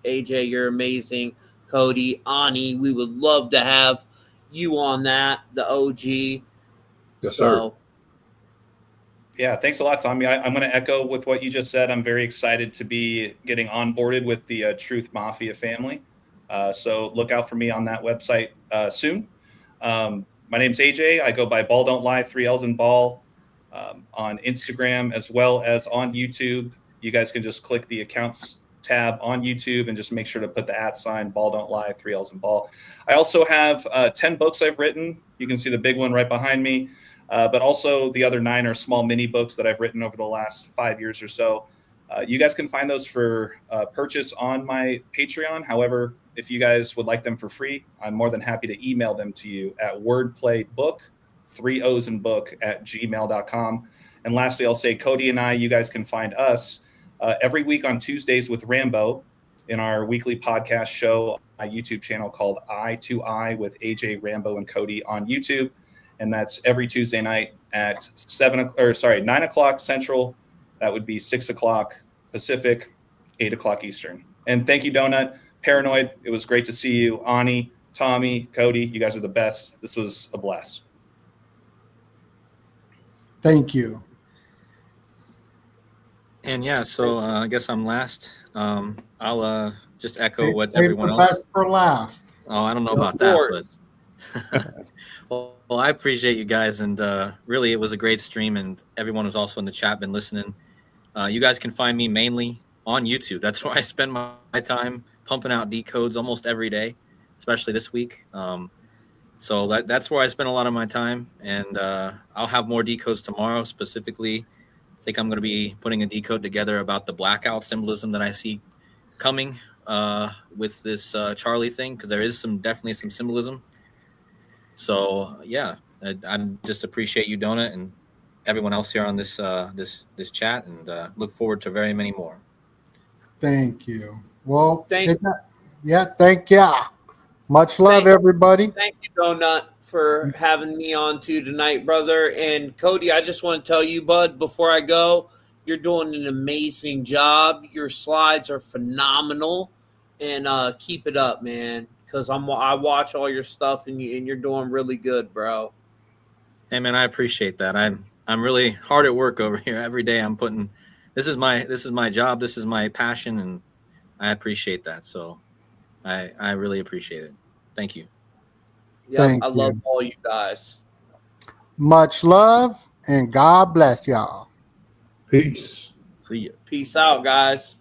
AJ, you're amazing. Cody, Ani, we would love to have you on that, the OG. Yes, sir. Yeah, thanks a lot, Tommy. I'm going to echo with what you just said. I'm very excited to be getting onboarded with the Truth Mafia family. So look out for me on that website soon. My name's AJ. I go by Balll Don't Lie, 3 L's in Ball, on Instagram as well as on YouTube. You guys can just click the accounts tab on YouTube and just make sure to put the @ Balll Don't Lie, 3 L's in Ball. I also have 10 books I've written. You can see the big one right behind me. But also the other 9 are small mini books that I've written over the last 5 years or so. You guys can find those for purchase on my Patreon. However, if you guys would like them for free, I'm more than happy to email them to you at wordplaybook, 3 O's in book, @gmail.com. And lastly, I'll say Cody and I, you guys can find us every week on Tuesdays with Rambo in our weekly podcast show on my YouTube channel called Eye to Eye with AJ, Rambo, and Cody on YouTube. And that's every Tuesday night at 9 o'clock Central. That would be 6 o'clock Pacific, 8 o'clock Eastern. And thank you, Donut. Paranoid, it was great to see you. Ani, Tommy, Cody, you guys are the best. This was a blast. Thank you. And yeah, so I guess I'm last. I'll just echo what Save everyone the else. best for last. Oh, I don't know Of about that, course. but well, I appreciate you guys, and really, it was a great stream, and everyone who's also in the chat been listening. You guys can find me mainly on YouTube. That's where I spend my time pumping out decodes almost every day, especially this week. So that's where I spend a lot of my time, and I'll have more decodes tomorrow. Specifically, I think I'm going to be putting a decode together about the blackout symbolism that I see coming with this Charlie thing, because there is definitely some symbolism. So yeah, I just appreciate you, Donut, and everyone else here on this this chat, and look forward to very many more. Thank you. Well, Thank you. Much love, everybody. Thank you, Donut, for having me on too tonight, brother. And Cody, I just want to tell you, bud, before I go, you're doing an amazing job. Your slides are phenomenal, and keep it up, man. Because I watch all your stuff, and you're doing really good, bro. Hey man, I appreciate that. I'm really hard at work over here. Every day I'm putting this is my job. This is my passion, and I appreciate that. So I really appreciate it. Thank you. Yeah, Thank I love you. all you guys. Much love and God bless y'all. Peace. See ya. Peace out, guys.